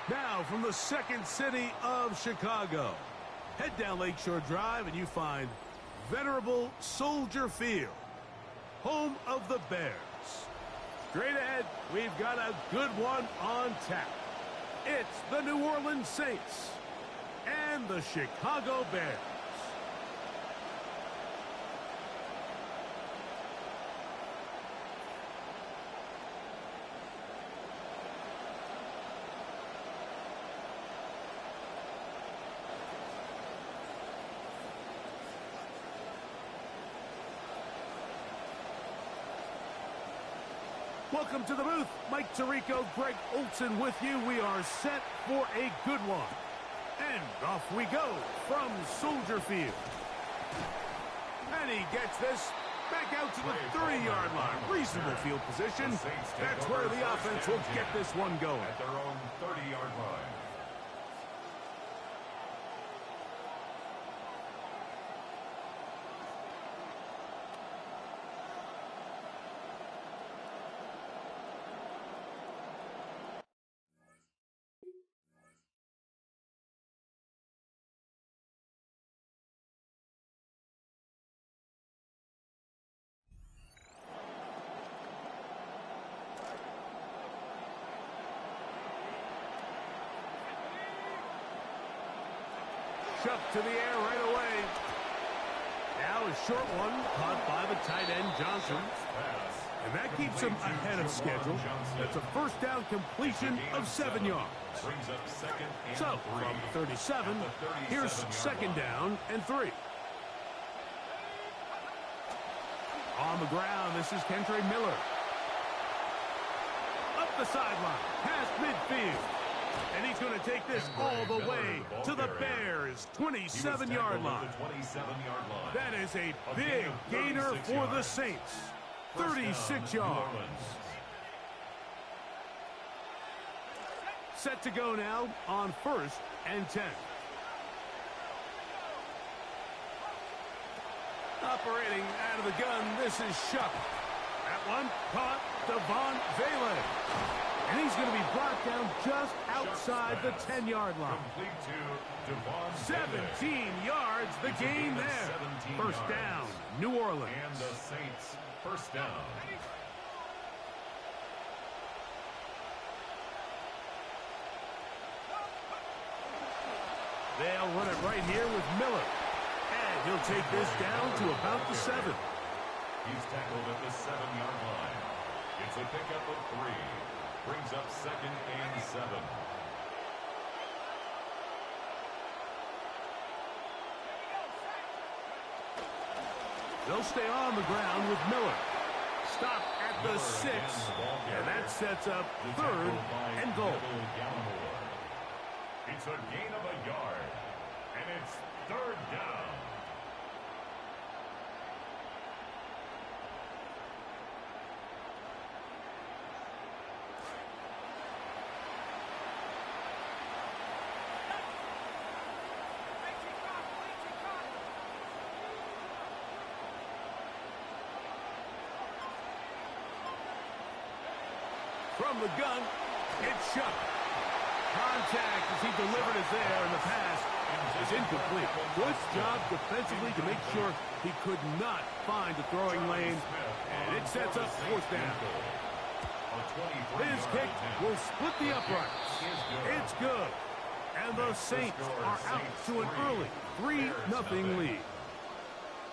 Now, from the second city of Chicago, head down Lakeshore Drive and you find venerable Soldier Field, home of the Bears. Straight ahead, we've got a good one on tap. It's the New Orleans Saints and the Chicago Bears. Welcome to the booth. Mike Tirico, Greg Olson with you. We are set for a good one. And off we go from Soldier Field. And he gets this back out to the 30-yard line. Reasonable field position. That's where the offense will get this one going. At their own 30-yard line. Shoved to the air right away. Now a short one caught by the tight end Johnson. And that keeps him ahead of schedule. That's a first down completion of 7 yards. So from the 37, here's second down and 3. On the ground, this is Kendre Miller. Up the sideline, past midfield. And he's going to take this all the way to the Bears' 27-yard line. That is a big gainer for the Saints. 36 yards. Set to go now on 1st and 10. Operating out of the gun, this is Shuck. That one caught Devon Vele. And he's going to be brought down just outside the 10-yard line. 17 yards, the gain there. First down, New Orleans. And the Saints, first down. They'll run it right here with Miller. And he'll take this down to about the 7. He's tackled at the 7-yard line. It's a pickup of 3. Brings up 2nd and 7. They'll stay on the ground with Miller. Stop at the 6. And that sets up 3rd and goal. It's a gain of a yard. And it's 3rd down. From the gun, it's Shuck. Contact as he delivered it there, and the pass is incomplete. Good job defensively to make sure he could not find the throwing lane, and it sets up 4th down. His kick will split the uprights. It's good. And the Saints are out to an early 3-0 lead.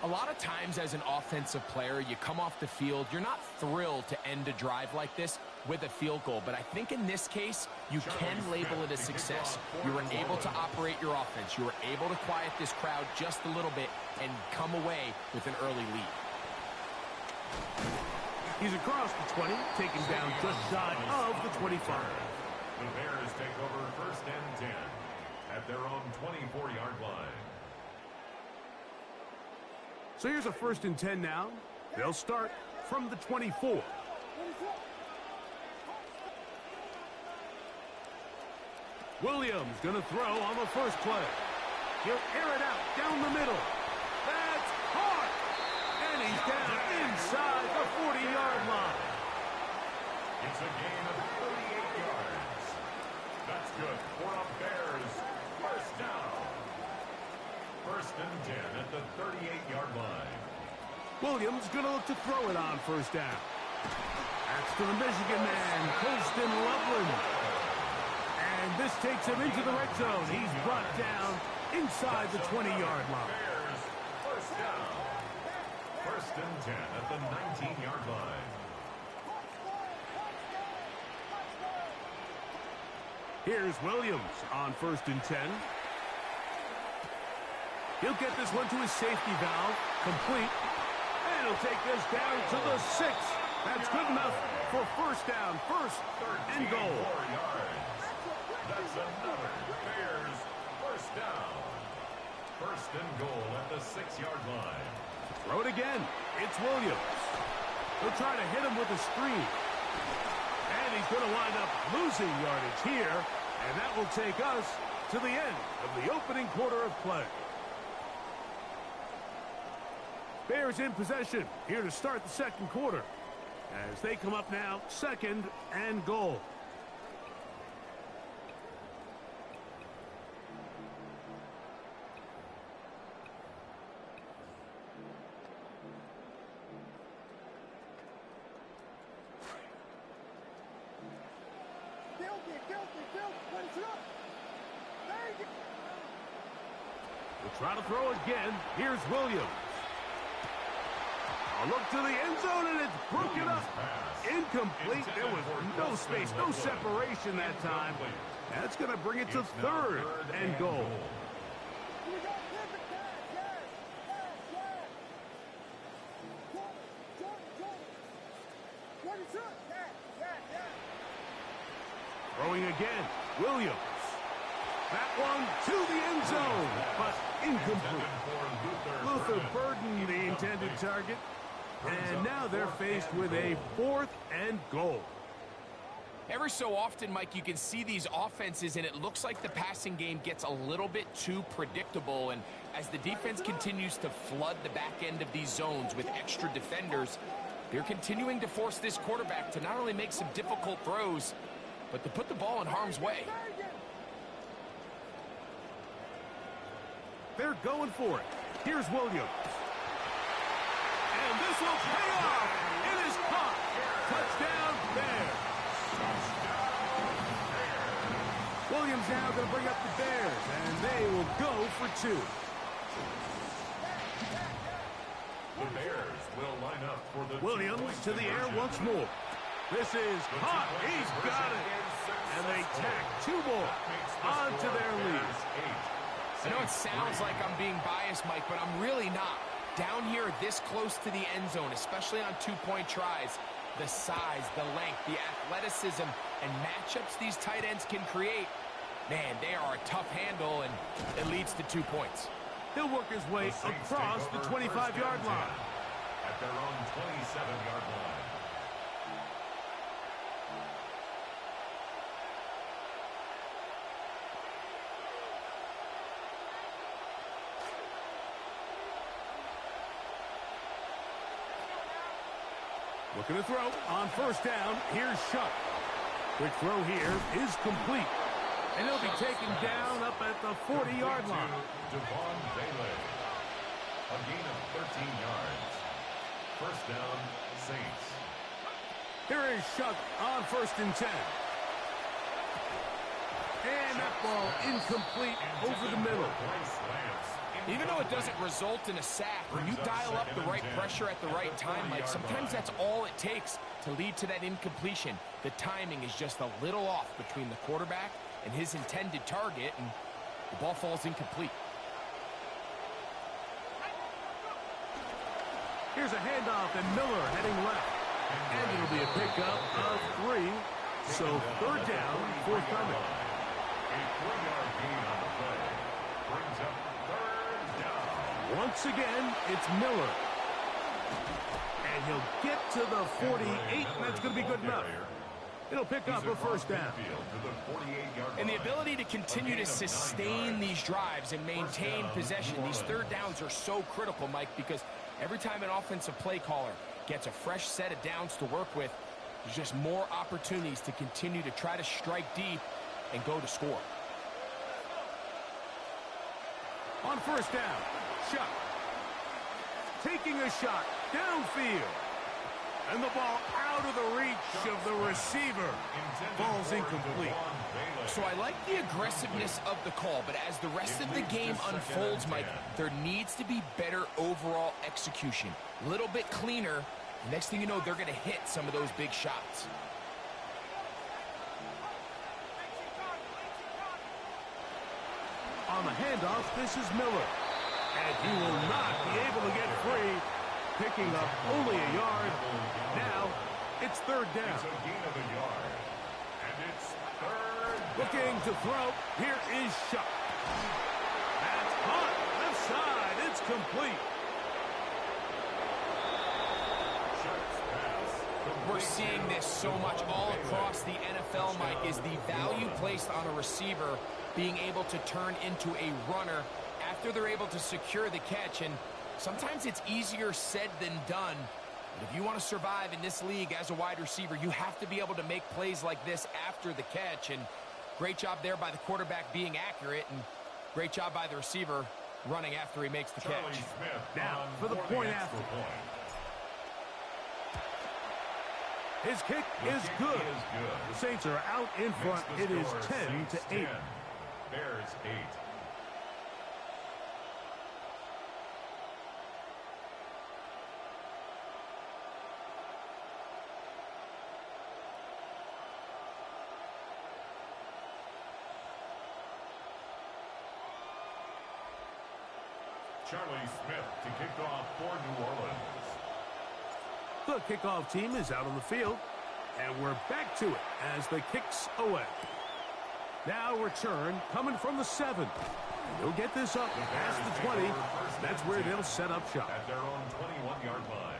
A lot of times as an offensive player, you come off the field, you're not thrilled to end a drive like this with a field goal. But I think in this case, you can label it a success. You were able to operate your offense. You were able to quiet this crowd just a little bit and come away with an early lead. He's across the 20, taken down just shy of the 25. The Bears take over 1st and 10 at their own 24-yard line. So here's a 1st and 10 now. They'll start from the 24. Williams going to throw on the first play. He'll air it out down the middle. That's caught. And he's down inside the 40-yard line. It's a gain of 38 yards. That's good for a Bears first down. First and 10 at the 38-yard line. Williams going to look to throw it on first down. That's to the Michigan man, Colston Loveland. And this takes him into the red zone. He's brought down inside the 20-yard line. Bears first down. First and 10 at the 19-yard line. Here's Williams on first and 10. He'll get this one to his safety valve, complete. And he'll take this down to the 6. That's good enough for first down, first and goal. 13 more yards. That's another Bears first down. First and goal at the 6-yard line. Throw it again. It's Williams. He'll try to hit him with a screen. And he's going to wind up losing yardage here. And that will take us to the end of the opening quarter of play. Bears in possession here to start the second quarter. As they come up now, second and goal. We'll try to throw again. Here's Williams. A look to the end zone, and it's broken up. Incomplete. There was no space, no separation that time. That's going to bring it to third and goal. Throwing again. Williams. That one to the end zone, but incomplete. Luther Burden, the intended target. And now they're faced with a fourth and goal. Every so often, Mike, you can see these offenses, and it looks like the passing game gets a little bit too predictable. And as the defense continues to flood the back end of these zones with extra defenders, they're continuing to force this quarterback to not only make some difficult throws, but to put the ball in harm's way. They're going for it. Here's Williams. And this will pay off. It is caught. Touchdown, Bears. Williams now going to bring up the Bears, and they will go for 2. The Bears will line up for the Williams to the air once more. This is caught. He's got it. And they tack 2 more onto their lead. I know it sounds like I'm being biased, Mike, but I'm really not. Down here this close to the end zone, especially on 2-point tries, the size, the length, the athleticism, and matchups these tight ends can create, man, they are a tough handle, and it leads to 2 points. He'll work his way across the 25-yard line. At their own 27-yard line. Looking to throw on first down. Here's Shuck. Quick throw here is complete. And he'll be taken down up at the 40-yard line. Devon Bailey. A gain of 13 yards. First down, Saints. Here is Shuck on first and 10. And that ball incomplete over the middle. Even though it doesn't result in a sack, when you dial up the right pressure at the right time, Mike, sometimes that's all it takes to lead to that incompletion. The timing is just a little off between the quarterback and his intended target, and the ball falls incomplete. Here's a handoff, and Miller heading left. And it'll be a pickup of 3. So third down, forthcoming. A 3-yard gain on the play. Brings up third down. Once again, it's Miller. And he'll get to the 48, and that's going to be good enough. It'll pick up a first down. And the ability to continue to sustain these drives and maintain possession, these third downs are so critical, Mike, because every time an offensive play caller gets a fresh set of downs to work with, there's just more opportunities to continue to try to strike deep and go to score. On first down, Chuck. Taking a shot downfield. And the ball out of the reach of the receiver. Ball's incomplete. So I like the aggressiveness of the call, but as the rest of the game unfolds, Mike, there needs to be better overall execution. A little bit cleaner. Next thing you know, they're going to hit some of those big shots. On the handoff, this is Miller. And he will not be able to get free. Picking up only a yard. Now, it's third down. It's a gain of a yard. And it's third down. Looking to throw. Here is Shuck. That's hot. Left side. It's complete. We're seeing this so much all across the NFL, Mike, is the value placed on a receiver being able to turn into a runner after they're able to secure the catch. And sometimes it's easier said than done. But if you want to survive in this league as a wide receiver, you have to be able to make plays like this after the catch. And great job there by the quarterback being accurate, and great job by the receiver running after he makes the catch. Now for the point after. His kick is good. The Saints are out in front. It is 10-8. Bears 8. Charlie Smith to kick off for New Orleans. The kickoff team is out on the field, and we're back to it as the kick's away. Now return coming from the 7. They'll get this up past the 20. That's where they'll set up shop. At their own 21-yard line.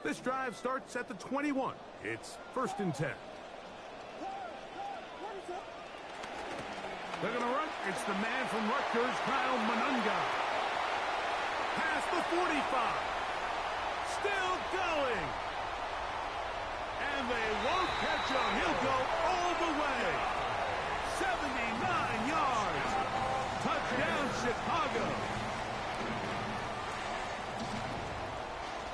This drive starts at the 21. It's 1st and 10. They're going to run. It's the man from Rutgers, Kyle Monunga. Past the 45. Still going. And they won't catch him. He'll go all the way. 79 yards. Touchdown, Chicago.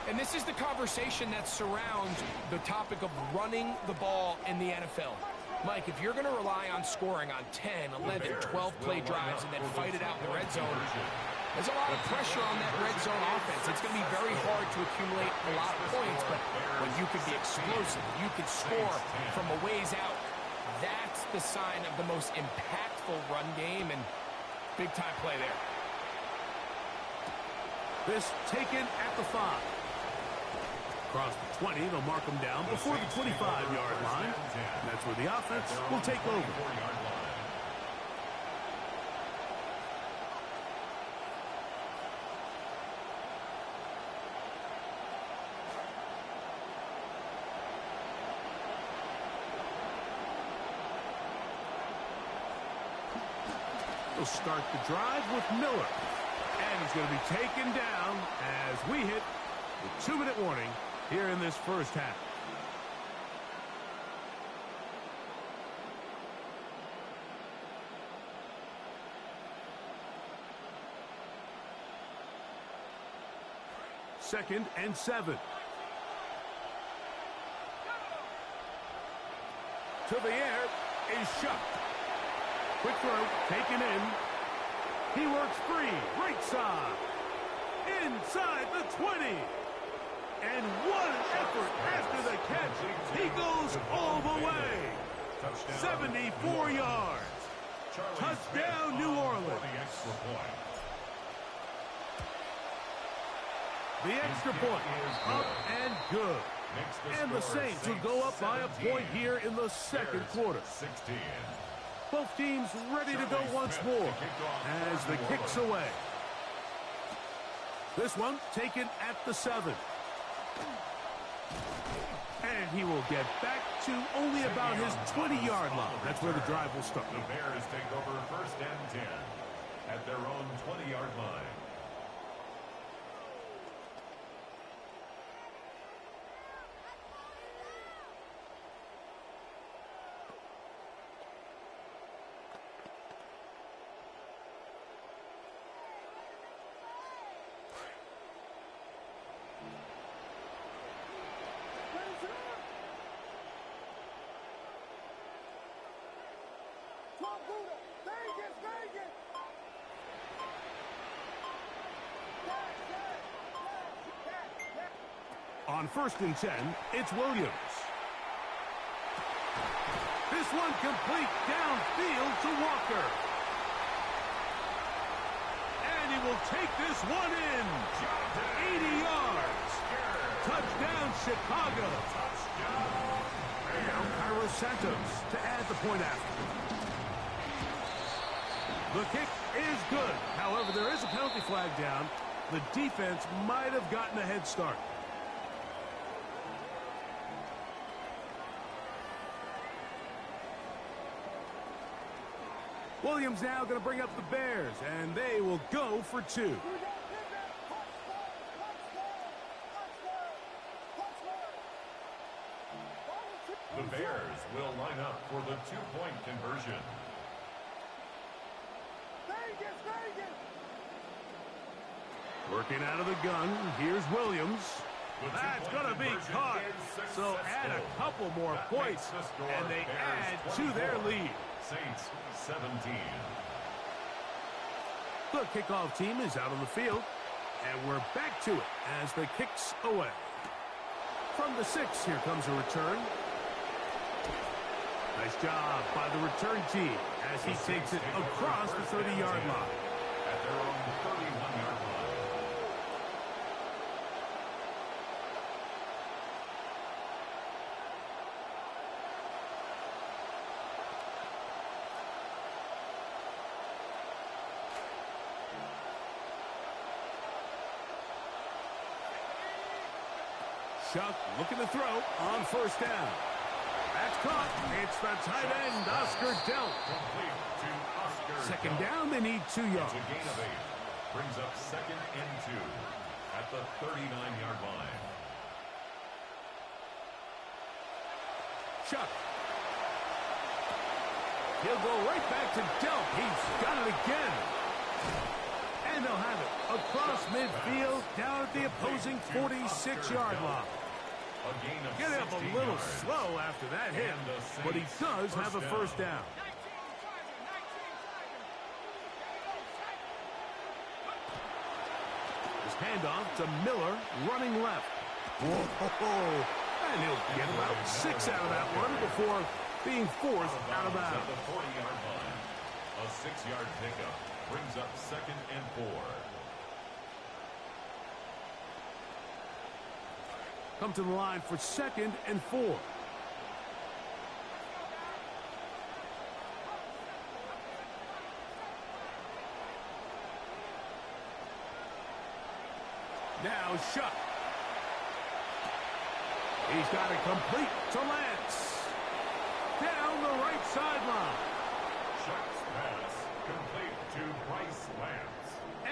And this is the conversation that surrounds the topic of running the ball in the NFL. Mike, if you're going to rely on scoring on 10, 11, 12-play drives and then fight it out in the red zone, there's a lot of pressure on that red zone offense. It's going to be very hard to accumulate a lot of points, but when you can be explosive, you can score from a ways out, that's the sign of the most impactful run game, and big-time play there. This taken at the 5. Across the 20, they'll mark them down before the 25-yard line. That's where the offense will take over. They'll start the drive with Miller. And he's going to be taken down as we hit the 2-minute warning here in this first half. Second and 7. To the air is Shuck. Quick throw, taken in. He works free, right side. Inside the 20. And what an effort after the catch. He goes all the way. 74 yards. Touchdown, New Orleans. The extra point up and good. And the Saints will go up by a point here in the second quarter. Both teams ready to go once more as the kick's away. This one taken at the 7. And he will get back to only about his 20-yard line. That's where the drive will start. The Bears take over 1st and 10. at their own 20-yard line. On 1st and 10, it's Williams. This one complete downfield to Walker. And he will take this one in. 80 yards. Touchdown, Chicago. Now Cairo Santos to add the point after. The kick is good. However, there is a penalty flag down. The defense might have gotten a head start. Williams now going to bring up the Bears, and they will go for 2. The Bears will line up for the 2-point conversion. Working out of the gun, here's Williams. That's going to be caught. So add a couple more points, and they add to their lead. Saints 17. The kickoff team is out on the field, and we're back to it as the kick's away. From the 6, here comes a return. Nice job by the return team as he takes it across the 30-yard line. At their own 31-yard line. Chuck looking to throw on 1st down. That's caught. It's the tight end, Oscar Delp. Complete to Oscar 2nd Delp. down, they need 2 yards. It's a gain of 8. Brings up 2nd and 2 at the 39-yard line. Chuck. He'll go right back to Delp. He's got it again. And they'll have it across midfield down at the opposing 46-yard line. Get up a little slow after that hit, but he does have a 1st down. His handoff to Miller, running left. Whoa! And he'll get about 6 out of that one before being forced out of bounds. At the 40-yard line, a 6-yard pickup brings up 2nd and 4. Come to the line for 2nd and 4. Now Shuck. He's got it complete to Lance. Down the right sideline. Shuck's pass complete to Bryce Lance.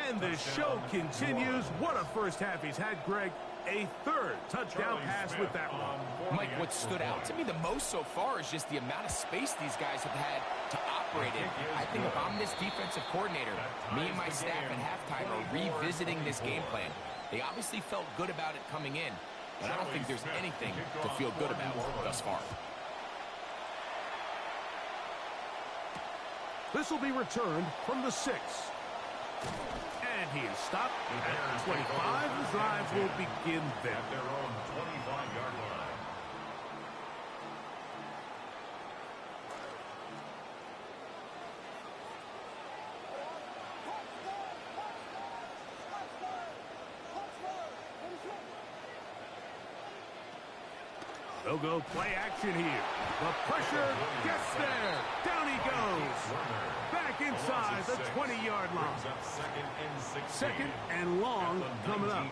And the show continues. What a first half he's had, Greg. A 3rd touchdown pass with that one. Mike, what stood out to me the most so far is just the amount of space these guys have had to operate in. I think if I'm this defensive coordinator, me and my staff at halftime are revisiting this game plan. They obviously felt good about it coming in, but I don't think there's anything to feel good about thus far. This will be returned from the 6. And he is stopped at 25. The drive will begin there. At their own 25-yard line. They'll go play action here. The pressure gets there. Down he goes. Back inside the 20-yard line. 2nd and long coming up.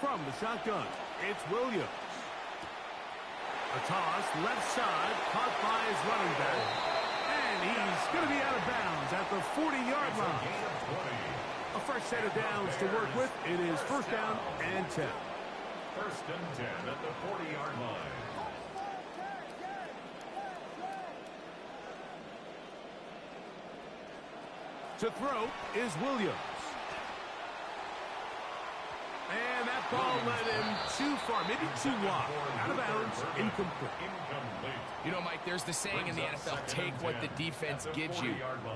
From from the shotgun. It's Williams. A toss, left side, caught by his running back. And he's going to be out of bounds at the 40-yard line. A fresh set of downs to work with. It is first down and 10. First and 10 at the 40-yard line. To throw is Williams. And that ball led him too far, maybe too wide. Out of bounds, incomplete. You know, Mike, there's the saying in the NFL, take what the defense gives you.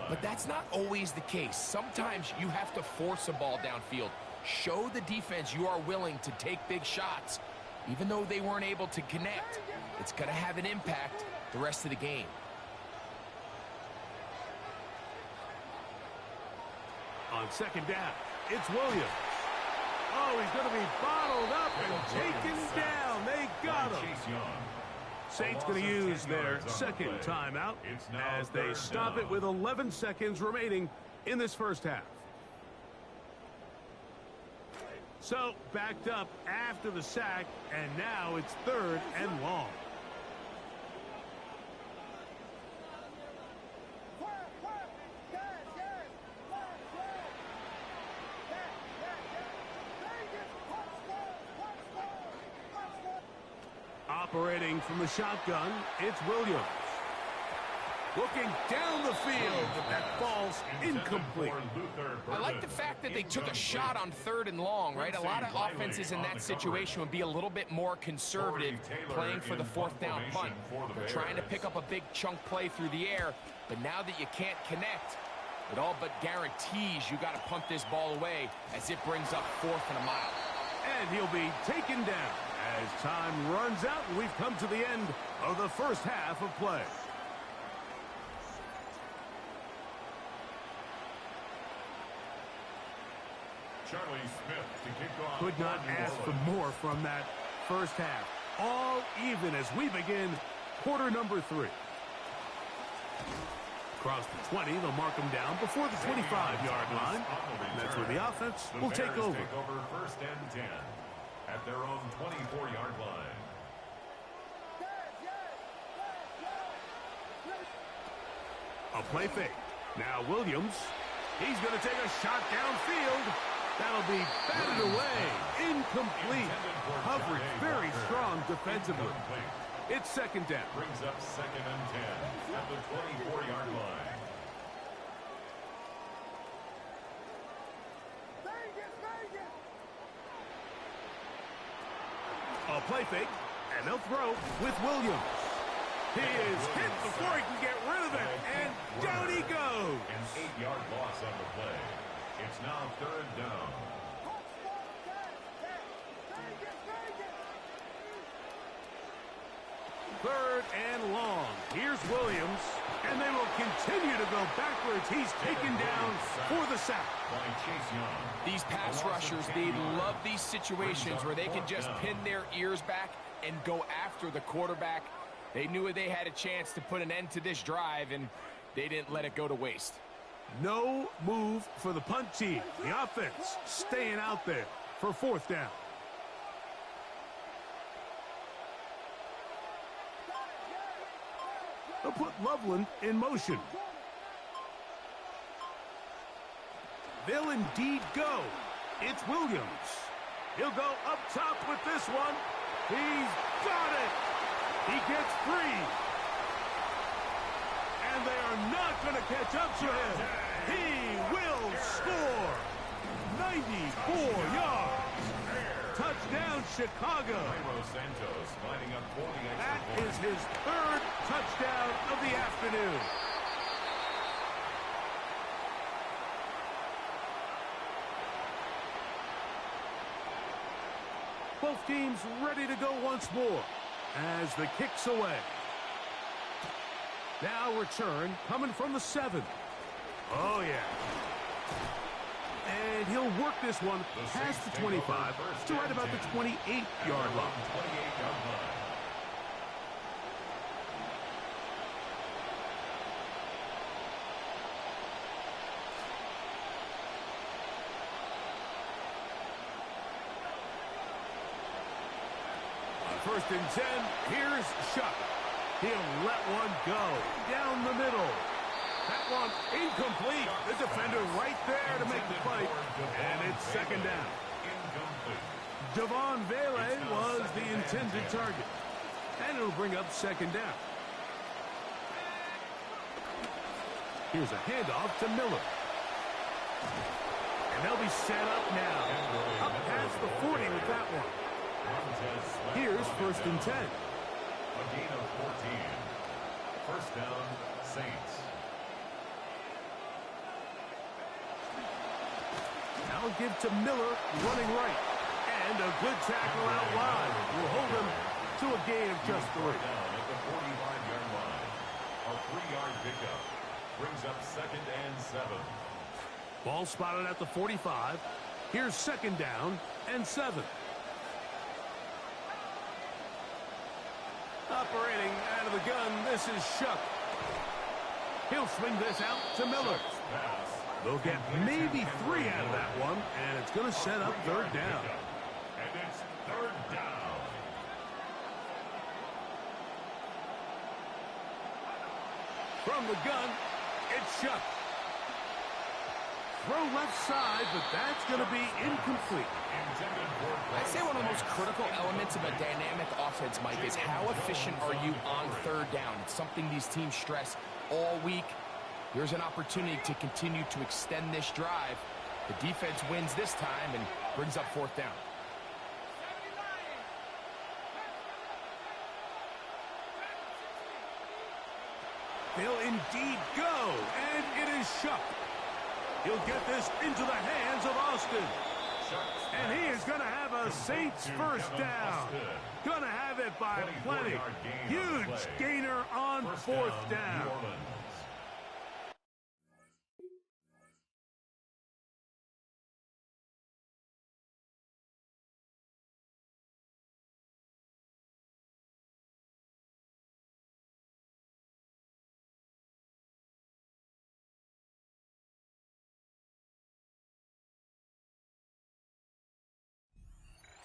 But that's not always the case. Sometimes you have to force a ball downfield. Show the defense you are willing to take big shots. Even though they weren't able to connect, it's going to have an impact the rest of the game. On second down, it's Williams. Oh, he's going to be bottled up and taken down. They got him. Saints going to use their second timeout as they stop it with 11 seconds remaining in this first half. So, backed up after the sack, and now it's third and long. Operating from the shotgun, it's Williams. Looking down the field, but that ball's incomplete. I like the fact that they took a shot on third and long, right? A lot of offenses in that situation would be a little bit more conservative playing for the fourth down punt. They're trying to pick up a big chunk play through the air, but now that you can't connect, it all but guarantees you got to punt this ball away as it brings up fourth and a mile. And he'll be taken down as time runs out and we've come to the end of the first half of play. Charlie Smith to kick off. Could not ask for more from that first half. All even as we begin quarter number 3. Across the 20, they'll mark them down before the 25-yard line. And that's where the offense will take over. First and 10 at their own 24-yard line. A play fake. Now Williams. He's going to take a shot downfield. That'll be batted away. Incomplete. Coverage very strong defensively. It's second down. Brings up second and 10 at the 24-yard line. A play fake, and they'll throw with Williams. He is hit before he can get rid of it, and down he goes. An 8-yard loss on the play. It's now third down. Third and long. Here's Williams, and they will continue to go backwards. He's taken down for the sack. These pass rushers, they love these situations where they can just pin their ears back and go after the quarterback. They knew they had a chance to put an end to this drive, and they didn't let it go to waste. No move for the punt team. The offense staying out there for fourth down. They'll put Loveland in motion. They'll indeed go. It's Williams. He'll go up top with this one. He's got it. He gets free. And they are not going to catch up to him. He will score. 94 yards. Touchdown, Chicago. That is his third touchdown of the afternoon. Both teams ready to go once more as the kick's away. Now return coming from the 7. Oh, yeah. And he'll work this one past the 25 to right about the 28-yard line. first and 10. Here's Shuck. He'll let one go down the middle. That one incomplete. The defender right there to make the play. And it's second down. Devon Vele was the intended target. And it'll bring up second down. Here's a handoff to Miller. And they'll be set up now. Up past the 40 with that one. Here's first and 10. A gain of 14. First down, Saints. Now give to Miller, running right. And a good tackle out wide. Will hold him to a gain of just 3. Down at the 45-yard line. A 3-yard pickup. Brings up second and 7. Ball spotted at the 45. Here's second down and 7. Operating out of the gun, this is Shuck. He'll swing this out to Miller. They'll get maybe 3 out of that one, and it's going to set up third down. And it's third down. From the gun, it's Shuck. Throw left side, but that's going to be incomplete. I'd say one of the most critical elements of a dynamic offense, Mike, is how efficient are you on third down. It's something these teams stress all week. Here's an opportunity to continue to extend this drive. The defense wins this time and brings up fourth down. They'll indeed go, and it is Shuck. He'll get this into the hands of Austin. And he is going to have a Saints first down. Going to have it by plenty. Huge gainer on fourth down.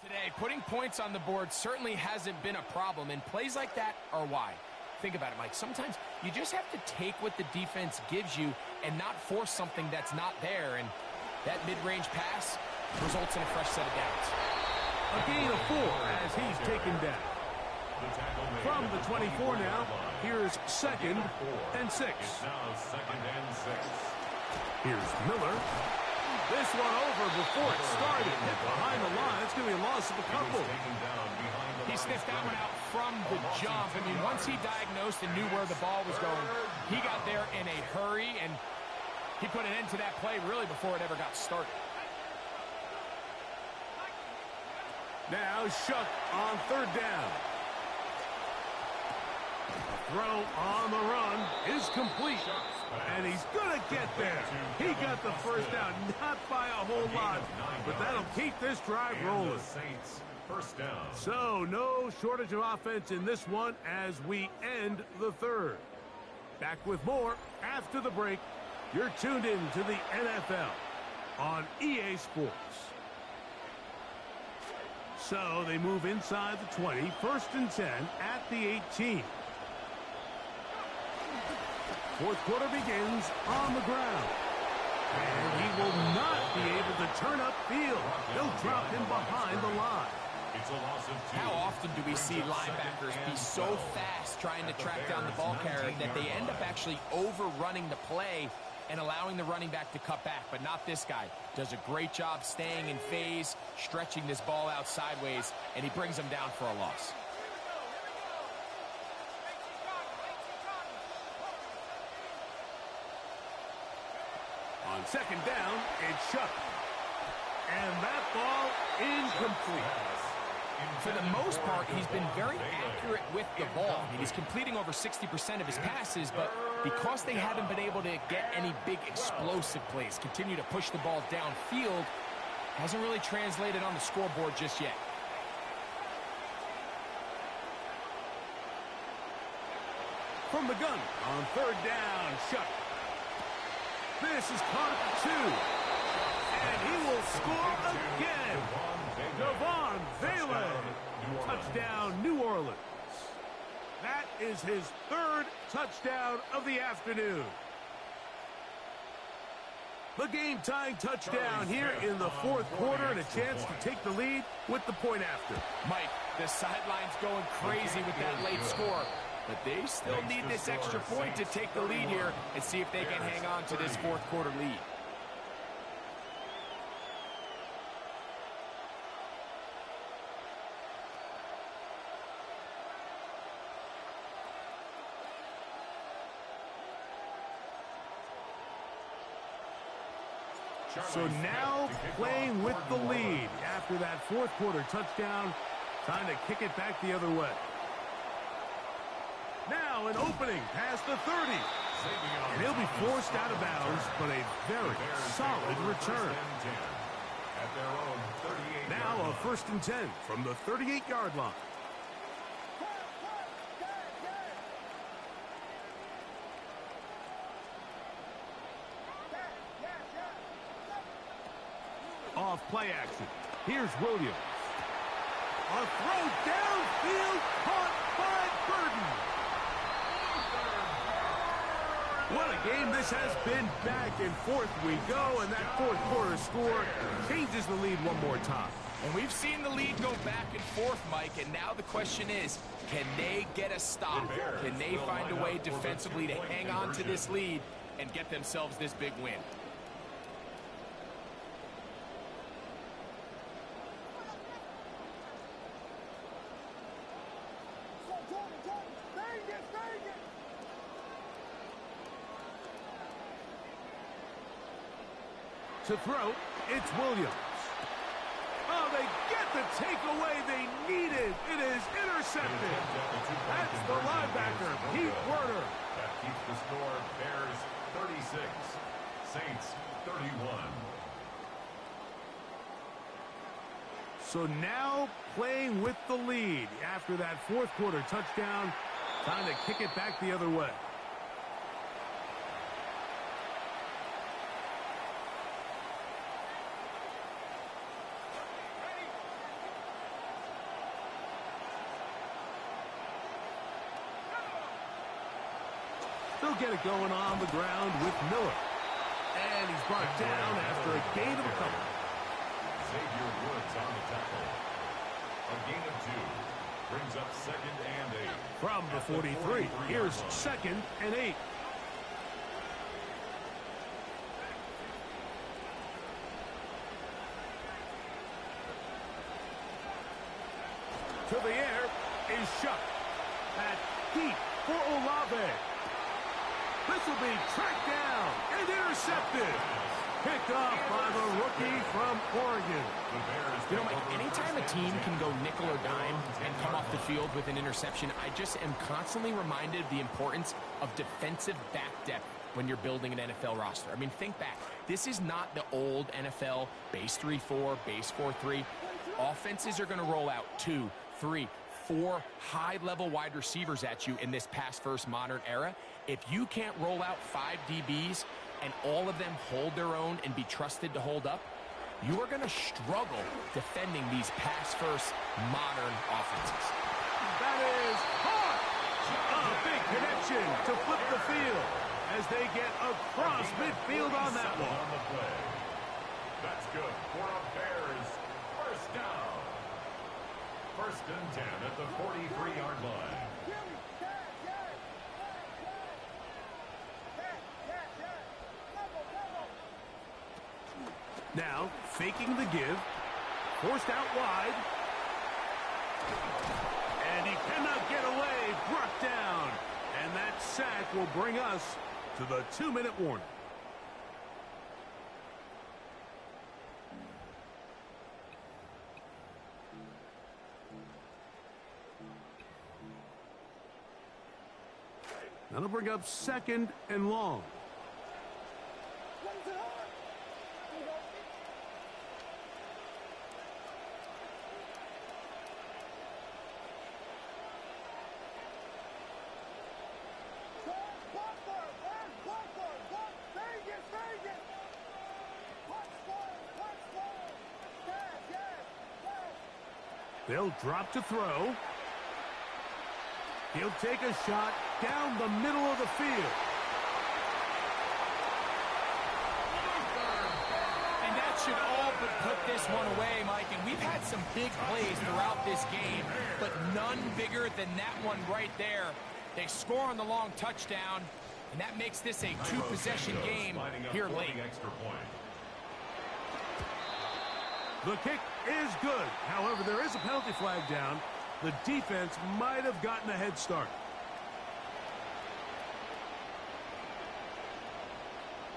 Today, putting points on the board certainly hasn't been a problem, and plays like that are why. Think about it, Mike. Sometimes you just have to take what the defense gives you and not force something that's not there, and that mid-range pass results in a fresh set of downs. A gain of 4 as he's taken down. From the 24 now, here's second and 6. Now second and 6. Here's Miller. This one over before it started. Hit behind the line. It's going to be a loss of a couple. He sniffed that one out from the jump. I mean, once he diagnosed and knew where the ball was going, he got there in a hurry, and he put an end to that play really before it ever got started. Now Shuck on third down. The throw on the run is complete. And he's going to get there. He got the first down, not by a whole lot, but that'll keep this drive rolling. First down. So no shortage of offense in this one as we end the third. Back with more after the break. You're tuned in to the NFL on EA Sports. So they move inside the 20, first and 10 at the 18. Fourth quarter begins on the ground. And he will not be able to turn upfield. They'll drop him behind the line. It's a loss of 2. How often do we see linebackers be so fast trying to track down the ball carrier that they end up actually overrunning the play and allowing the running back to cut back? But not this guy. Does a great job staying in phase, stretching this ball out sideways, and he brings him down for a loss. On second down, it's Shuck. And that ball incomplete. For the most part, he's been very accurate with the ball. I mean, he's completing over 60% of his passes, but because they haven't been able to get any big explosive plays, continue to push the ball downfield, hasn't really translated on the scoreboard just yet. From the gun, on third down, Shuck. This is caught at 2. And he will score again. Devon Vele. Touchdown, New Orleans. That is his third touchdown of the afternoon. The game-tying touchdown here in the fourth quarter and a chance to take the lead with the point after. Mike, the sideline's going crazy with that late score, but they still need this extra point to take the lead here and see if they can hang on to this fourth quarter lead. So now playing with the lead after that fourth quarter touchdown, time to kick it back the other way. Now an opening past the 30. And he'll be forced out of bounds, but a very solid return. Now a 1st and 10 from the 38-yard line. Off play action. Here's Williams. A throw downfield caught by Burton. What a game this has been. Back and forth we go, and that fourth quarter score changes the lead one more time. And we've seen the lead go back and forth, Mike, and now the question is, can they get a stop? Can they find a way defensively to hang on to this lead and get themselves this big win? To throw, it's Williams. Oh, they get the takeaway they needed. It is intercepted. That's the linebacker, Pete Werner. That keeps the score. Bears 36, Saints 31. So now playing with the lead after that fourth quarter touchdown. Time to kick it back the other way. They'll get it going on the ground with Miller. And he's brought down after a gain of a couple. Xavier Woods on the tackle. A gain of 2. Brings up 2nd and 8. From the 43, here's 2nd and 8. To the air is Shuck. At deep for Olave. This will be tracked down and intercepted. Picked off by the rookie from Oregon. You know, Mike, anytime a team can go nickel or dime and come off the field with an interception, I just am constantly reminded of the importance of defensive back depth when you're building an NFL roster. I mean, think back. This is not the old NFL base 3-4, base 4-3. Offenses are going to roll out 2, 3, 4 high-level wide receivers at you in this pass-first modern era. If you can't roll out 5 DBs and all of them hold their own and be trusted to hold up, you are going to struggle defending these pass-first modern offenses. That is caught! A big connection to flip the field as they get across midfield on that one. That's good for a Bears 1st down. 1st and 10 at the 43-yard line. Now, faking the give. Forced out wide. And he cannot get away. Brought down. And that sack will bring us to the 2-minute warning. That'll bring up 2nd and long. They'll drop to throw. He'll take a shot down the middle of the field. And that should all but put this one away, Mike. And we've had some big plays throughout this game, but none bigger than that one right there. They score on the long touchdown, and that makes this a two-possession game here late. The kick is good. However, there is a penalty flag down. The defense might have gotten a head start.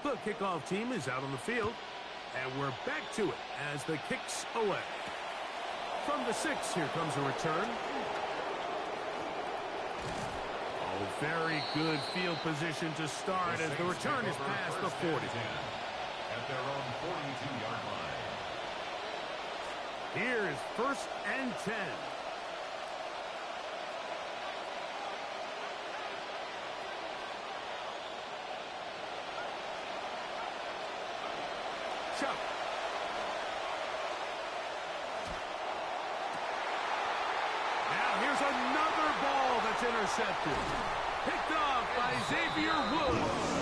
The kickoff team is out on the field, and we're back to it as the kick's away. From the 6, here comes a return. Oh, very good field position to start as the return is past the 40. At their own 42-yard line. Here's 1st and 10. Chuck. Now here's another ball that's intercepted. Picked off by Xavier Woods.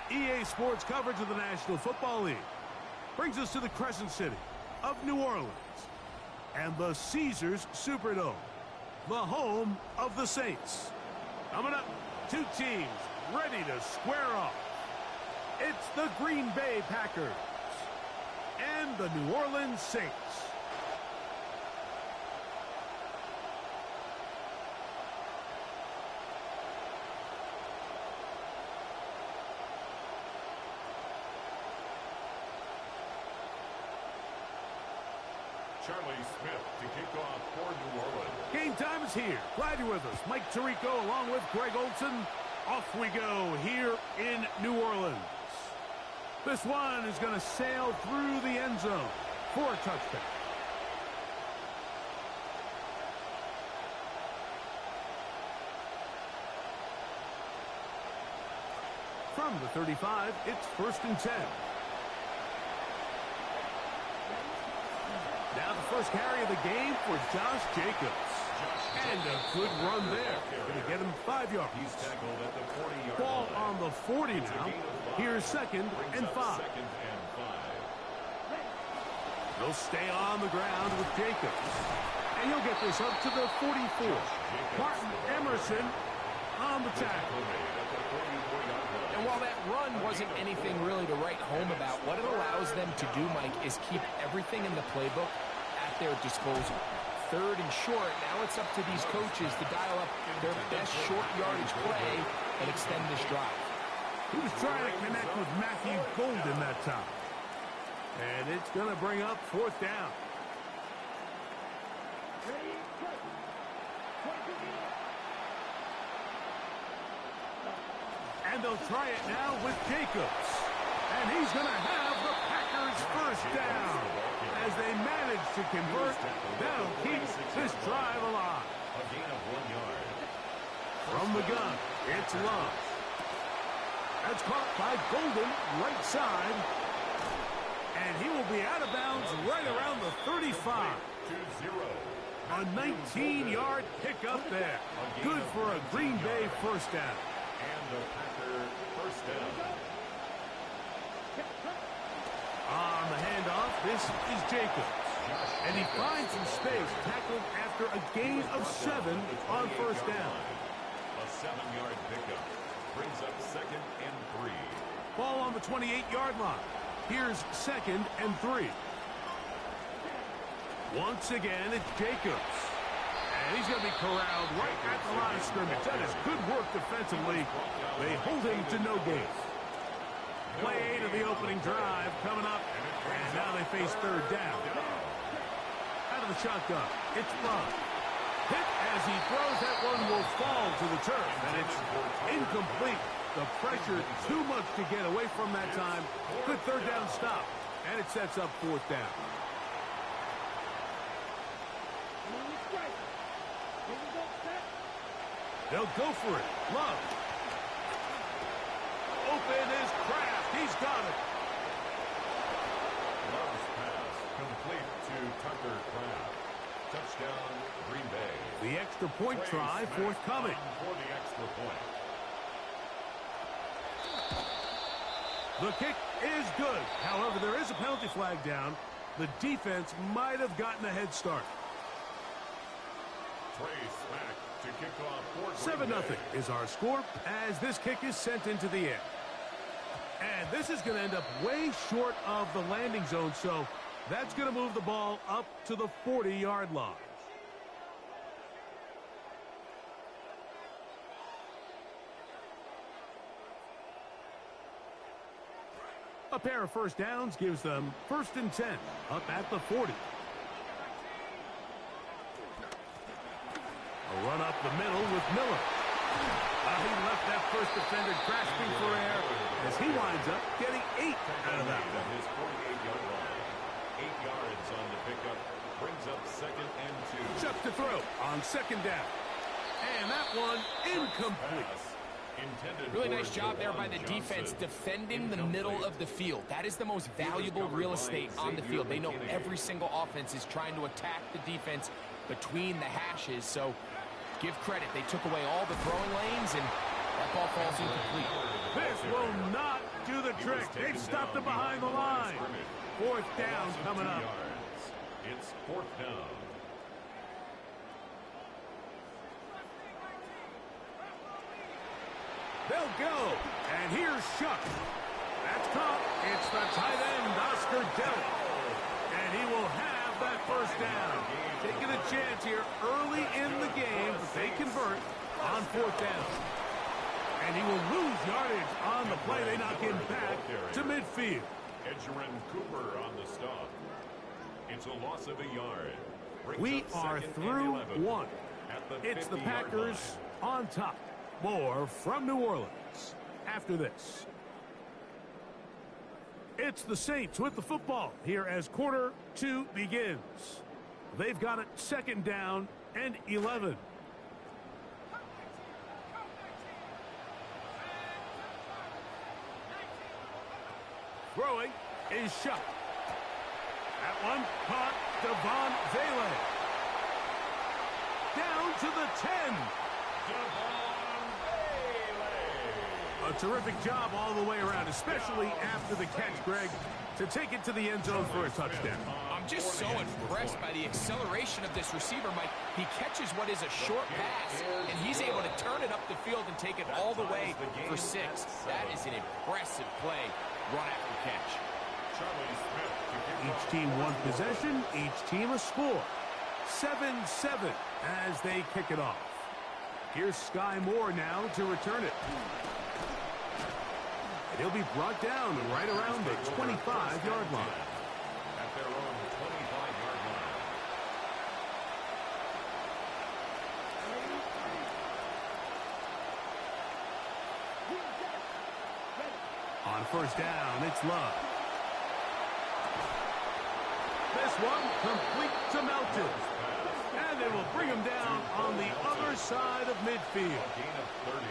EA Sports coverage of the National Football League brings us to the Crescent City of New Orleans and the Caesars Superdome, the home of the Saints. Coming up, two teams ready to square off. It's the Green Bay Packers and the New Orleans Saints. Charlie Smith to kick off for New Orleans. Game time is here. Glad you're with us. Mike Tirico along with Greg Olson. Off we go here in New Orleans. This one is going to sail through the end zone for a touchdown. From the 35, it's 1st and 10. Now the first carry of the game for Josh Jacobs. And a good run there. Going to get him 5 yards. He's tackled at the 40-yard Ball line. on the 40 now. Here's 2nd and 5. He'll stay on the ground with Jacobs. And he'll get this up to the 44. Martin Emerson on the tackle. And while that run wasn't anything really to write home about, what it allows them to do, Mike, is keep everything in the playbook at their disposal. 3rd and short, now it's up to these coaches to dial up their best short yardage play and extend this drive. He was trying to connect with Matthew Golden that time. And it's going to bring up 4th down. And they'll try it now with Jacobs. And he's going to have the Packers first down. As they manage to convert, that'll keep this drive alive. A gain of 1 yard. From the gun, it's Love. That's caught by Golden, right side. And he will be out of bounds right around the 35. 2-0. A 19-yard pickup there. Good for a Green Bay first down. And a Packer first down. On the handoff, this is Jacobs. And he finds some space, tackled after a gain of 7 on first down. A 7-yard pickup brings up 2nd and 3. Ball on the 28-yard line. Here's 2nd and 3. Once again, it's Jacobs. And he's going to be corralled right at the line of scrimmage. That is good work defensively. They hold him to no gain. Play 8 of the opening drive coming up. And now they face third down. Out of the shotgun, it's Love. Hit as he throws, that one will fall to the turf. And it's incomplete. The pressure too much to get away from that time. Good third down stop. And it sets up fourth down. They'll go for it. Love. Open is Kraft. He's got it. Love's pass complete to Tucker Kraft. Touchdown, Green Bay. The extra point try forthcoming. For the extra point. The kick is good. However, there is a penalty flag down. The defense might have gotten a head start. Trey Smack to kick off for 7-0 is our score as this kick is sent into the air. And this is going to end up way short of the landing zone, so that's going to move the ball up to the 40-yard line. A pair of first downs gives them 1st and 10 up at the 40. A run up the middle with Miller. He left that first defender grasping for air as he winds up getting 8 out of that one. His 48-yard line. 8 yards on the pickup brings up 2nd and 2. Just to throw on 2nd down. And that one incomplete. Really nice job there by the defense defending the middle of the field. That is the most valuable real estate on the field. They know every single offense is trying to attack the defense between the hashes, so give credit. They took away all the throwing lanes, and that ball falls incomplete. This will not do the trick. They've stopped it behind the line. 4th down coming up. It's 4th down. They'll go. And here's Shuck. That's caught. It's the tight end, Oscar Delp. And he will have that first down. Taking a chance here early in the game, but they convert on 4th down. And he will lose yardage on the play. They knock him back to midfield. Edgerrin Cooper on the stop. It's a loss of a yard. We are through 1. It's the Packers on top. More from New Orleans after this. It's the Saints with the football here as quarter 2 begins. They've got it 2nd down and 11. Throwing is Shuck. That one caught Devon Vele. Down to the 10. A terrific job all the way around, especially after the catch, Greg, to take it to the end zone for a touchdown. I'm just so impressed by the acceleration of this receiver, Mike. He catches what is a short pass, and he's able to turn it up the field and take it all the way for 6. That is an impressive play, run after catch. Each team one possession, each team a score. 7-7 as they kick it off. Here's Sky Moore now to return it. And he'll be brought down right around the 25-yard line. At their own 25-yard line. On first down, it's Love. This one complete to Melton. And they will bring him down on the other side of midfield. A gain of 30.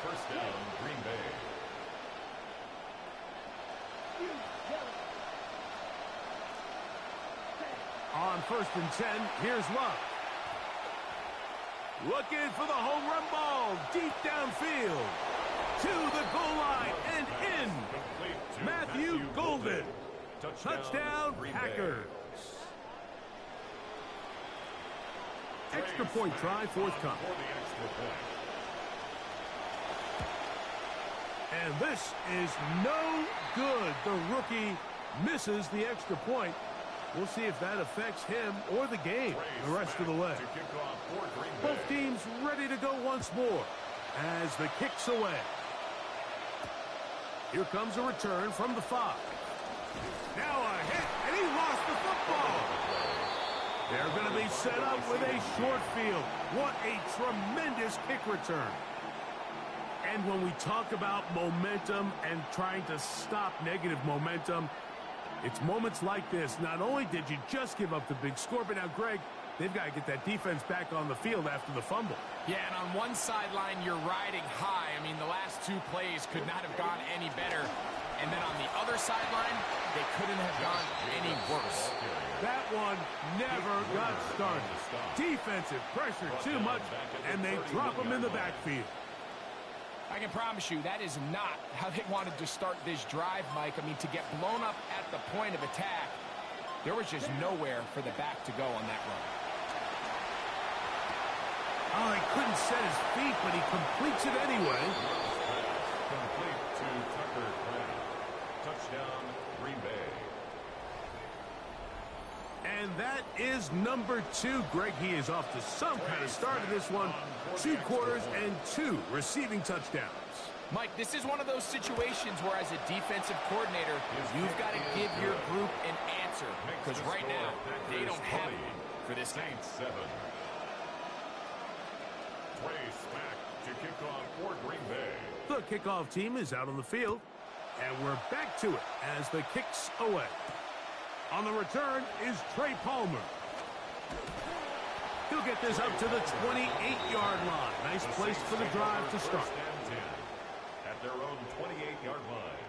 First down, Green Bay. On first and 10, here's Love. Looking for the home run ball deep downfield. To the goal line and in. Matthew Golden. Touchdown, Packers. Extra point try forthcoming. And this is no good. The rookie misses the extra point. We'll see if that affects him or the game the rest of the way. Both teams ready to go once more as the kick's away. Here comes a return from the 5. Now a hit, and he lost the football. They're going to be set up with a short field. What a tremendous kick return. And when we talk about momentum and trying to stop negative momentum, it's moments like this. Not only did you just give up the big score, but now, Greg, they've got to get that defense back on the field after the fumble. Yeah, and on one sideline, you're riding high. I mean, the last 2 plays could not have gone any better. And then on the other sideline, they couldn't have gone any worse. That one never got started. Defensive pressure too much, and they drop him in the backfield. I can promise you that is not how they wanted to start this drive, Mike. I mean, to get blown up at the point of attack, there was just nowhere for the back to go on that run. Oh, he couldn't set his feet, but he completes it anyway. Complete to Tucker Kraft. Touchdown, Green Bay. And that is number 2. Greg, he is off to some kind of start of this one. 2 quarters and 2 receiving touchdowns. Mike, this is one of those situations where as a defensive coordinator, you've got to give your group an answer. Because right now, they don't have one for this game. 7. Trace back to kick off for Green Bay. The kickoff team is out on the field. And we're back to it as the kick's away. On the return is Trey Palmer. He'll get this up to the 28-yard line. Nice place for the drive to start. First and 10 at their own 28-yard line.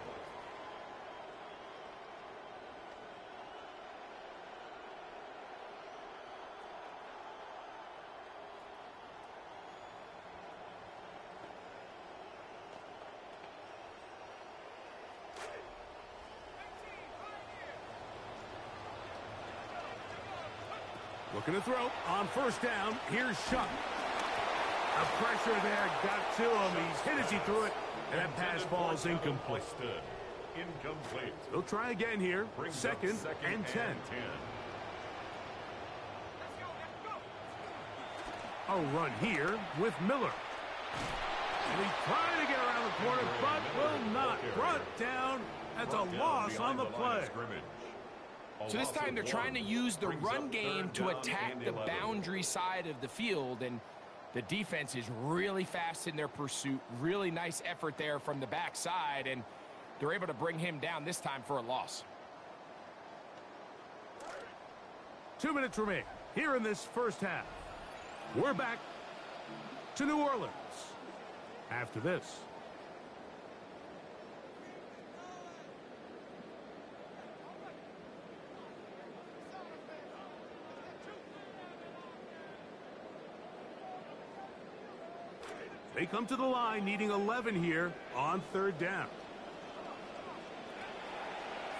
Looking to throw on first down. Here's Shuck. The pressure there got to him. He's hit as he threw it, and that pass ball is incomplete. Incomplete. They'll try again here. Second and 10. A run here with Miller. And he's trying to get around the corner, but will not. Brought down. That's a loss on the play. So this time they're trying to use the run game to attack the boundary side of the field, and the defense is really fast in their pursuit. Really nice effort there from the backside, and they're able to bring him down this time for a loss. 2 minutes remain here in this first half. We're back to New Orleans after this. They come to the line needing 11 here on third down.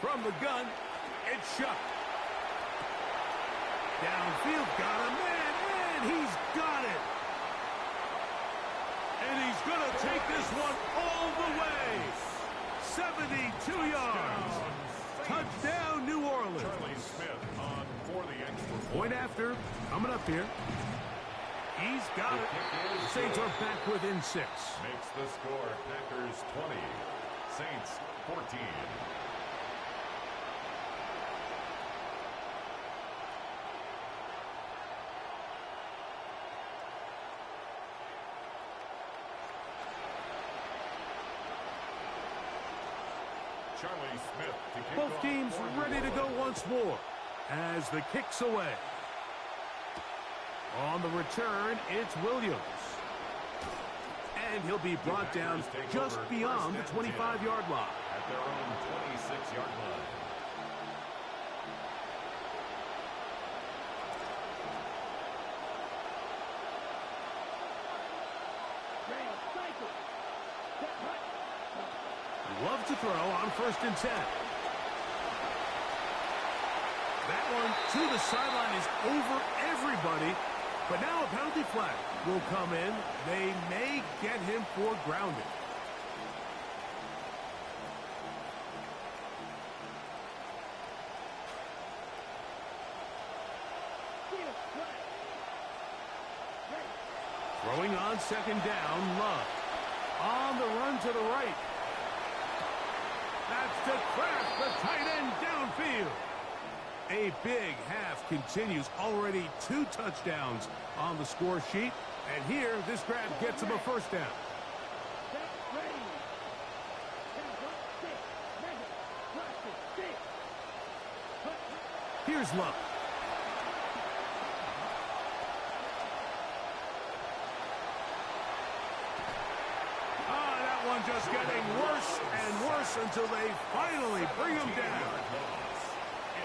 From the gun, it's Shuck. Downfield, got a man, and he's got it. And he's going to take this one all the way. 72 yards. Touchdown, New Orleans. Charlie Smith on for the extra point after, coming up here. He's got it. The Saints are back within 6. Makes the score Packers 20, Saints 14. Charlie Smith to kick Both off teams for ready to go once more as the kick's away. On the return, it's Williams. And he'll be brought down just beyond the 25-yard line. At their own 26-yard line. Love to throw on 1st and 10. That one to the sideline is over everybody. But now a penalty flag will come in. They may get him for grounding. Throwing on 2nd down, Love. On the run to the right. That's to Kraft, the tight end downfield. A big half continues. Already 2 touchdowns on the score sheet. And here, this grab gets him a 1st down. Here's Love. That one just getting worse and worse until they finally bring him down.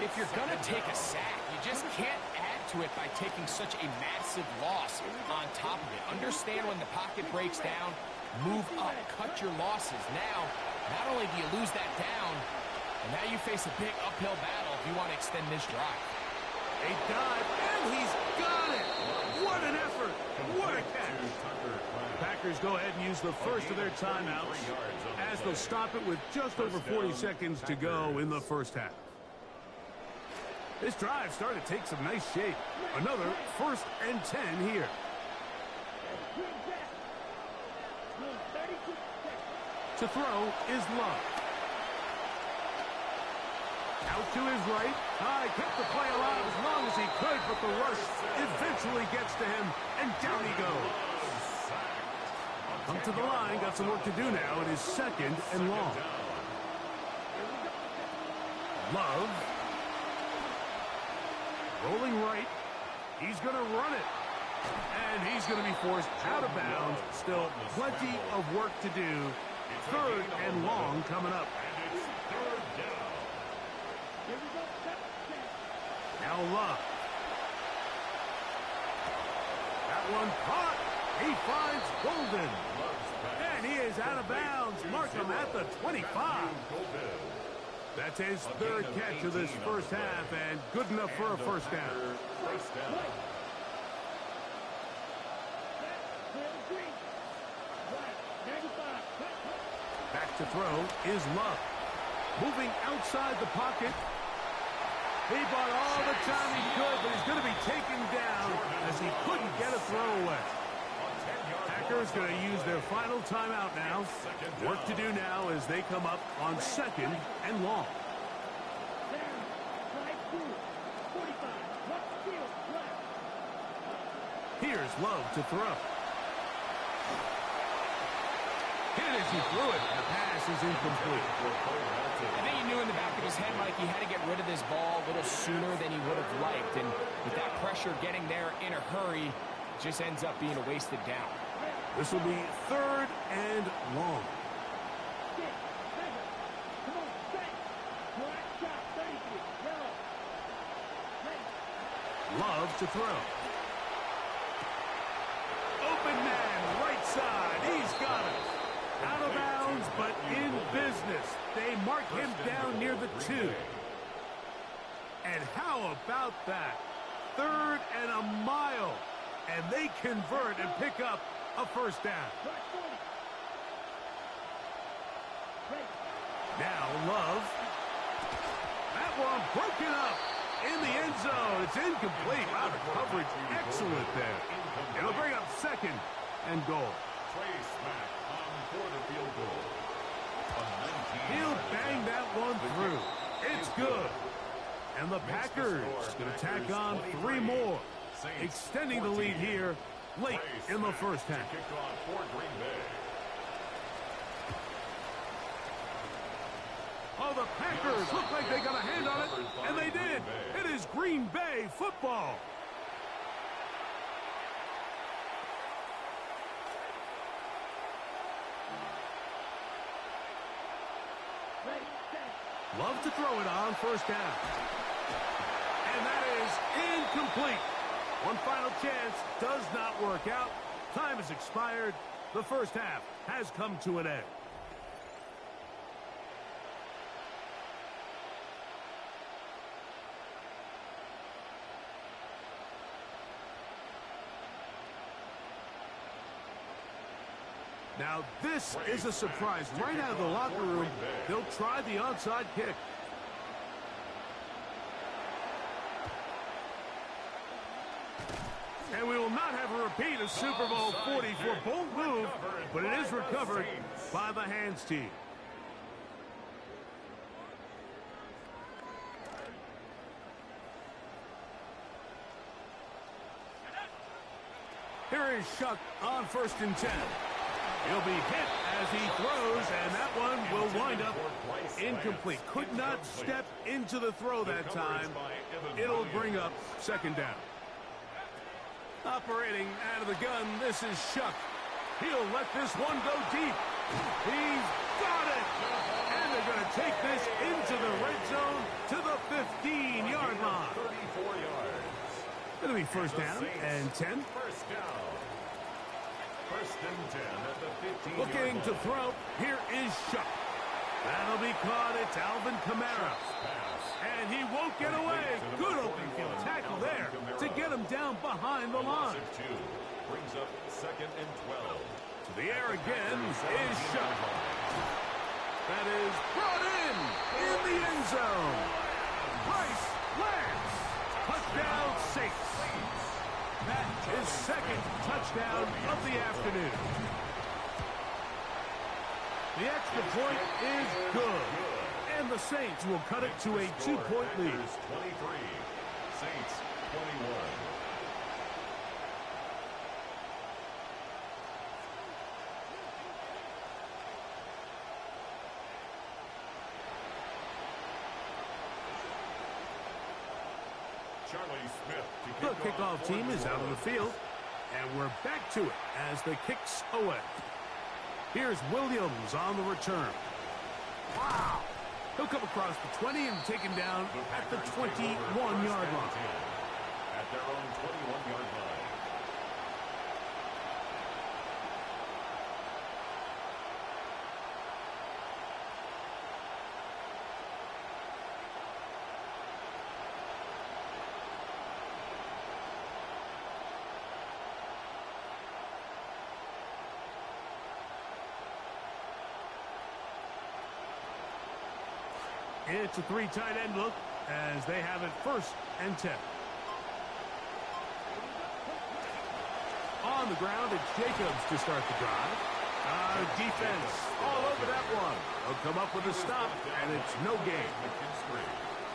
If you're going to take a sack, you just can't add to it by taking such a massive loss on top of it. Understand when the pocket breaks down, move up, cut your losses. Now, not only do you lose that down, and now you face a big uphill battle if you want to extend this drive. A dive, and he's got it! What an effort! What a catch! Packers go ahead and use the first of their timeouts as they'll stop it with just over 40 seconds to go in the 1st half. This drive started to take some nice shape. Another 1st and 10 here. To throw is Love. Out to his right. He kept the play alive as long as he could, but the rush eventually gets to him, and down he goes. Come to the line, got some work to do now. It is 2nd and long. Love. Rolling right. He's going to run it. And he's going to be forced out of bounds. Still plenty of work to do. 3rd and long coming up. Now Love. That one caught. He finds Golden. And he is out of bounds. Mark him at the 25. That's his 3rd catch of this 1st half, and good enough for a 1st down. Back to throw is Love. Moving outside the pocket. He bought all the time he could, but he's going to be taken down as he couldn't get a throw away. Packers going to use their final timeout now. Work to do now as they come up on 2nd and long. Here's Love to throw. Hit as he threw it. The pass is incomplete. I think he knew in the back of his head, Mike, he had to get rid of this ball a little sooner than he would have liked. And with that pressure getting there in a hurry, it just ends up being a wasted down. This will be 3rd and long. Love to throw. Open man, right side. He's got it. Out of bounds, but in business. They mark him down near the 2. And how about that? 3rd and a mile. And they convert and pick up a 1st down. Now Love. That one broken up in the end zone. It's incomplete. Wow, the coverage excellent there. It'll bring up 2nd and goal. He'll bang that one through. It's good. And the Packers going to tack on 3 more, extending the lead here late in the 1st half. Oh, the Packers look like they got a hand on it, and they did. It is Green Bay football. Love to throw it on first down. And that is incomplete. One final chance does not work out. Time has expired. The first half has come to an end. Now, this is a surprise. Right out of the locker room, they'll try the onside kick. And we will not have a repeat of Super Bowl 44. Bold move, but it is recovered by the hands team. Here is Shuck on 1st and 10. He'll be hit as he throws, and that one will wind up incomplete. Could not step into the throw that time. It'll bring up 2nd down. Operating out of the gun, this is Shuck. He'll let this one go deep. He's got it! And they're going to take this into the red zone to the 15-yard line. 34 yards. It'll be 1st down and 10. First down. 1st and 10 at the 15. Looking to throw. Here is Shuck. That'll be caught. It's Alvin Kamara. And he won't get away. Good open field tackle there to get him down behind the line. Brings up 2nd and 12. To the air again is Shuck. That is brought in the end zone. Bryce Lance. Touchdown Saints. That is 2nd touchdown of the afternoon. The extra point is good. And the Saints will cut it to a 2-point lead. 23. Saints 21. Charlie Smith. The kickoff team is out of the field, and we're back to it as the kicks away. Here's Williams on the return. Wow! He'll come across the 20 and take him down at the 21-yard line. At their own 21-yard line. It's a 3 tight end look as they have it 1st and 10. On the ground, it's Jacobs to start the drive. Defense all over that one. They'll come up with a stop, and it's no gain.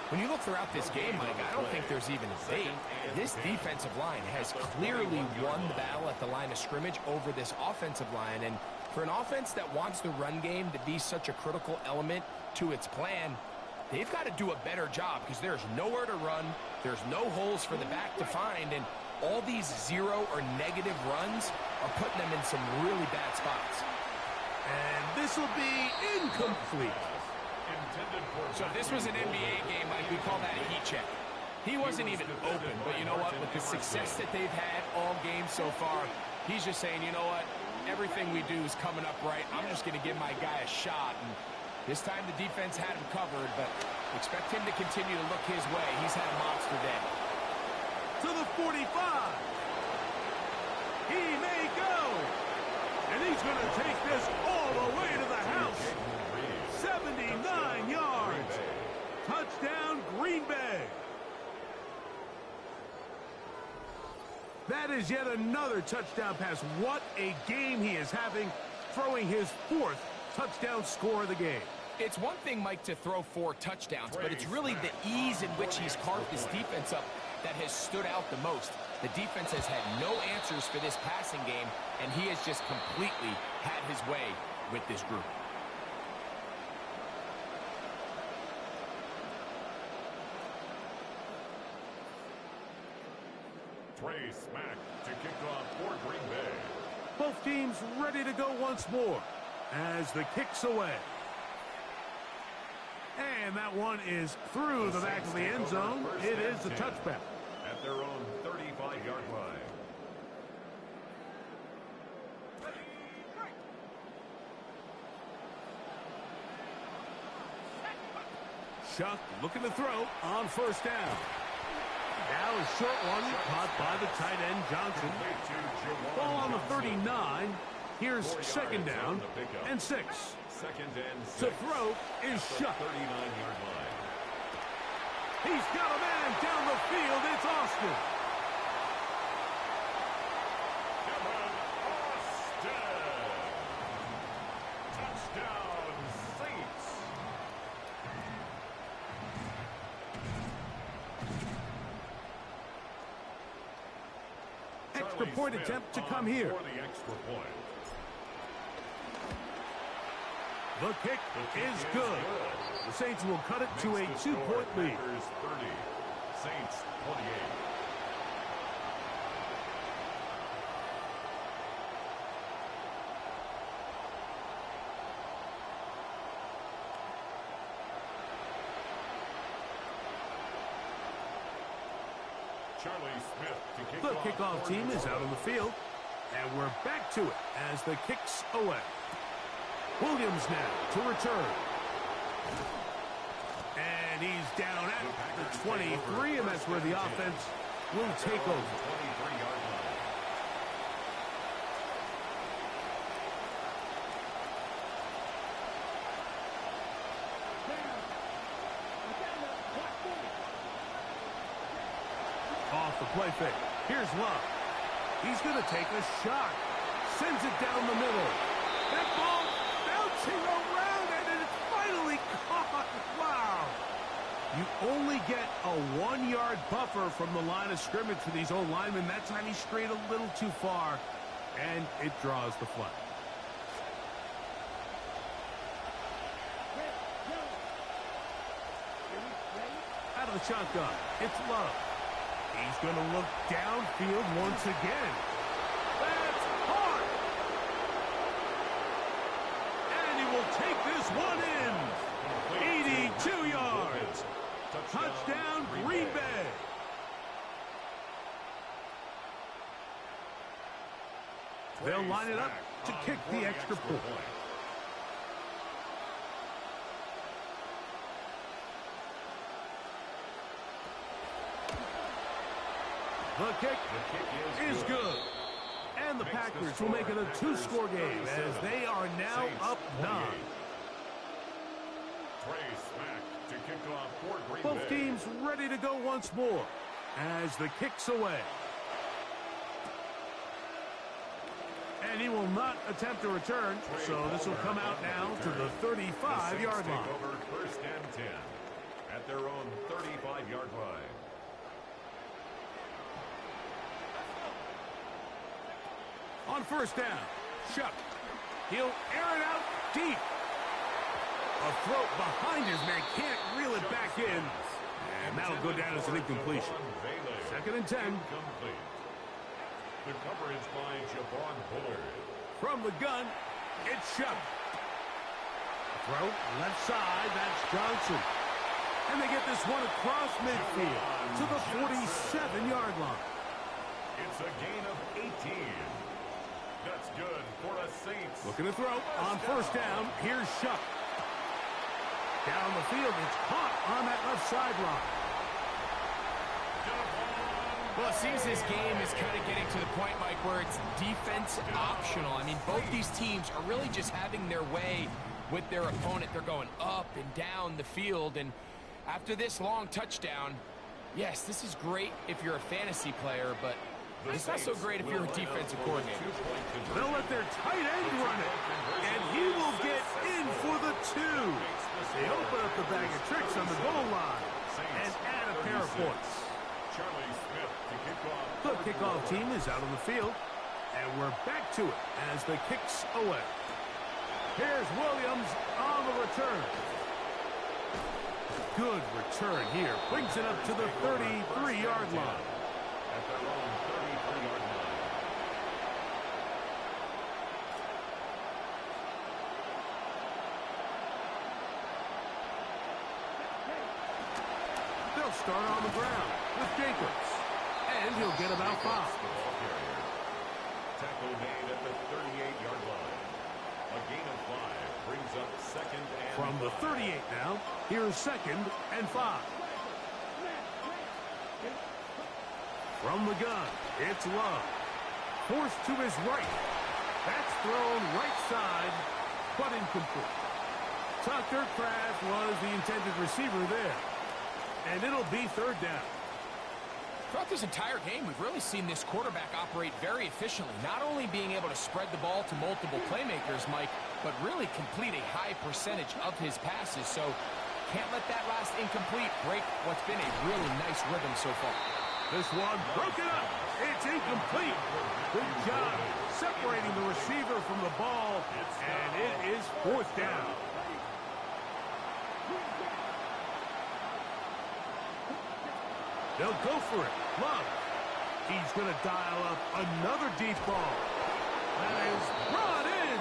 When you look throughout this game, Mike, I don't think there's even a debate. This defensive line has clearly won the battle at the line of scrimmage over this offensive line. And for an offense that wants the run game to be such a critical element to its plan, they've got to do a better job because there's nowhere to run. There's no holes for the back to find. And all these 0 or negative runs are putting them in some really bad spots. And this will be incomplete. So if this was an NBA game, Mike, we call that a heat check. He wasn't even open, but you know what? With the success that they've had all game so far, he's just saying, you know what? Everything we do is coming up right. I'm just going to give my guy a shot. And this time the defense had him covered, but expect him to continue to look his way. He's had a monster day. To the 45. He may go. And he's going to take this all the way to the house. 79 yards. Touchdown, Green Bay. That is yet another touchdown pass. What a game he is having, throwing his 4th touchdown score of the game. It's one thing, Mike, to throw 4 touchdowns, but it's really the ease in which he's carved this defense up that has stood out the most. The defense has had no answers for this passing game, and he has just completely had his way with this group. Trey Smack to kick off for Green Bay. Both teams ready to go once more as the kick's away. And that one is through the back of the end zone. It is a touchback. At their own 35-yard line. Shuck looking to throw on first down. Now a short one caught by the tight end Johnson. Ball on the 39. Here's second down and 6. Second and 6. To throw is Shuck. 39-yard line. He's got a man down the field. It's Austin. Kevin Austin. Touchdown, Saints. Extra point attempt to come here. For the extra point. The kick is good. The Saints will cut it to a 2-point lead. Packers 30, Saints 28. Charlie Smith to kick The off kickoff for team New is out on the field, and we're back to it as the kick's away. Williams now to return. And he's down at the 23, and that's where the offense will take over. 23-yard line. Off the play fake. Here's Love. He's going to take a shot. Sends it down the middle. That ball bouncing around, and it's finally caught. Wow. You only get a 1-yard buffer from the line of scrimmage for these old linemen. That time he strayed a little too far, and it draws the flag. Out of the shotgun, it's Love. He's going to look downfield once again. That's hard. And he will take this one in. 82 yards. Touchdown, Green Bay. They'll line it up to kick the extra point. The kick is good. And the Packers will make it a 2-score game as they are now up 9. Both teams ready to go once more as the kick's away. And he will not attempt to return, so this will come out now to the 35-yard line. First and 10 at their own 35-yard line. On first down, Shuck. He'll air it out deep. A throw behind his man, can't reel it back in. And that'll go down as an incompletion. Second and 10. Incomplete. The coverage by Javon Bullard. From the gun, it's Shuck. Throw left side, that's Johnson. And they get this one across midfield to the 47-yard line. It's a gain of 18. That's good for the Saints. Looking to throw on first down. Here's Shuck. Down the field, it's caught on that left sideline. Well, it seems this game is kind of getting to the point, Mike, where it's defense optional. I mean, both these teams are really just having their way with their opponent. They're going up and down the field, and after this long touchdown, yes, this is great if you're a fantasy player, but it's not so great if you're a defensive coordinator. They'll let their tight end run it, and he will get in for the 2. They open up the bag of tricks on the goal line and add a pair of points. Charlie Smith to kick off. The kickoff team is out on the field, and we're back to it as the kick's away. Here's Williams on the return. Good return here. Brings it up to the 33-yard line. at their own 33-yard line. They'll start on the ground with Jacobs. And he'll get about 5. Tackle made at the 38-yard line. A gain of 5 brings up second and From the 38 now, here's second and 5. From the gun, it's Love. Forced to his right. That's thrown right side, but incomplete. Tucker Kraft was the intended receiver there. And it'll be third down. Throughout this entire game, we've really seen this quarterback operate very efficiently, not only being able to spread the ball to multiple playmakers, Mike, but really complete a high percentage of his passes. So can't let that last incomplete break what's been a really nice rhythm so far. This one broken up. It's incomplete. Good job separating the receiver from the ball, and it is fourth down. They'll go for it. Love. He's going to dial up another deep ball. That is brought in.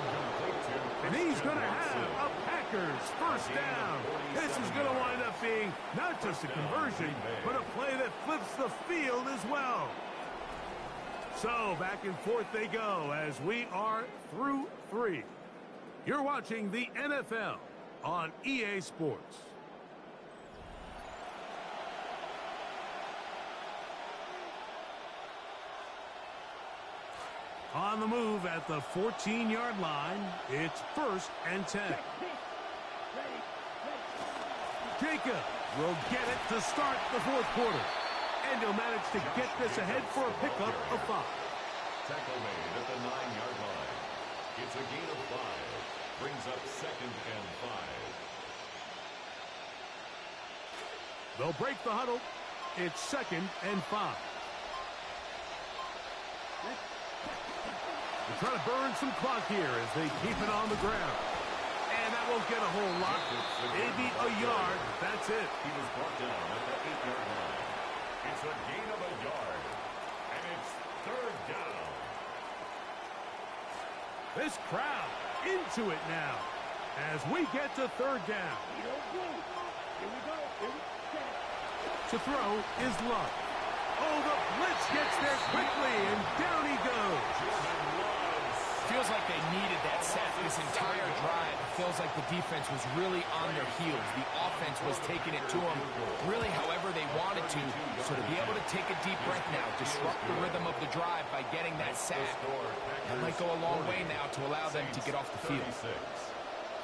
And he's going to have a Packers first down. This is going to wind up being not just a conversion, but a play that flips the field as well. So back and forth they go as we are through 3. You're watching the NFL on EA Sports. On the move at the 14-yard line, it's first and 10. Jacob will get it to start the fourth quarter. And he'll manage to get this ahead for a pickup of 5. Tackle made at the 9-yard line. It's a gain of 5. Brings up second and 5. They'll break the huddle. It's second and 5. They're trying to burn some clock here as they keep it on the ground. And that won't get a whole lot. Maybe a yard. That's it. He was brought down at the 8-yard line. It's a gain of a yard. And it's third down. This crowd into it now as we get to third down. To throw is Love. Oh, the blitz gets there quickly, and down he goes. Feels like they needed that sack this entire drive. It feels like the defense was really on their heels. The offense was taking it to them really however they wanted to. So to be able to take a deep breath now, disrupt the rhythm of the drive by getting that sack, that might go a long way now to allow them to get off the field.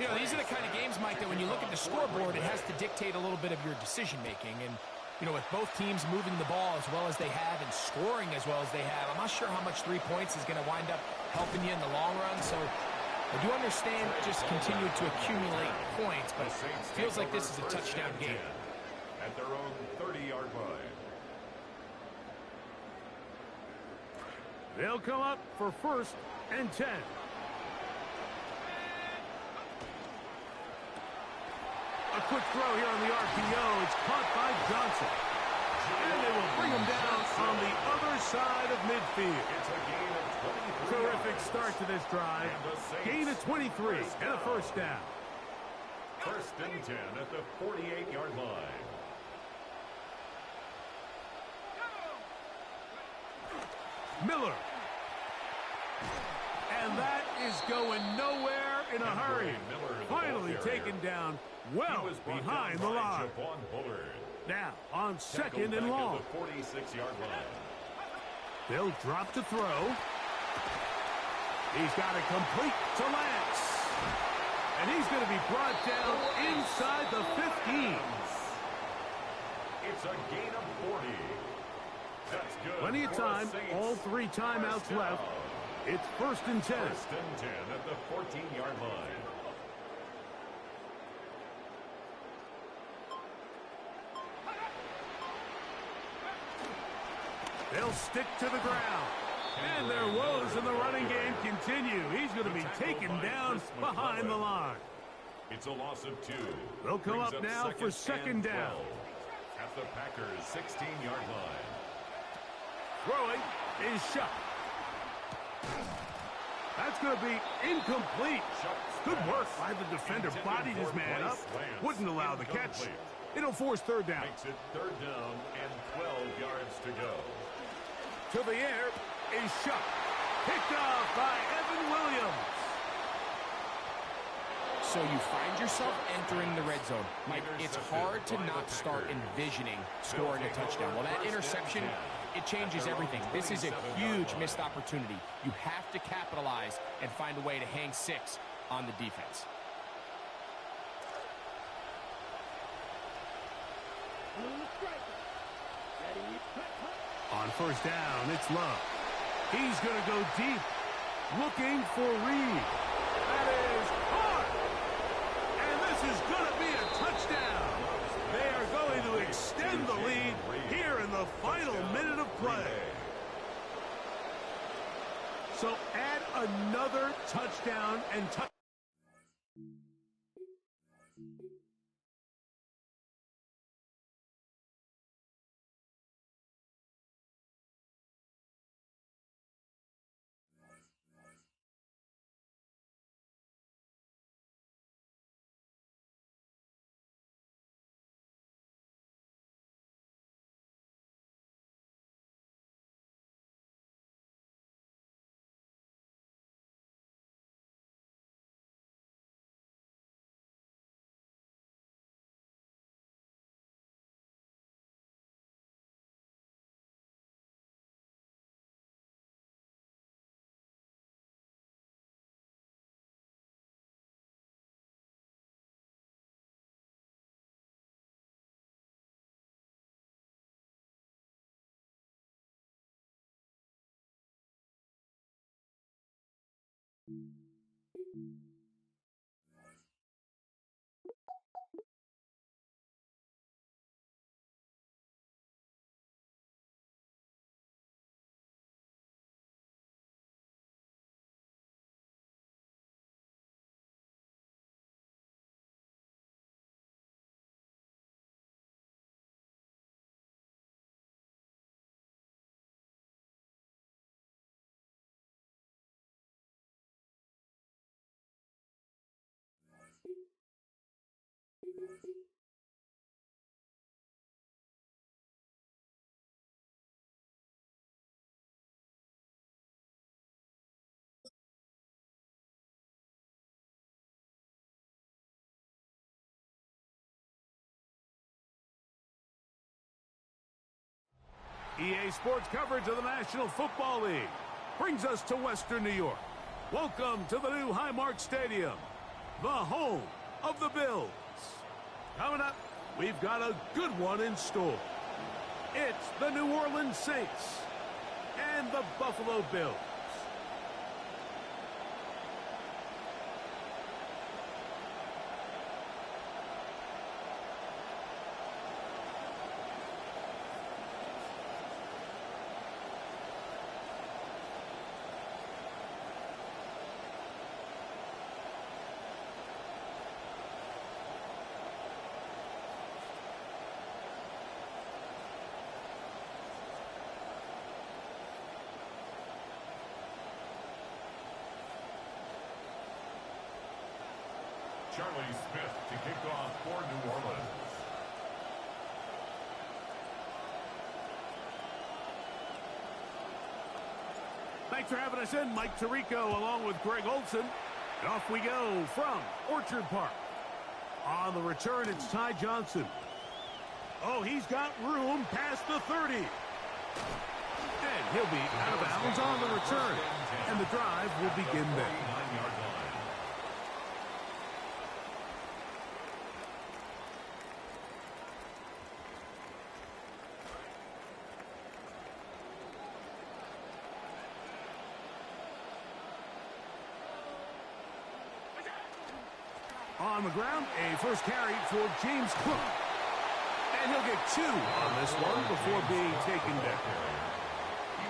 You know, these are the kind of games, Mike, that when you look at the scoreboard, it has to dictate a little bit of your decision-making. And you know, with both teams moving the ball as well as they have and scoring as well as they have, I'm not sure how much 3 points is going to wind up helping you in the long run. So I do understand just continue to accumulate points, but it feels like this is a touchdown game. At their own 30-yard line. They'll come up for first and 10. A quick throw here on the RPO. It's caught by Johnson. And they will bring him down on the other side of midfield. It's a gain of 23. Terrific start to this drive. Gain of 23 and a first down. First and 10 at the 48-yard line. Miller. And that is going nowhere in a hurry. Finally taken down well behind the line. Now on second and long. 46-yard line. They'll drop to throw. He's got it complete to Lance. And he's going to be brought down inside the 15. It's a gain of 40. That's good. Plenty of time. All 3 timeouts left. It's first and 10. First and 10 at the 14-yard line. They'll stick to the ground. And their woes in the running game continue. He's going to be taken down behind the line. It's a loss of 2. They'll come up now for second down. At the Packers' 16-yard line. Throwing is shot. That's going to be incomplete. Good work by the defender. Bodied his man up. Wouldn't allow the catch. It'll force third down. Makes it third down and 12 yards to go. To the air is shot. Picked off by Evan Williams. So you find yourself entering the red zone. Mike, it's hard to not start envisioning scoring a touchdown. Well, that interception, it changes everything. This is a huge missed opportunity. You have to capitalize and find a way to hang 6 on the defense. On first down, it's Love. He's going to go deep, looking for Reed. That is hard. And this is going to be a touchdown. They are going to extend the lead here in the final minute of play. So add another touchdown and touchdown. EA Sports coverage of the National Football League brings us to Western New York. Welcome to the new Highmark Stadium, the home of the Bills. Coming up, we've got a good one in store. It's the New Orleans Saints and the Buffalo Bills. Charlie Smith to kick off for New Orleans. Thanks for having us in, Mike Tirico, along with Greg Olson. And off we go from Orchard Park. On the return, it's Ty Johnson. Oh, he's got room past the 30. And he'll be out of bounds on the return. And the drive will begin there. On the ground, a first carry for James Cook. And he'll get 2 on this one before being taken down.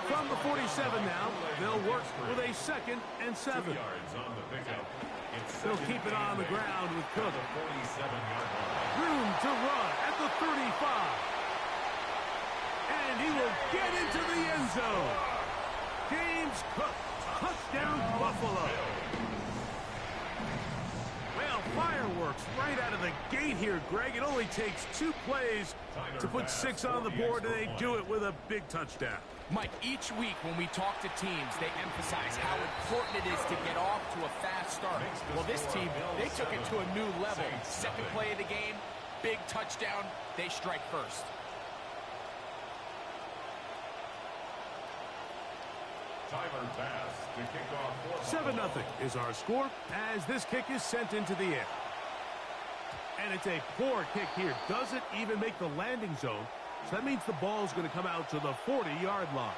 From the 47 now, they'll work with a 2nd and 7. 2 yards on the pickup. They'll keep it on the ground with Cook. Room to run at the 35. And he will get into the end zone. James Cook, touchdown Buffalo. Well, fireworks right out of the gate here, Greg. It only takes 2 plays to put 6 on the board, and they do it with a big touchdown. Mike, each week when we talk to teams, they emphasize how important it is to get off to a fast start. Well, this team, they took it to a new level. Second play of the game, big touchdown, they strike first. Tyler Bass to kick off. 7-0 is our score as this kick is sent into the air. And it's a poor kick here. Doesn't even make the landing zone. So that means the ball's going to come out to the 40-yard line.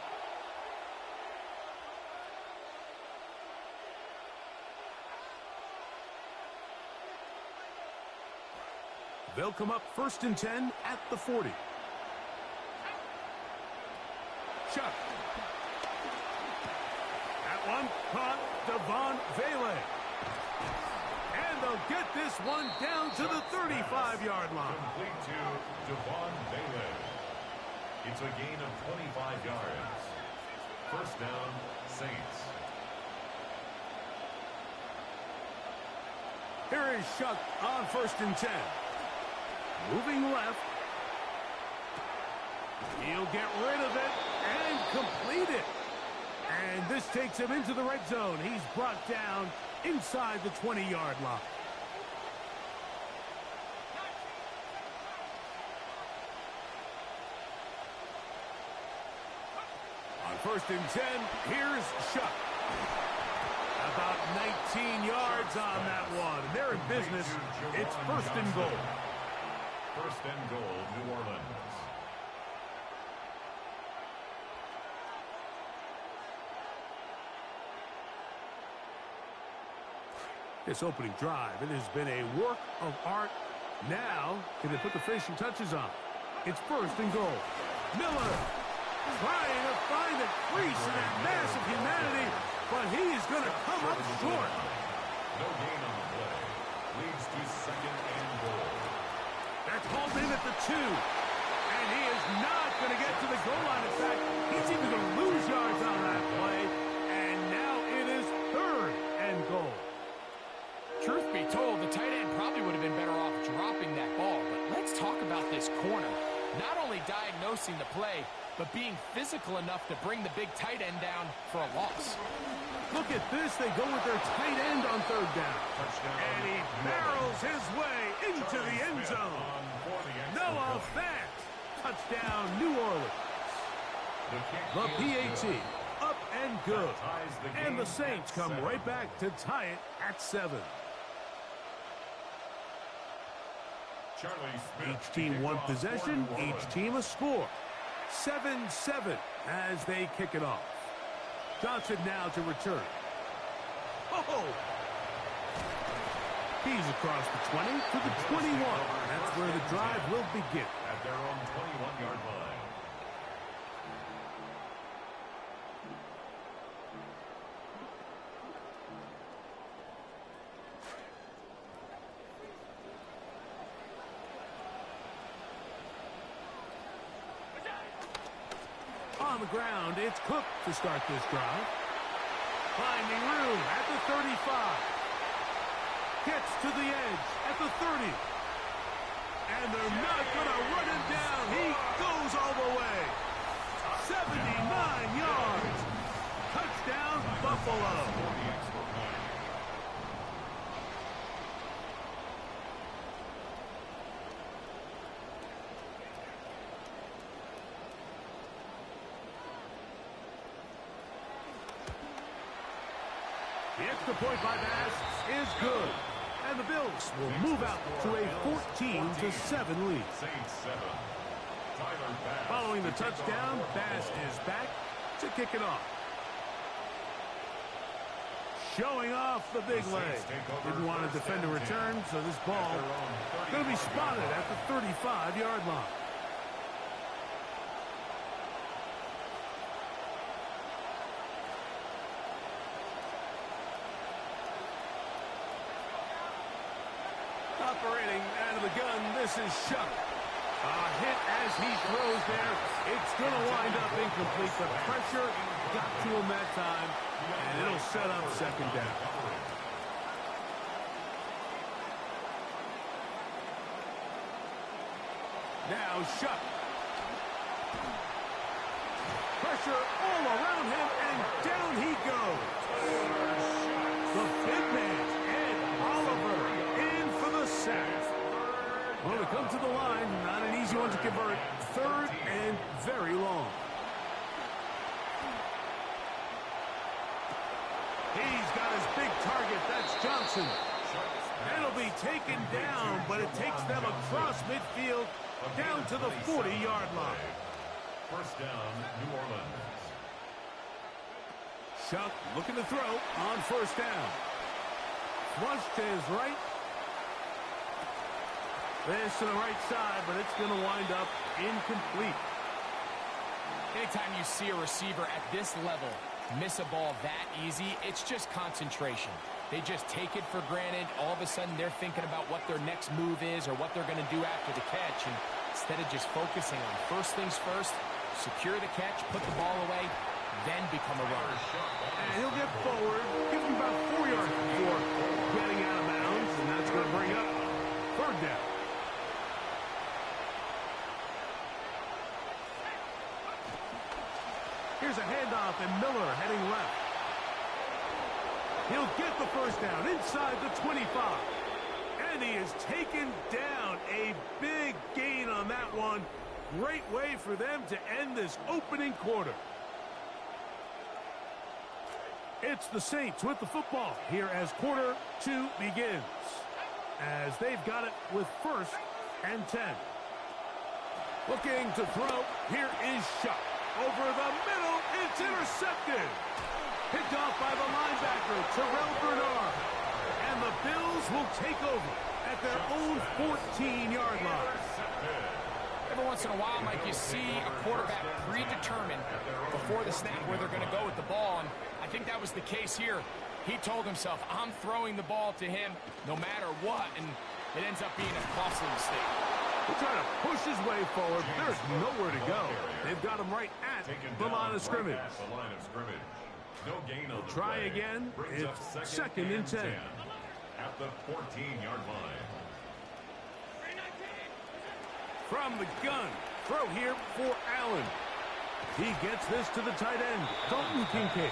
They'll come up 1st and 10 at the 40. Chuck. That one caught Devon Vele. And they'll get this one down to the 35-yard line. Complete to Devon Vele. It's a gain of 25 yards. First down, Saints. Here is Shuck on 1st and 10. Moving left. He'll get rid of it and complete it. And this takes him into the red zone. He's brought down inside the 20-yard line. On 1st and 10, here's Shuck. About 19 yards on that one. They're in business. It's 1st and goal. 1st and goal, New Orleans. This opening drive, it has been a work of art. Now, can they put the finishing touches on? It's 1st and goal. Miller trying to find a crease in that mass of humanity, but he is going to come up short. No gain on the play. Leads to 2nd and goal. That's hauled in at the 2. And he is not going to get to the goal line. In fact, he's even going to lose yards on that play. And now it is 3rd and goal. Truth be told, the tight end probably would have been better off dropping that ball. But let's talk about this corner. Not only diagnosing the play, but being physical enough to bring the big tight end down for a loss. Look at this. They go with their tight end on 3rd down. Touchdown. And he barrels his way into the end zone. Noah Fant. Touchdown, New Orleans. The PAT up and good. And the Saints come right back to tie it at 7. Each team one possession, each team a score. 7-7 as they kick it off. Johnson now to return. Oh! He's across the 20 to the 21. That's where the drive will begin. At their own 21-yard line. On the ground, it's Cook to start this drive. Finding room at the 35. Gets to the edge at the 30. And they're not going to run him down. He goes all the way. 79 yards. Touchdown, Buffalo. The extra point by Bass is good. And the Bills will move out to a 14-7 lead. Following the touchdown, Bass is back to kick it off. Showing off the big leg. Didn't want to defend a return, so this ball going to be spotted at the 35-yard line. Operating out of the gun, this is Shuck. Hit as he throws there. It's going to wind up incomplete. The pressure got to him that time, and it'll set up second down. Now Shuck. Pressure all around him, and down he goes. The big man, Ed Oliver, in for the sack. Well, to come to the line, not an easy one to convert. Third and very long. He's got his big target. That's Johnson. It'll be taken down, but it takes them across midfield down to the 40-yard line. First down, New Orleans. Shuck looking to throw on first down. Flush to his right. This to the right side, but it's going to wind up incomplete. Anytime you see a receiver at this level miss a ball that easy, it's just concentration. They just take it for granted. All of a sudden, they're thinking about what their next move is or what they're going to do after the catch. And instead of just focusing on first things first, secure the catch, put the ball away, then become a runner. And he'll get forward, give him about 4 yards before getting out of bounds, and that's going to bring up third down. Here's a handoff, and Miller heading left. He'll get the first down inside the 25. And he is taken down. A big gain on that one. Great way for them to end this opening quarter. It's the Saints with the football here as quarter 2 begins. As they've got it with first and 10. Looking to throw. Here is Shuck. Over the middle. It's intercepted. Picked off by the linebacker, Terrell Bernard. And the Bills will take over at their own 14-yard line. Every once in a while, Mike, you see a quarterback predetermined before the snap where they're going to go with the ball, and I think that was the case here. He told himself, I'm throwing the ball to him no matter what, and it ends up being a costly mistake. He's trying to push his way forward. There's nowhere to go. They've got him right at the line of scrimmage. No gain on the Try play. again. Brings up It's second and 10. At the 14-yard line. From the gun. Throw here for Allen. He gets this to the tight end, Dalton Kincaid.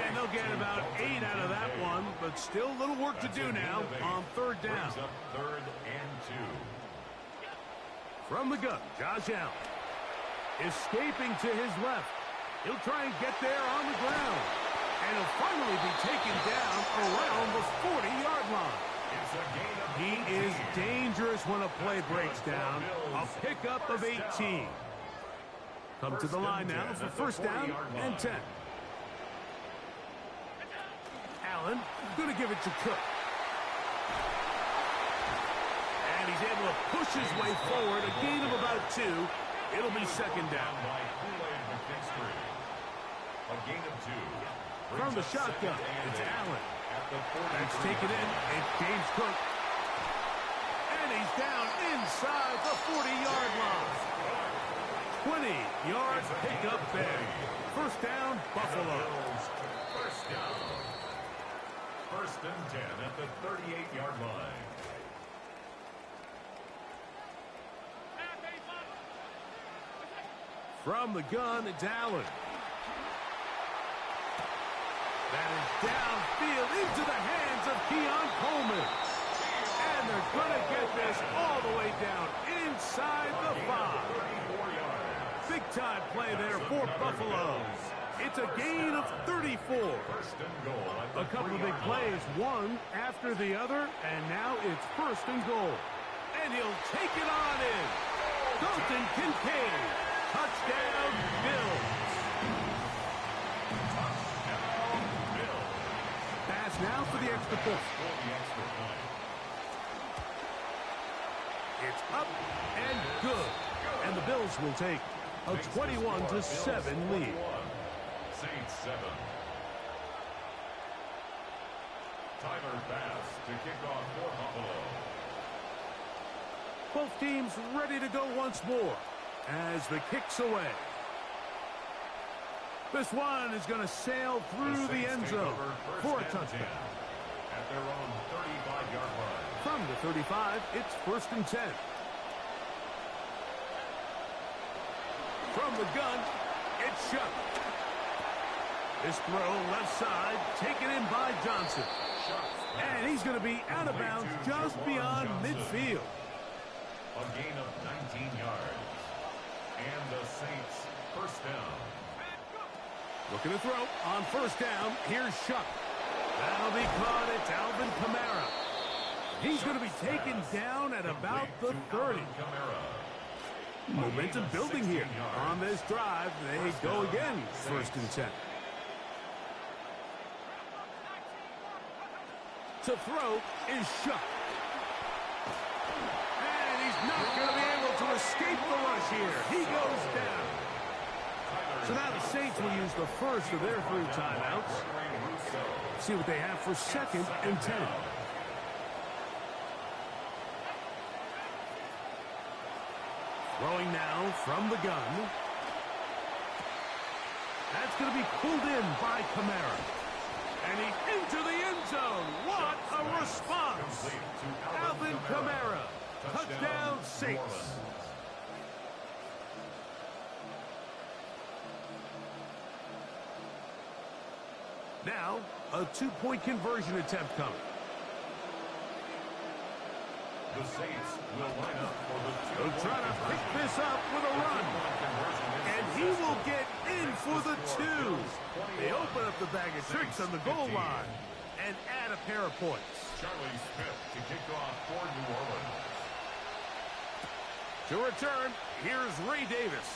And they'll get about 8 out of that one, but still a little work to do now on third down. Brings up third and 2. From the gun, Josh Allen. Escaping to his left. He'll try and get there on the ground. And he'll finally be taken down around the 40-yard line. He is dangerous when a play breaks down. A pickup of 18. Come to the line now for first down and 10. Allen going to give it to Cook. And he's able to push his way forward. A gain of about 2. It'll be second down. A gain of 2. From the shotgun, it's Allen. That's taken in. It's James Cook. And he's down inside the 40-yard line. 20-yard pickup there. First down, Buffalo. First down. First and 10 at the 38-yard line. From the gun, it's Allen. That is downfield into the hands of Keon Coleman. And they're going to get this all the way down inside the 5. Big-time play there for Buffalo. It's a gain of 34. A couple of big plays, one after the other, and now it's first and goal. And he'll take it on in. Dalton Kincaid. Touchdown, Bills. Pass now for the extra point. It's up and good. And the Bills will take a 21-7 lead. Saints 7. Tyler Bass to kick off for Buffalo. Both teams ready to go once more as the kick's away. This one is going to sail through the end zone for a touchdown. At their own 35-yard line. From the 35, it's 1st and 10. From the gun, it's Shuck. This throw left side, taken in by Johnson. And he's going to be out of bounds just beyond midfield. A gain of 19 yards. And the Saints first down. Looking to throw on 1st down. Here's Shuck. That'll be caught. It's Alvin Kamara. He's going to be taken down at about the 30. Momentum building here on this drive. They go again, 1st and 10. To throw is Shuck. And he's not going to be able to escape the rush here. He goes down. So now the Saints will use the first of their 3 timeouts. See what they have for 2nd and 10. Throwing now from the gun. That's going to be pulled in by Kamara. And he's into the end zone. What a response. Alvin Kamara. Touchdown, Saints. Now, a 2-point conversion attempt coming. The Saints will line up for the They'll try to pick this up with a run. And he will get in for the 2. They open up the bag of tricks on the goal line and add a pair of points. Charlie Smith to kick off for New Orleans. To return, here's Ray Davis.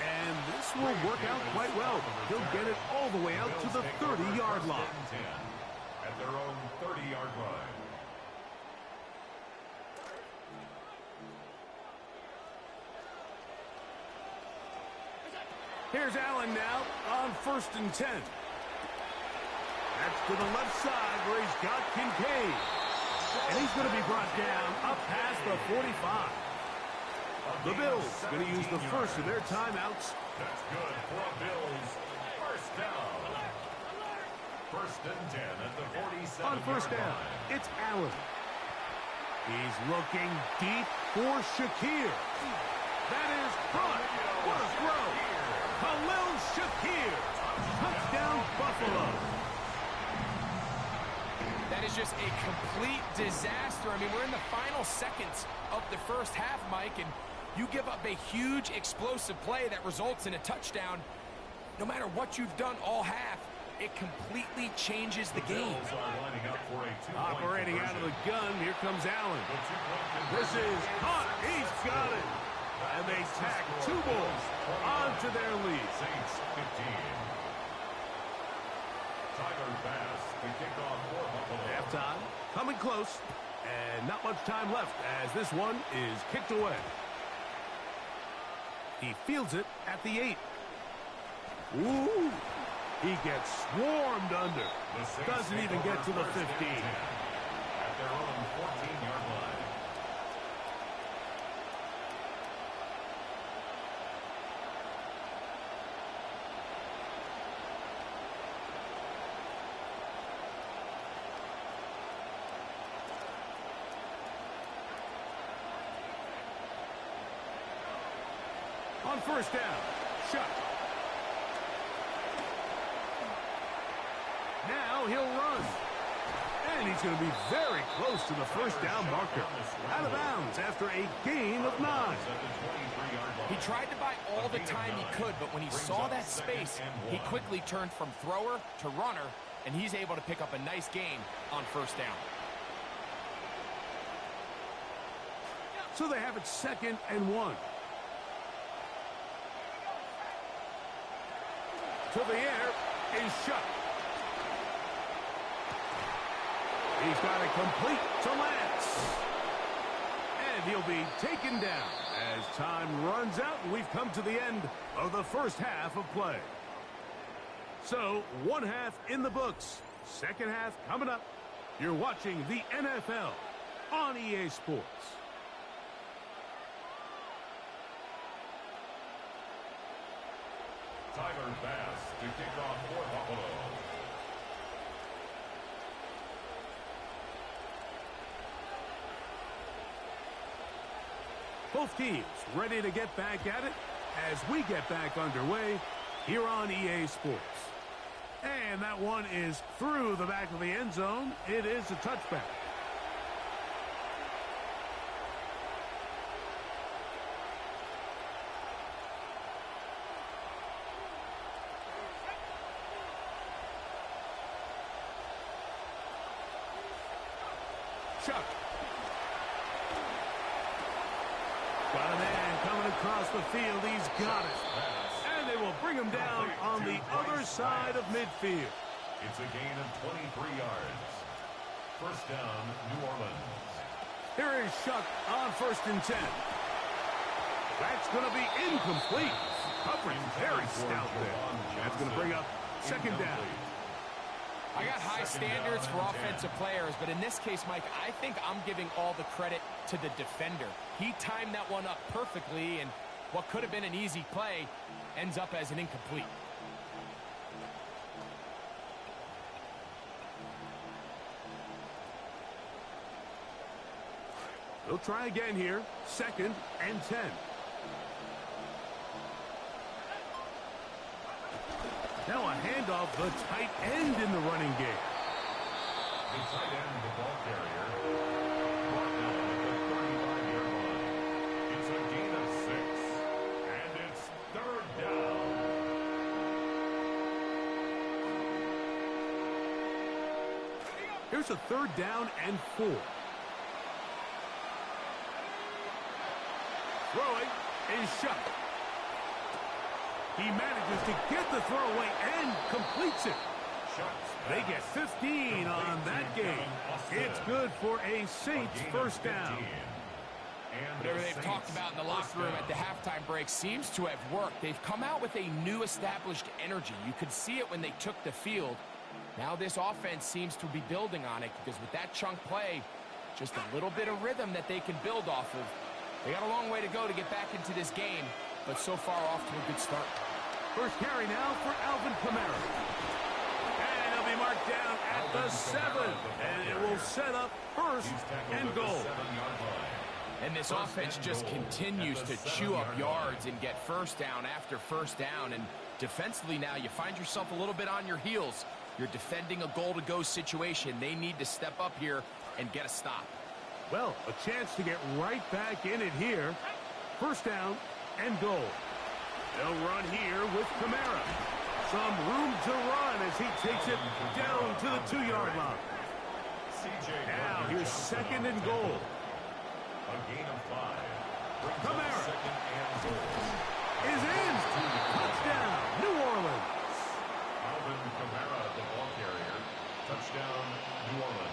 And this will work out quite well. He'll get it all the way out to the 30-yard line. At their own 30-yard line. Here's Allen now on 1st and 10. That's to the left side where he's got Kincaid. And he's going to be brought down up past the 45. The Bills going to use the first of their timeouts. That's good for the Bills. First down. 1st and 10 at the 47. On 1st down, it's Allen. He's looking deep for Shakir. That is caught. What a throw. Khalil Shakir. Touchdown, Buffalo. That is just a complete disaster. I mean, we're in the final seconds of the first half, Mike, and you give up a huge explosive play that results in a touchdown. No matter what you've done all half, it completely changes the game. Operating out of the gun, here comes Allen. This is caught. He's got it. And they tack 2 more onto their lead. Saints 15. Tyler Bass to kick off for Buffalo. Halftime coming close, and not much time left as this one is kicked away. He fields it at the 8. Ooh, he gets swarmed under. Doesn't even get to the 15. At their own 14-yard line. On 1st down, Shuck. Now he'll run. And he's going to be very close to the 1st down marker. Out of bounds after a gain of 9. He tried to buy all the time he could, but when he saw that space, he quickly turned from thrower to runner, and he's able to pick up a nice gain on 1st down. So they have it 2nd and 1. To the air is Shuck. He's got it complete to Lance. And he'll be taken down as time runs out and we've come to the end of the first half of play. So, 1 half in the books. 2nd half coming up. You're watching the NFL on EA Sports. Tyler Bass to kick off for Buffalo. Both teams ready to get back at it as we get back underway here on EA Sports. And that one is through the back of the end zone. It is a touchback. Chuck. Got a man coming across the field. He's got it. And they will bring him down on the other side of midfield. It's a gain of 23 yards. First down, New Orleans. Here is Chuck on 1st and 10. That's going to be incomplete. Coverage very stout there. That's going to bring up 2nd down. I got high standards for offensive players, but in this case, Mike, I think I'm giving all the credit to the defender. He timed that one up perfectly, and what could have been an easy play ends up as an incomplete. They'll try again here. 2nd and 10. Now a handoff, the tight end in the running game. The tight end, the ball carrier, brought down at the 35-yard line. It's a gain of 6, and it's 3rd down. Here's a 3rd down and 4. Throwing is Chuck. He manages to get the throw away and completes it. They get 15 on that game. It's good for a Saints first down. Whatever they've talked about in the locker room at the halftime break seems to have worked. They've come out with a new established energy. You could see it when they took the field. Now this offense seems to be building on it because with that chunk play, just a little bit of rhythm that they can build off of. They got a long way to go to get back into this game, but so far off to a good start. First carry now for Alvin Kamara. And he'll be marked down at the 7. And it will set up 1st and goal. And this offense just continues to chew up yards and get first down after first down. And defensively now, you find yourself a little bit on your heels. You're defending a goal-to-go situation. They need to step up here and get a stop. Well, a chance to get right back in it here. First down and goal. They'll run here with Kamara. Some room to run as he takes it down to the 2-yard line. Now here's 2nd and goal. A gain of 5. Kamara 2nd and goal. is in. Touchdown, New Orleans. Alvin Kamara, the ball carrier. Touchdown, New Orleans.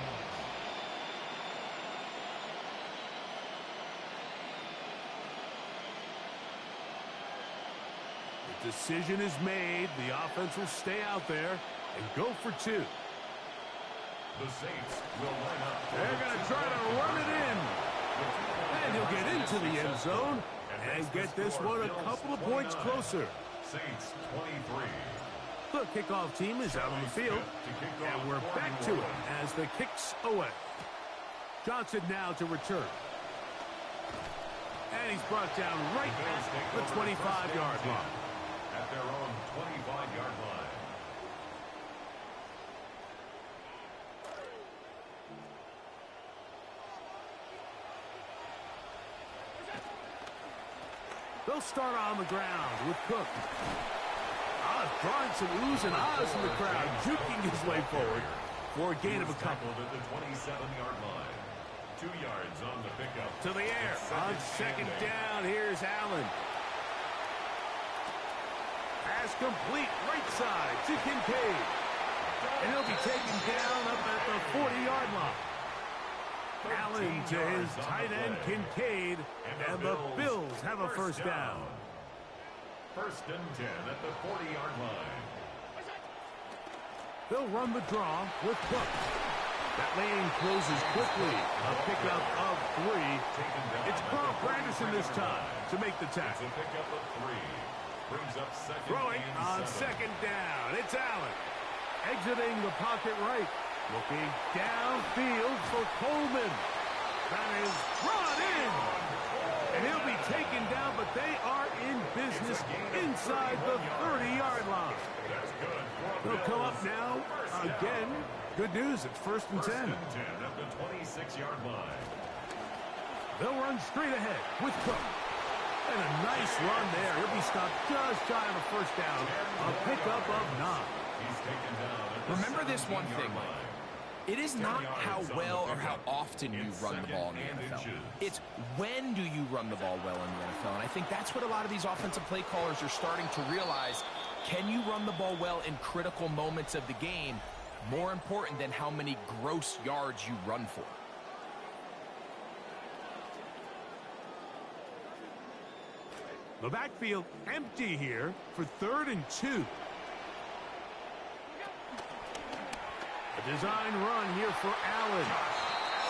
Decision is made. The offense will stay out there and go for 2. The Saints will line up. They're going to try to run it in. And he'll get into the end zone and get this one a couple of points closer. Saints 23. The kickoff team is out on the field. And we're back to it as the kick's away. Johnson now to return. And he's brought down right at the 25-yard line. At their own 25-yard line. They'll start on the ground with Cook. Drawing some oohs and ahs from the crowd, juking his way forward for a gain of a couple. At the 27-yard line. 2 yards on the pickup. To the air on 2nd down. Here's Allen. Pass complete, right side to Kincaid. And he'll be taken down up at the 40-yard line. Allen to his tight end, Kincaid, and the Bills have a first down. 1st and 10 at the 40-yard line. They'll run the draw with Cook. That lane closes quickly. A pickup of 3. It's Carl Granderson this time to make the tackle. It's a pickup of 3. Brings up second Throwing and on 7. second down. It's Allen. Exiting the pocket right. Looking downfield for Coleman. That is brought in. And he'll be taken down, but they are in business inside the 30-yard line. That's good. They'll come up now again. Good news, it's 1st and 10. First and 10 at the 26-yard line. They'll run straight ahead with Cook. And a nice run there. He'll be stopped just shy of a first down. A pickup of 9. He's taken down at the Remember this one 17-yard thing, line. It is not how well or how often you run the ball in the NFL. It's when do you run the ball well in the NFL. And I think that's what a lot of these offensive play callers are starting to realize. Can you run the ball well in critical moments of the game? More important than how many gross yards you run for. The backfield empty here for 3rd and 2. A design run here for Allen.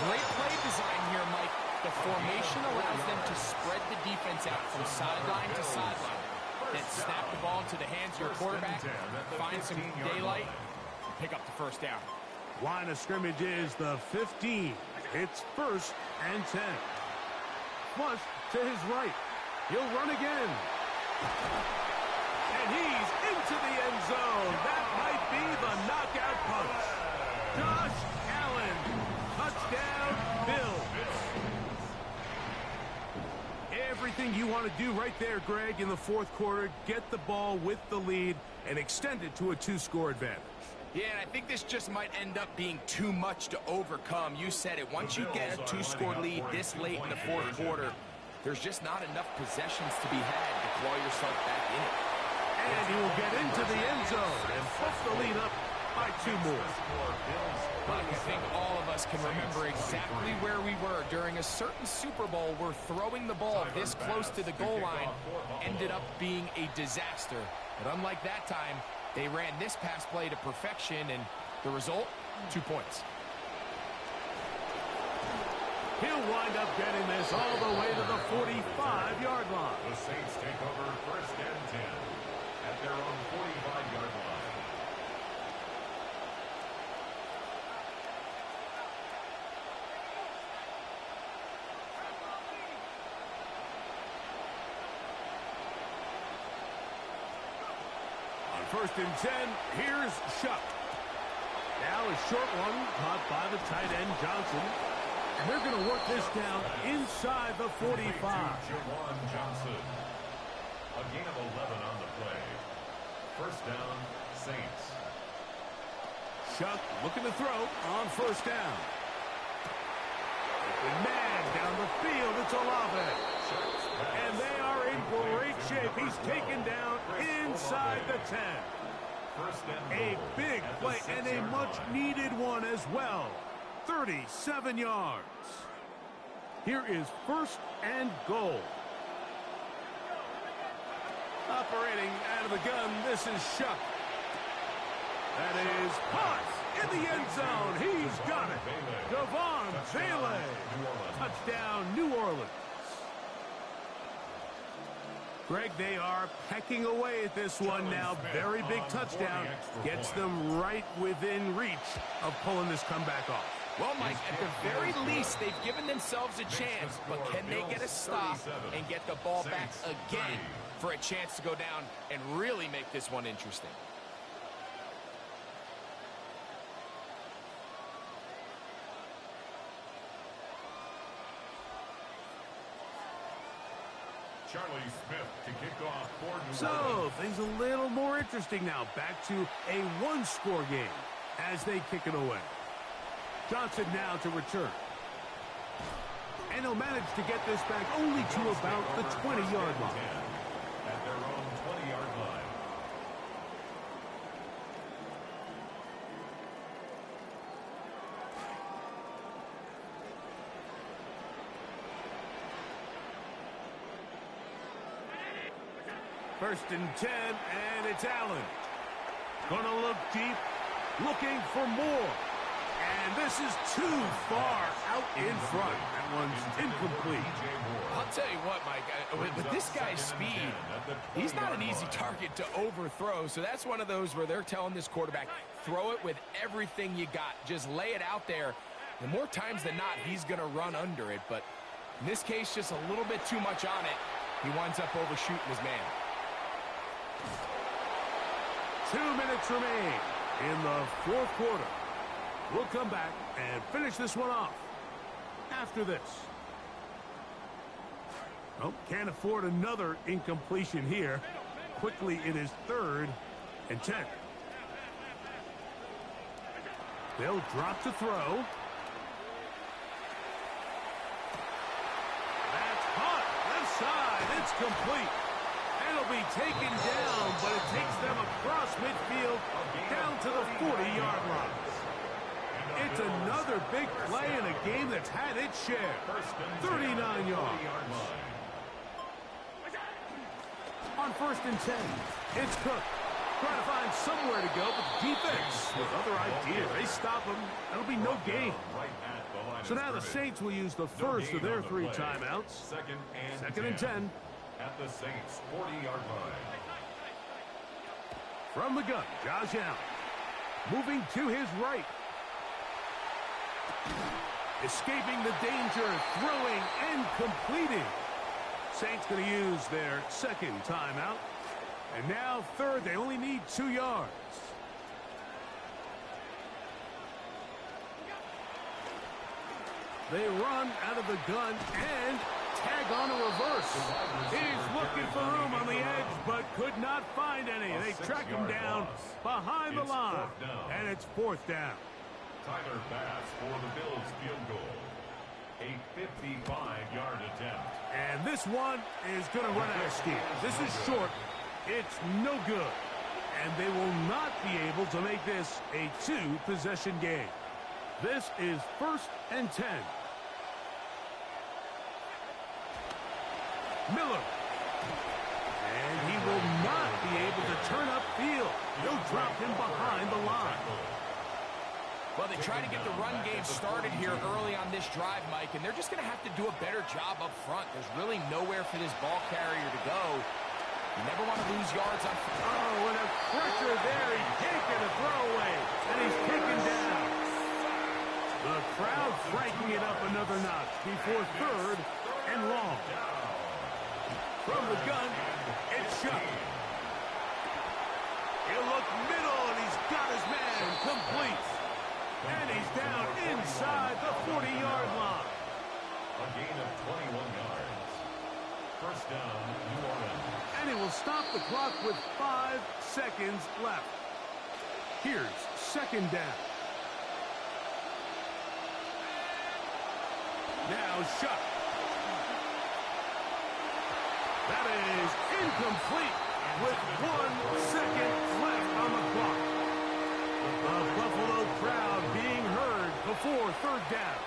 Great play design here, Mike. The formation allows them to spread the defense out from sideline to sideline. Then snap the ball into the hands of your quarterback, find some daylight, and pick up the first down. Line of scrimmage is the 15. It's 1st and 10. Flush to his right. He'll run again. And he's into the end zone. That might be the knockout punch. Josh Allen. Touchdown, Bills. Everything you want to do right there, Greg, in the 4th quarter. Get the ball with the lead and extend it to a 2-score advantage. Yeah, and I think this just might end up being too much to overcome. You said it. Once you get a 2-score lead this late in the 4th quarter, there's just not enough possessions to be had to claw yourself back in it. And he will get into the end zone and puts the lead up by 2 more. Mike, I think all of us can remember exactly where we were during a certain Super Bowl where throwing the ball this close to the goal line ended up being a disaster. But unlike that time, they ran this pass play to perfection, and the result, 2 points. He'll wind up getting this all the way to the 45-yard line. The Saints take over 1st and 10 at their own 45-yard line. On 1st and 10, here's Shuck. Now a short one caught by the tight end Johnson. And they're going to work this down inside the 45. Jawan Johnson. A gain of 11 on the play. First down, Saints. Shuck looking to throw on 1st down. Open man down the field. It's Olave. And they are in great shape. He's taken down inside the 10. A big play and a much-needed one as well. 37 yards. Here is 1st and goal. Operating out of the gun, this is Shuck. That is caught in the end zone. He's got it. Devon Bailey. Touchdown, New Orleans. Greg, they are pecking away at this one now. Very big touchdown. Gets them right within reach of pulling this comeback off. Well, Mike, at the very least, they've given themselves a chance, but can they get a stop and get the ball back again for a chance to go down and really make this one interesting? Charlie Smith to kick off for New So, Orleans. things a little more interesting now. Back to a 1-score game as they kick it away. Johnson now to return. And he'll manage to get this back only to about the 20-yard line. At their own 20-yard line. First and 10, and it's Allen. Gonna look deep, looking for more. And this passes too far out in front. That one's incomplete. I'll tell you what, Mike, with this guy's speed, he's not an easy target to overthrow. So that's one of those where they're telling this quarterback, throw it with everything you got. Just lay it out there. And more times than not, he's going to run under it. But in this case, just a little bit too much on it. He winds up overshooting his man. 2 minutes remain in the fourth quarter. We'll come back and finish this one off after this. Oh, can't afford another incompletion here. Quickly, it is 3rd and 10. They'll drop to throw. That's hot. Left side. It's complete. It'll be taken down, but it takes them across midfield down to the 40-yard line. It's another big play in a game that's had its share. 39 yards. On 1st and 10, it's Cook. Trying to find somewhere to go, but the defense with other ideas. They stop him. That'll be no gain. So now the Saints will use the first of their 3 timeouts. Second and 10. At the Saints' 40-yard line. From the gun, Josh Allen. Moving to his right. Escaping the danger, throwing and completing. Saints going to use their 2nd timeout. And now 3rd, they only need 2 yards. They run out of the gun and tag on a reverse. He's looking for room on the edge, but could not find any. They track him down behind the line, and it's 4th down. Tyler Bass for the Bills field goal. A 55-yard attempt. And this one is going to run out of steam. This is short. It's no good. And they will not be able to make this a 2-possession game. This is 1st and 10. Miller. And he will not be able to turn upfield. He'll drop him behind the line. Well, they try to get the run game started here early on this drive, Mike, and they're just going to have to do a better job up front. There's really nowhere for this ball carrier to go. You never want to lose yards on... Oh, and a pressure there. He's taking a throwaway, and he's taken down. The crowd cranking it up another notch before 3rd and long. From the gun, it's Shuck. He'll look middle, and he's got his man complete. And he's down inside the 40-yard line. A gain of 21 yards. First down, New Orleans. And he will stop the clock with 5 seconds left. Here's 2nd down. Now Shuck. That is incomplete with 1 second left on the clock. The Buffalo crowd being heard before 3rd down.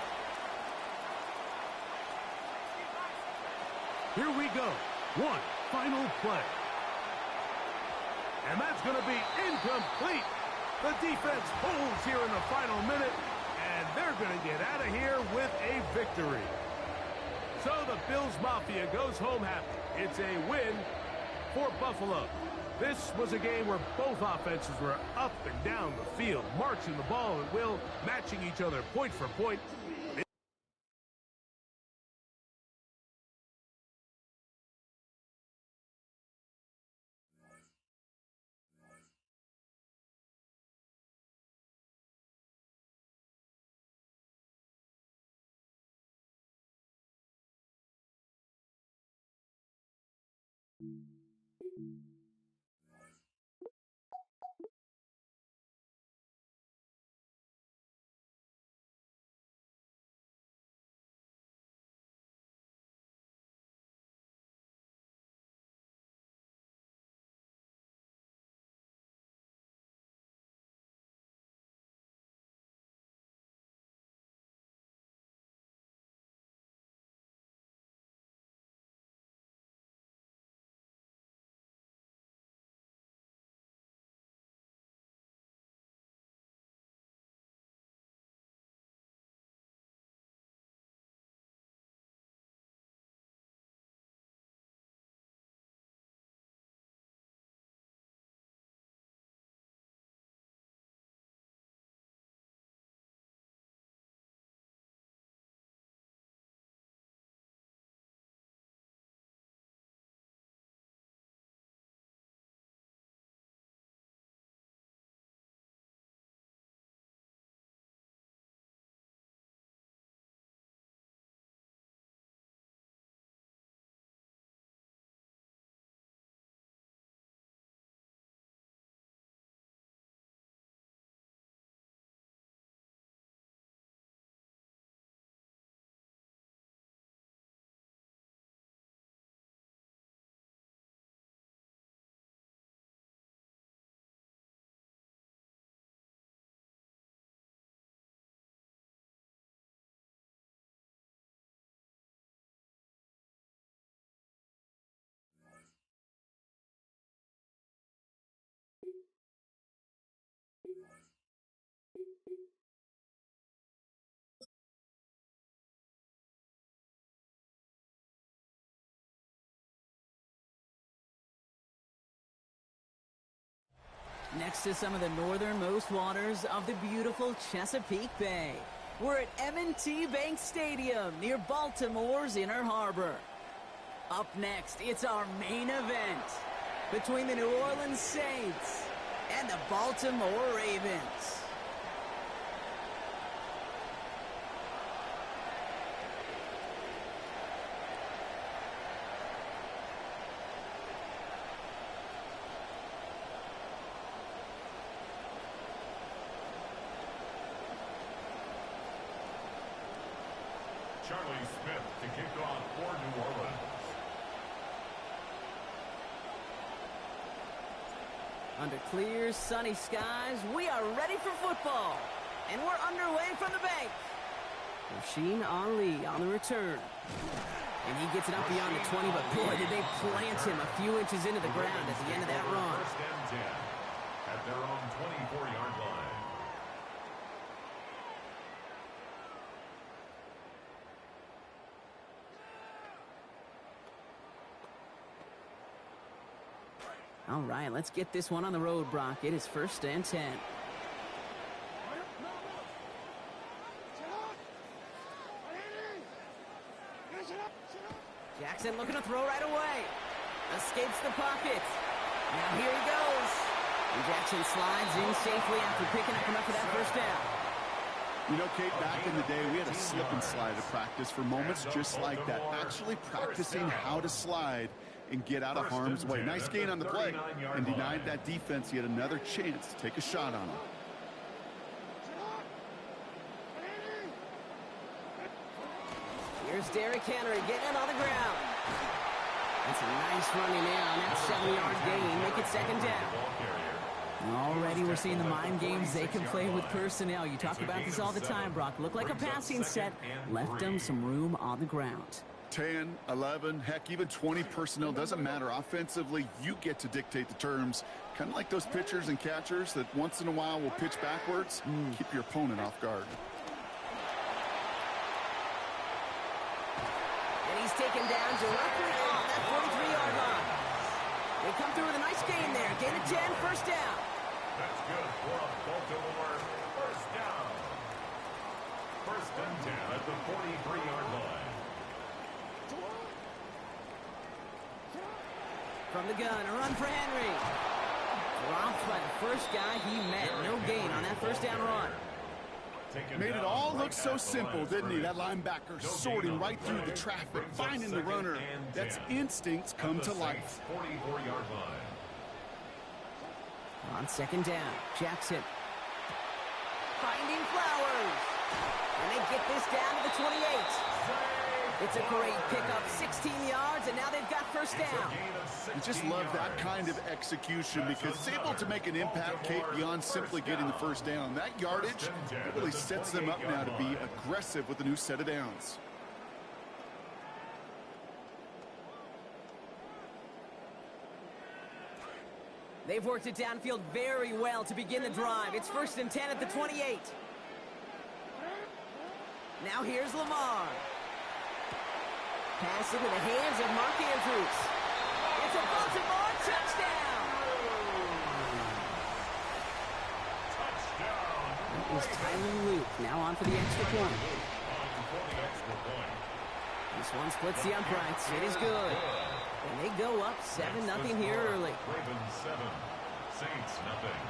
Here we go. 1 final play. And that's going to be incomplete. The defense holds here in the final minute, and they're going to get out of here with a victory. So the Bills Mafia goes home happy. It's a win for Buffalo. This was a game where both offenses were up and down the field, marching the ball at will, matching each other point for point. next to some of the northernmost waters of the beautiful Chesapeake Bay. We're at M&T Bank Stadium near Baltimore's Inner Harbor. Up next, it's our main event between the New Orleans Saints and the Baltimore Ravens. Charlie Smith to kick off for New Orleans. Under clear, sunny skies, we are ready for football. And we're underway from the bank. Rasheen Ali on the return. And he gets it up beyond the 20, but boy, did they plant him a few inches into the ground at the end of that run. First and 10 at their own 24-yard line. All right, let's get this one on the road, Brock. It is first and 10. Jackson looking to throw right away. Escapes the pocket. Now here he goes. And Jackson slides in safely after picking up enough of that first down. You know, Kate, back in the day, we had a slip and slide at practice for moments just like that. Actually practicing how to slide and get out of harm's way. Nice gain on the play and denied that defense yet another chance to take a shot on him. Here's Derrick Henry getting it on the ground. That's a nice running in on that 7-yard gain. Make it second down. Already we're seeing the mind games they can play with personnel. You talk about this all the time, Brock. Look like a passing set. Left them some room on the ground. 10, 11, heck, even 20 personnel, doesn't matter. Offensively, you get to dictate the terms. Kind of like those pitchers and catchers that once in a while will pitch backwards. Keep your opponent off guard. And he's taken down directly on that 43-yard line. They come through with a nice gain there. Gain of 10, first down. That's good for a Baltimore first down. First and 10 at the 43-yard line. From the gun, a run for Henry. Dropped by the first guy he met. No gain on that first down run. Made it all look so simple, didn't he? That linebacker sorting right through the traffic, finding the runner. That's instincts come to life. 44-yard line. On second down, Jackson. Finding Flowers. And they get this down to the 28. It's a great pickup, 16 yards, and now they've got first down. You just love that kind of execution because it's able to make an impact, Kate, beyond simply getting the first down. That yardage really sets them up now to be aggressive with a new set of downs. They've worked it downfield very well to begin the drive. It's first and 10 at the 28. Now here's Lamar. Pass into the hands of Mark Andrews. It's a Baltimore touchdown. It was Tyler Luke. Now on for the extra point. This one splits the uprights. It is good. And they go up 7-0 here early. Ravens 7, Saints nothing.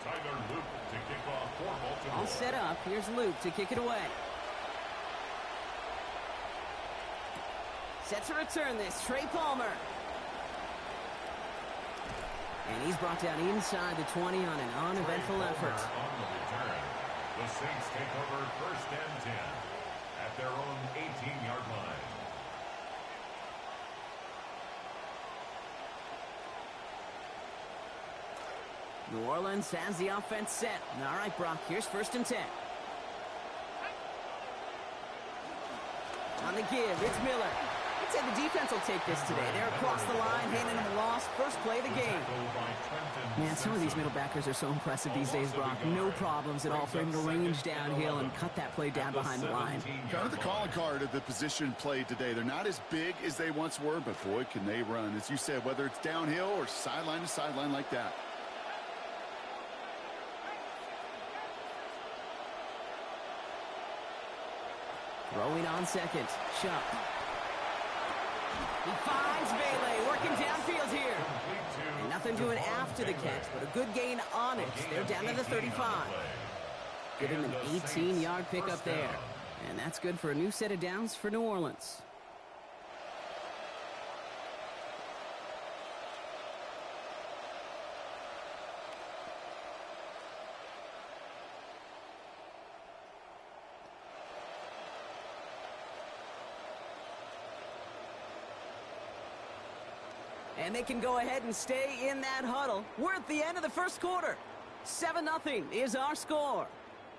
Tyler Luke to kick off for Baltimore. All set up. Here's Luke to kick it away. Set to return this. Trey Palmer. And he's brought down inside the 20 on an uneventful effort. On the return, the Saints take over first and 10 at their own 18-yard line. New Orleans has the offense set. All right, Brock, here's first and 10. On the give, it's Miller. I'd say the defense will take this today. They're across the line, handing them a loss. First play of the game. Man, some of these middle backers are so impressive these days, Brock. No problems at all for him to range downhill and cut that play down behind the line. Kind of the calling card of the position played today. They're not as big as they once were, but boy, can they run. As you said, whether it's downhill or sideline to sideline like that. Throwing on second. Shuck. He finds Bailey working downfield here. And nothing doing after the catch, but a good gain on it. They're down to the 35. Giving them an 18-yard pickup there. And that's good for a new set of downs for New Orleans. And they can go ahead and stay in that huddle. We're at the end of the first quarter. 7-0 is our score.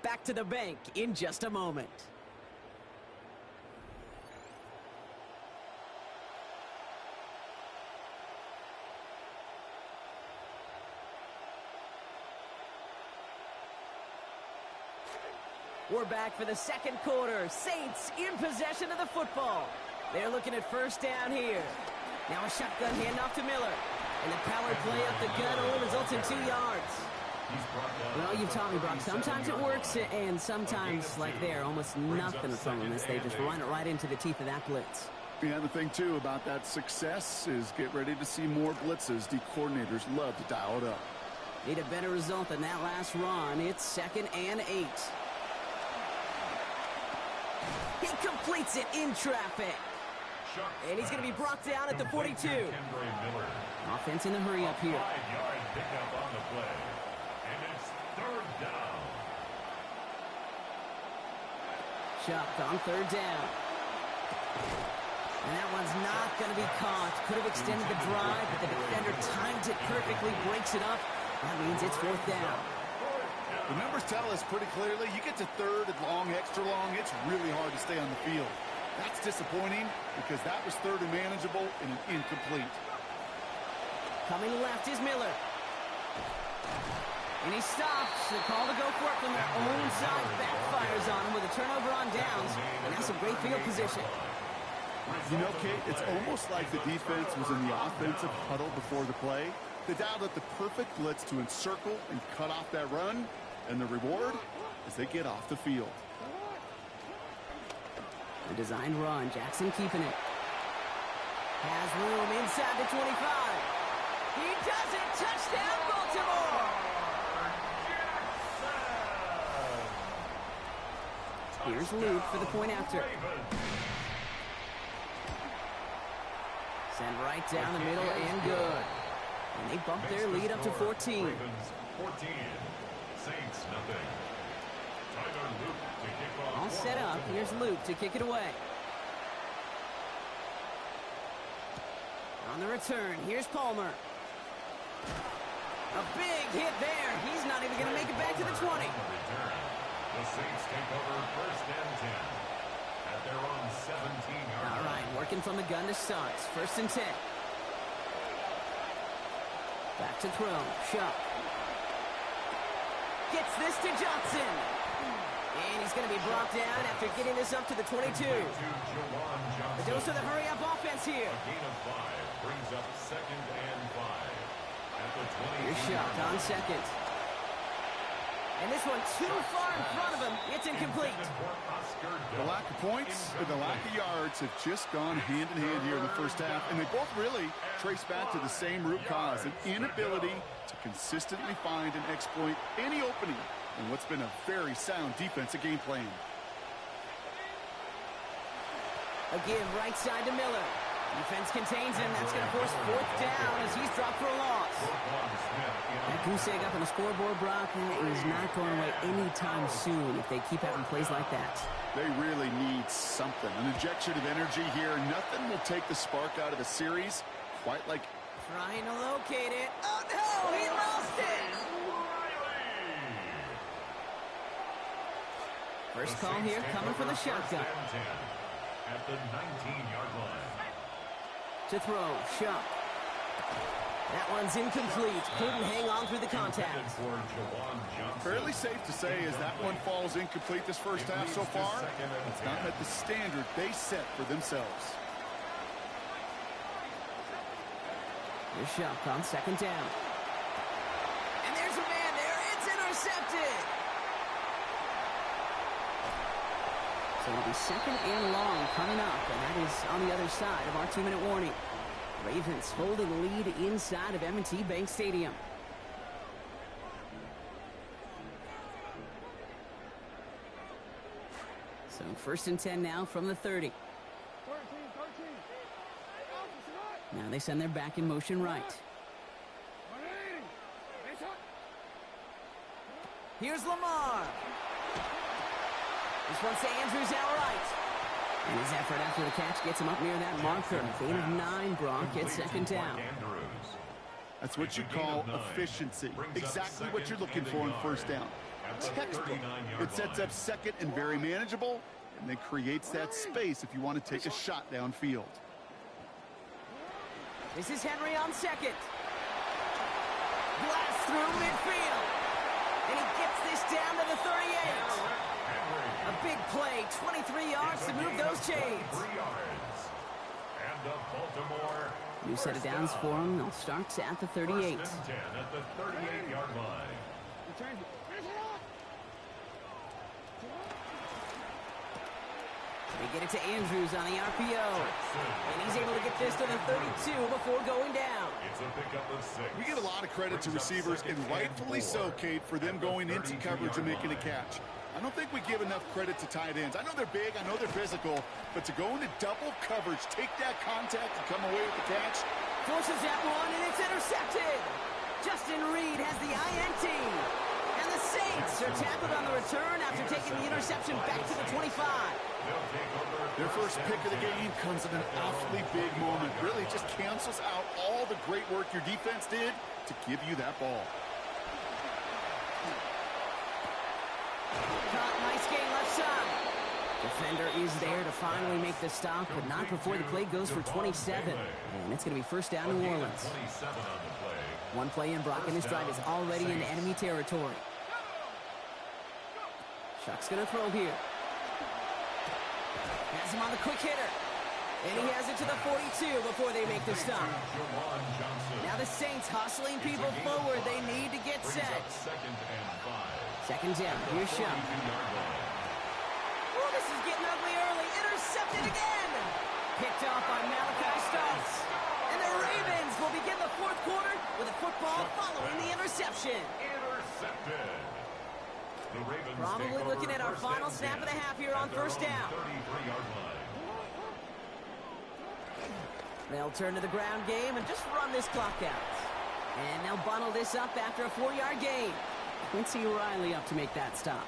Back to the bank in just a moment. We're back for the second quarter. Saints in possession of the football. They're looking at first down here. Now a shotgun handoff to Miller. And the power play up the gut only results in 2 yards. Well, you've taught me, Brock. Sometimes it works, and sometimes, like there, almost nothing from them as they just run it right into the teeth of that blitz. Yeah, the thing, too, about that success is get ready to see more blitzes. The coordinators love to dial it up. Need a better result than that last run. It's 2nd and 8. He completes it in traffic. And he's going to be brought down at the 42. Offense in the hurry up here. 5-yard pickup on the play. And it's 3rd down. Chuck on 3rd down. And that one's not going to be caught. Could have extended the drive, but the defender timed it perfectly, breaks it up. That means it's 4th down. The numbers tell us pretty clearly, you get to 3rd and long, extra long, it's really hard to stay on the field. That's disappointing because that was 3rd and manageable and an incomplete. Coming left is Miller. And he stops. The call to go for it from their own side backfires on him with a turnover on downs. And that's a great field position. You know, Kate, it's almost like the defense was in the offensive huddle before the play. They dialed up the perfect blitz to encircle and cut off that run. And the reward is they get off the field. The designed run. Jackson keeping it. Has room inside the 25. He does it. Touchdown, Baltimore. Here's Luke for the point after. Send right down the middle and good. And they bump their lead up to 14. 14. Saints nothing. Tyler Luke to kick off. All set up. Here's Luke to kick it away. On the return, here's Palmer. A big hit there. He's not even going to make it back to the 20. The Saints take over 1st and 10 at their own 17-yard line. All right, working from the gun to start. 1st and 10. Back to throw. Shuck. Gets this to Johnson. And he's going to be brought down after getting this up to the 22. The dose of the hurry-up offense here. A gain of 5 brings up 2nd and 5 at the 20. Here's Shuck on 2nd. And this one too far in front of him. It's incomplete. The lack of points and the lack of yards have just gone hand in hand here in the first half, and they both really trace back to the same root cause, an inability to consistently find and exploit any opening in what's been a very sound defensive game plan. A give right side to Miller. Defense contains him. That's going to force 4th down as he's dropped for a loss. That goose egg up on the scoreboard, Brock, is not going away anytime soon if they keep having plays like that. They really need something, an injection of energy here. Nothing will take the spark out of a series quite like... Trying to locate it. Oh, no! He lost it! First call here coming for the shotgun. At the 19-yard line. to throw. Shuck. That one's incomplete. Couldn't hang on through the contact. Fairly safe to say as that one falls incomplete this first half so far. It's not met the standard they set for themselves. Here's Shuck on second down. And there's a man there. It's intercepted. So it'll be second and long coming up, and that is on the other side of our 2-minute warning. Ravens holding the lead inside of M&T Bank Stadium. So first and 10 now from the 30. Now they send their back in motion right. Here's Lamar. This one's to Andrews out right. And his effort after the catch gets him up near that marker. Gain of 9, Brock gets second down. That's what you call efficiency. Exactly what you're looking for in first down. Textbook. It sets up second and very manageable, and then creates that space if you want to take a shot downfield. This is Henry on second. Blast through midfield. And he gets this down to the 38. A big play, 23 yards to move those chains. New set of downs for him. They'll start at the 38. First and 10 at the 38-yard line. They get it to Andrews on the RPO. And he's able to get this to the 32 before going down. It's a pickup of 6. We get a lot of credit to receivers, and rightfully so, Kate, for them going into coverage and making a catch. I don't think we give enough credit to tight ends. I know they're big, I know they're physical, but to go into double coverage, take that contact, and come away with the catch. Forces that one, and it's intercepted. Justin Reed has the INT. And the Saints are tackled on the return after taking the interception back to the 25. Their first pick of the game comes at an awfully big moment. Really just cancels out all the great work your defense did to give you that ball. Caught, nice game left side. Defender is there to finally make the stop, but not before the play goes for 27. And it's going to be first down New Orleans. 27 on the play. One play in Brock, and this drive is already in enemy territory. Shuck's going to throw here. Has him on the quick hitter. And he has it to the 42 before they make the stop. Now the Saints hustling people forward. They need to get set. Second down. Here's Shuck. Oh, this is getting ugly early. Intercepted again. Picked off by Malachi Starks. And the Ravens will begin the fourth quarter with a football following the interception. Intercepted. The Ravens probably looking at our final snap of the half here on first down. 33-yard line. They'll turn to the ground game and just run this clock out. And they'll bundle this up after a 4-yard gain. Quincy Riley up to make that stop.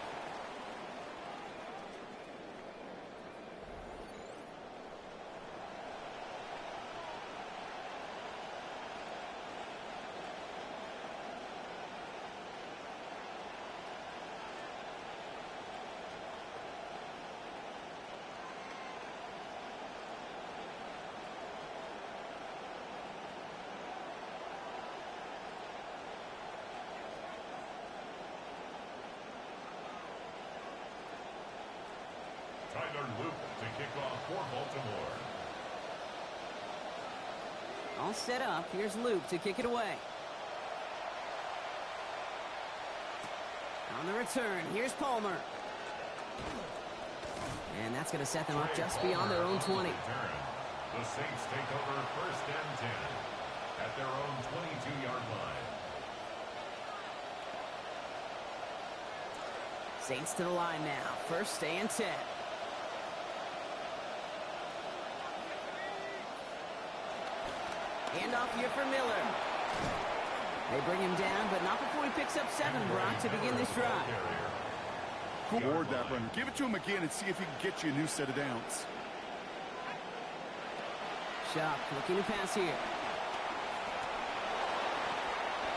Tyler Luke to kick off for Baltimore. All set up. Here's Luke to kick it away. On the return, here's Palmer. And that's going to set them up just beyond their own 20. The Saints take over first and 10 at their own 22-yard line. Saints to the line now. First and 10. Handoff here for Miller. They bring him down, but not before he picks up 7, Brock, to begin this drive. Board that runner. Give it to him again and see if he can get you a new set of downs. Shuck looking to pass here.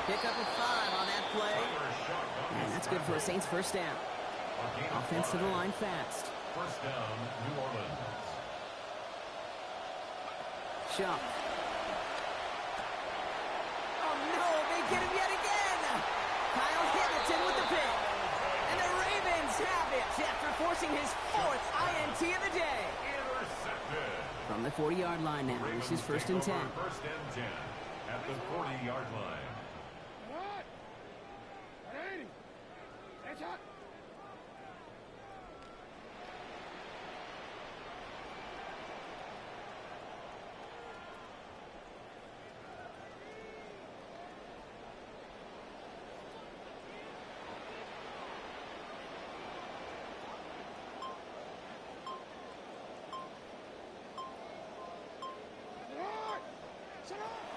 Pick up a 5 on that play. And that's good for a Saints first down. Offense to the line fast. First down, New Orleans. Shuck Kyle Hamilton with the pick. And the Ravens have it after forcing his 4th INT of the day. Intercepted. From the 40-yard line now, this is 1st and 10. First and 10 at the 40-yard line.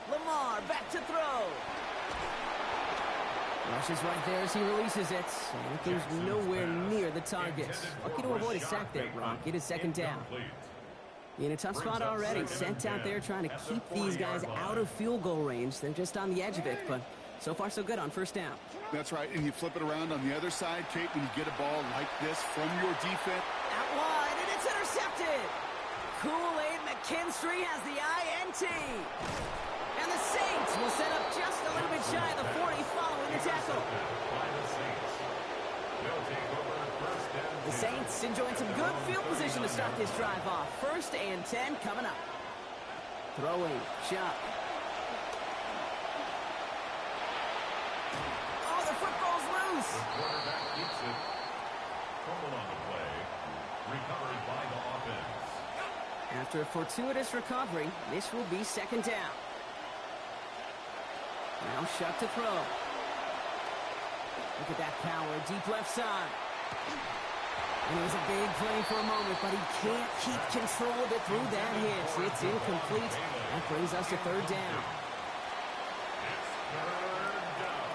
Lamar back to throw. Rushes right there as he releases it. And it goes nowhere near the target. Lucky to avoid a sack there, Brock. It is 2nd down. In a tough spot already. Sent out there trying to keep these guys out of field goal range. They're just on the edge of it, but so far so good on 1st down. That's right, and you flip it around on the other side, Kate, when you get a ball like this from your defense. Out wide, and it's intercepted. Kool-Aid McKinstry has the INT. And the Saints will set up just a little bit shy of the 40 following the tackle. The Saints enjoying some good field position to start this drive off. 1st and 10 coming up. Throwing, Chuck. Oh, the football's loose. The quarterback keeps it. Fumble on the play. Recovered by the offense. After a fortuitous recovery, this will be 2nd down. Now Shuck to throw. Look at that power, deep left side. And it was a big play for a moment, but he can't keep control of it through that hit. It's incomplete. That brings us to 3rd down. It's 3rd down.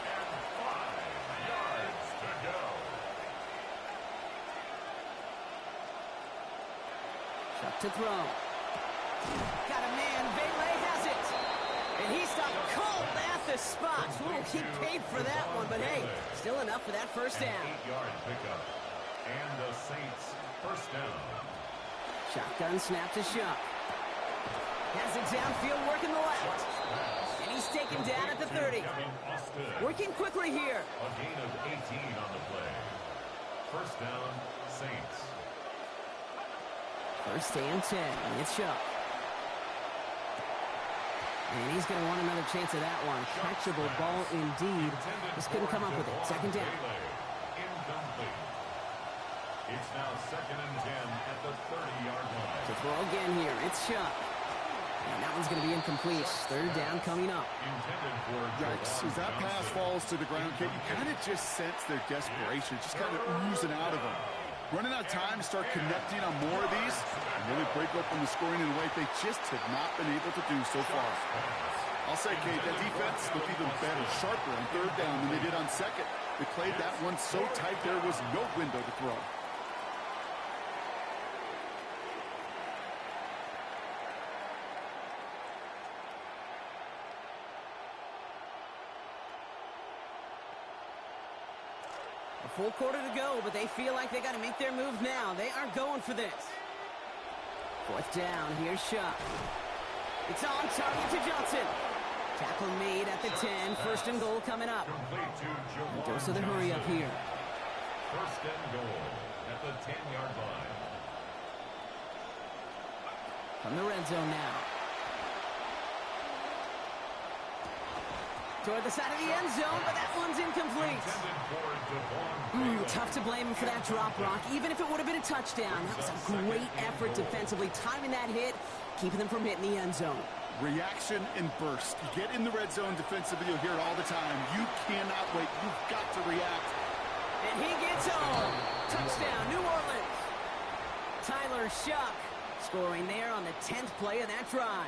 And 5 yards to go. Shuck to throw. Got a man, Bailey has it. And he stopped cold at the spot. We'll keep paid for that one, but hey, still enough for that 1st down. 8-yard pickup. And the Saints 1st down. Shotgun snap to Shuck. Has it downfield, working the left. And he's taken down at the 30. Working quickly here. A gain of 18 on the play. 1st down, Saints. 1st and 10. And it's Shuck. And he's going to want another chance at that one. Catchable ball indeed. Just couldn't come up with it. 2nd down. Incomplete. It's now 2nd and 10 at the 30-yard line. To throw again here. It's Shuck. And that one's going to be incomplete. 3rd down coming up. Intended for Yikes, as that pass falls to the ground, Kate, you kind of just sense their desperation, just kind of oozing out of them. Running out of time to start connecting on more of these and really break open the scoring in a way they just have not been able to do so far. I'll say, Kate, that defense looked even better, sharper on 3rd down than they did on 2nd. They played that one so tight there was no window to throw. A full quarter to go, but they feel like they got to make their move now. They are going for this. 4th down. Here's Shuck. It's on target to Johnson. Tackle made at the 10. 1st and goal coming up. A dose of the hurry up here. 1st and goal at the 10-yard line. From the red zone now. Toward the side of the end zone, but that one's incomplete. Tough to blame him for that drop, Rock. Even if it would have been a touchdown, that was a great effort defensively, timing that hit, keeping them from hitting the end zone. Reaction and burst. You get in the red zone defensively, you'll hear it all the time. You cannot wait. You've got to react. And he gets home. Touchdown, New Orleans. Tyler Shuck scoring there on the 10th play of that drive.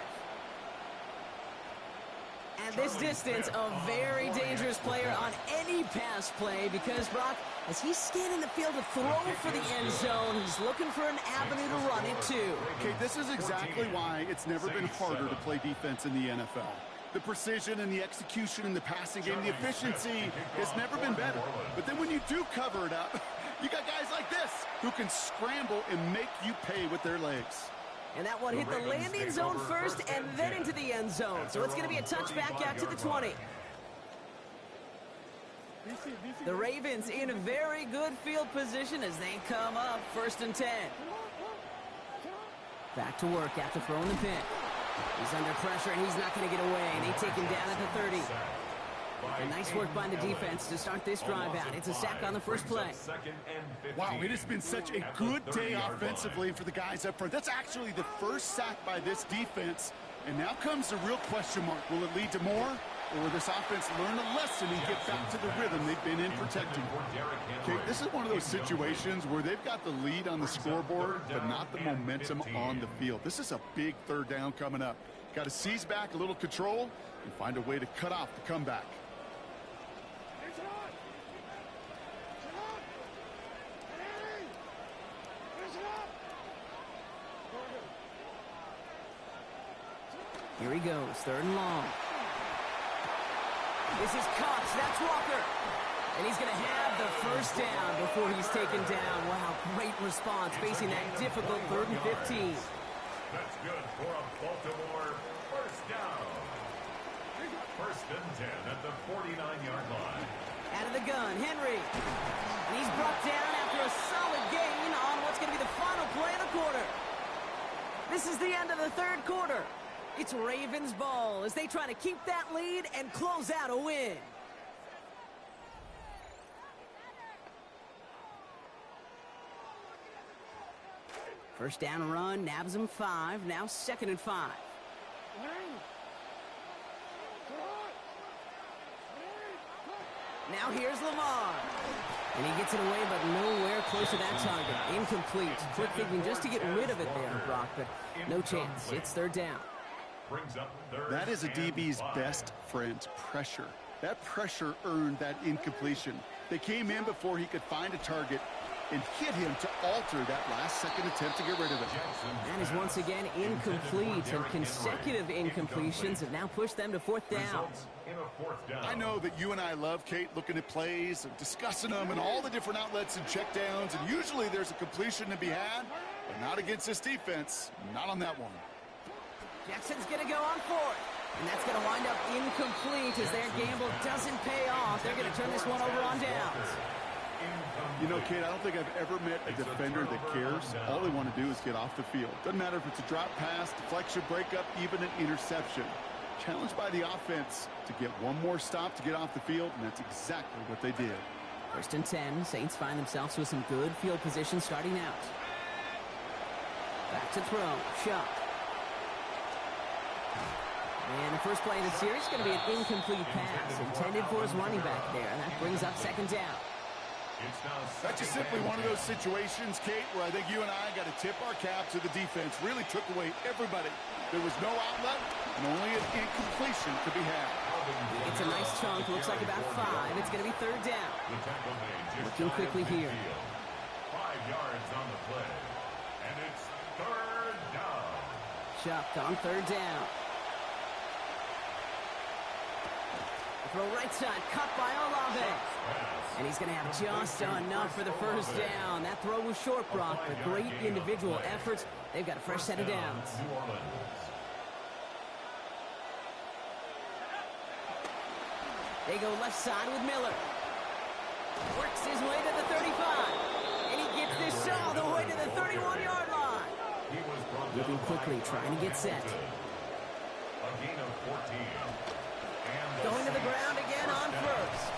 At this distance, a very dangerous player on any pass play because, Brock, as he's scanning the field to throw for the end zone, he's looking for an avenue to run it to. Okay, this is exactly why it's never been harder to play defense in the NFL. The precision and the execution in the passing game, the efficiency has never been better. But then when you do cover it up, you got guys like this who can scramble and make you pay with their legs. And that one hit the landing zone first and then into the end zone. So it's going to be a touchback out to the 20. The Ravens in a very good field position as they come up 1st and 10. Back to work after throwing the pick. He's under pressure, and he's not going to get away. And they take him down at the 30. And nice work by the defense to start this drive out. It's a sack on the first play. Wow, it has been such a good day offensively for the guys up front. That's actually the first sack by this defense. And now comes the real question mark. Will it lead to more? Or will this offense learn a lesson and get back to the rhythm they've been in protecting? Okay, this is one of those situations where they've got the lead on the scoreboard, but not the momentum on the field. This is a big 3rd down coming up. Got to seize back a little control and find a way to cut off the comeback. Here he goes, 3rd and long. This is Cox, that's Walker. And he's going to have the first down before he's taken down. Wow, great response facing that difficult 3rd and 15. That's good for a Baltimore first down. 1st and 10 at the 49-yard line. Out of the gun, Henry. And he's brought down after a solid gain on what's going to be the final play of the quarter. This is the end of the 3rd quarter. It's Ravens ball as they try to keep that lead and close out a win. First down run, nabs him 5, now 2nd and 5. Now here's Lamar. And he gets it away, but nowhere close to that target. Incomplete. Quick thinking just to get rid of it there, Brock, but no chance. It's 3rd down. That is a DB's best friend, pressure. That pressure earned that incompletion. They came in before he could find a target and hit him to alter that last-second attempt to get rid of it. That is once again incomplete, and consecutive incompletions have now pushed them to 4th down. I know that you and I love, Kate, looking at plays and discussing them and all the different outlets and checkdowns, and usually there's a completion to be had, but not against this defense, not on that one. Jackson's going to go on 4th, and that's going to wind up incomplete as their gamble doesn't pay off. They're going to turn this one over on downs. You know, Kate, I don't think I've ever met a defender that cares. All they want to do is get off the field. Doesn't matter if it's a drop pass, deflection, breakup, even an interception. Challenged by the offense to get one more stop to get off the field, and that's exactly what they did. 1st and 10, Saints find themselves with some good field position starting out. Back to throw, Shuck. And the first play of the series is going to be an incomplete pass intended for his running back there, and that brings up 2nd down. That's just simply one of those situations, Kate, where I think you and I got to tip our cap to the defense. Really took away everybody. There was no outlet and only an incompletion to be had. It's a nice chunk. Looks like about 5. It's going to be 3rd down. Looking quickly here. 5 yards on the play. And it's 3rd down. Chuck on 3rd down. Throw right side, cut by Olave. And he's going to have just enough for the first down. That throw was short, Brock, but great individual efforts. They've got a fresh set of downs. They go left side with Miller. Works his way to the 35. And he gets this all the way to the 31-yard line. Moving quickly, trying to get set. A gain of 14. Going to the ground again on 1st.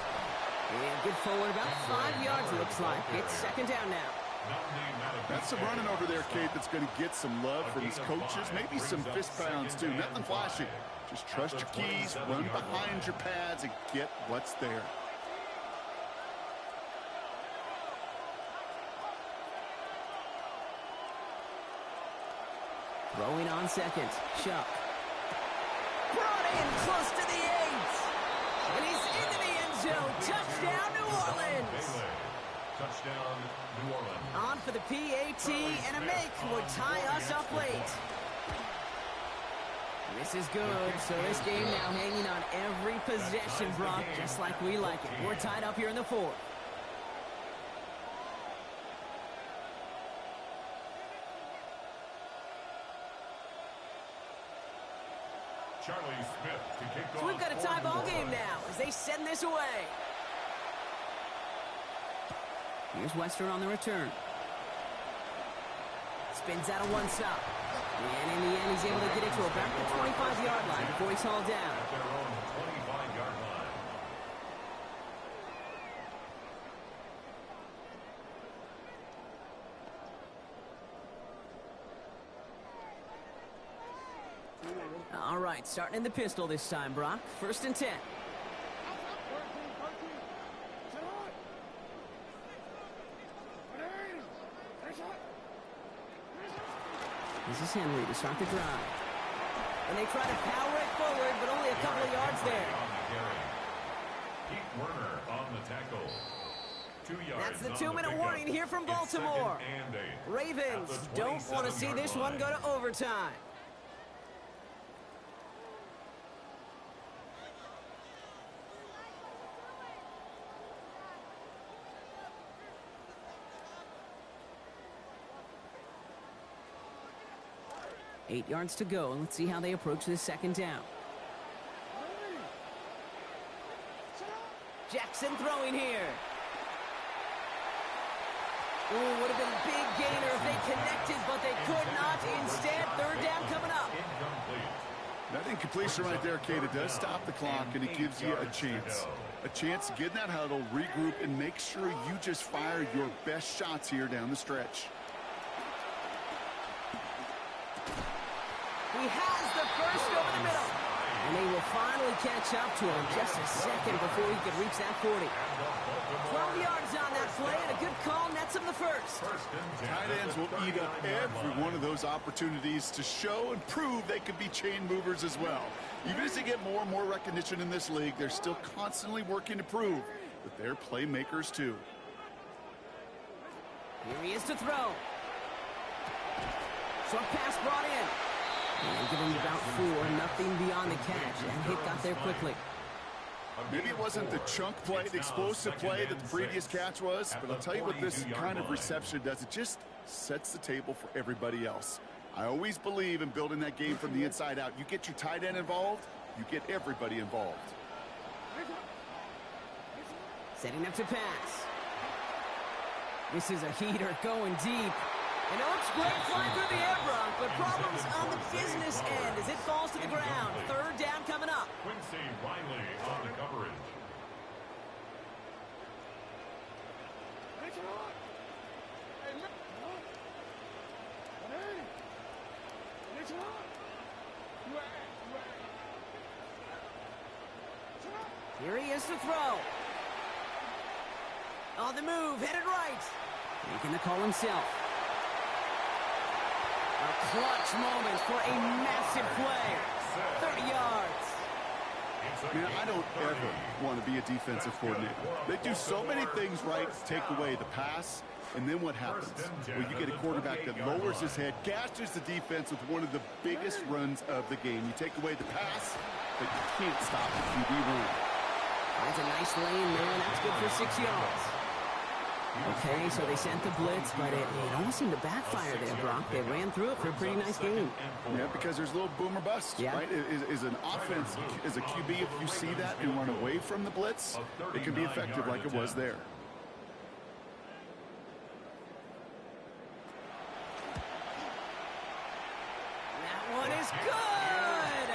And good forward, about 5 yards, it looks like. It's 2nd down now. That's some running over there, Kate, that's going to get some love from his coaches. Maybe some fist pounds, too. Nothing flashy. Just trust your keys, run behind your pads, and get what's there. Throwing on 2nd. Shuck. Brought in close to the 8. And he's into the end zone. Touchdown, New Orleans. Touchdown, New Orleans. On for the PAT, and a make would tie us up late. This is good. So this game now hanging on every possession, Brock, just like we like it. We're tied up here in the 4th. Charlie Smith to kick off. So we've got a tie ball game now as they send this away. Here's Wester on the return. Spins out of one stop. And in the end, he's able to get it to about the 25-yard line before he's hauled down. At their own 25-yard line. All right, starting in the pistol this time, Brock. 1st and 10. This is Henry to start the drive. And they try to power it forward, but only a couple of yards there. On the carry. Pete Werner on the tackle. 2 yards. That's the on 2-minute pickup. warning here from It's Baltimore. 2nd and 8. Ravens At the don't want to see 27-yard this one line. go to overtime. Eight yards to go, and let's see how they approach this 2nd down. Jackson throwing here. Ooh, would have been a big gainer if they connected, but they could not. Instead, 3rd down coming up. Incomplete. That incompletion right there, Kate, it does stop the clock, and it gives you a chance. A chance to get in that huddle, regroup, and make sure you just fire your best shots here down the stretch. He has the first over the middle. And they will finally catch up to him just a second before he could reach that 40. 12 yards on that play, and a good call nets him the first. Tight ends will eat up every one of those opportunities to show and prove they could be chain movers as well. Even as they get more and more recognition in this league, they're still constantly working to prove that they're playmakers too. Here he is to throw. Short pass brought in. And give him about 4, nothing beyond the catch. And hit got there quickly. Maybe it wasn't the chunk play, the explosive play that the previous catch was, but I'll tell you what this kind of reception does. It just sets the table for everybody else. I always believe in building that game from the inside out. You get your tight end involved, you get everybody involved. Setting up to pass. This is a heater going deep. And it looks great flying through the air, Brock, but problems on the business end as it falls to the ground. 3rd down coming up. Quincy Riley on the coverage. Here he is to throw. On the move, headed right. Making the call himself. A clutch moment for a massive play. 30 yards. Man, I don't ever want to be a defensive coordinator. They do so many things right to take away the pass, and then what happens? Well, you get a quarterback that lowers his head, gashes the defense with one of the biggest runs of the game. You take away the pass, but you can't stop the QB run. That's a nice lane there. That's good for 6 yards. Okay, so they sent the blitz, but it almost seemed to backfire there, Brock. They ran through it for a pretty nice game. Yeah, because there's a little boom or bust, Yeah. right? Is an offense, as a QB, if you see that and run away from the blitz, it can be effective like it was there. That one is good!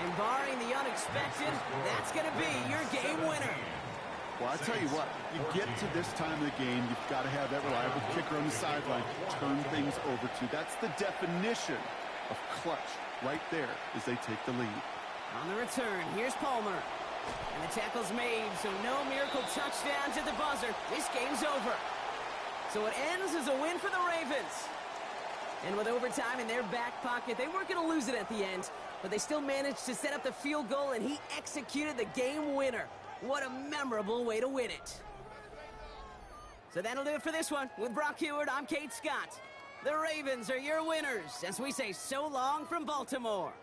And barring the unexpected, that's going to be your game winner. Well, I tell you what, you get to this time of the game, you've got to have that reliable kicker on the sideline to turn things over to. That's the definition of clutch right there as they take the lead. On the return, here's Palmer. And the tackle's made, so no miracle touchdowns at the buzzer. This game's over. So it ends as a win for the Ravens. And with overtime in their back pocket, they weren't going to lose it at the end, but they still managed to set up the field goal, and he executed the game winner. What a memorable way to win it. So that'll do it for this one. With Brock Huard, I'm Kate Scott. The Ravens are your winners as we say so long from Baltimore.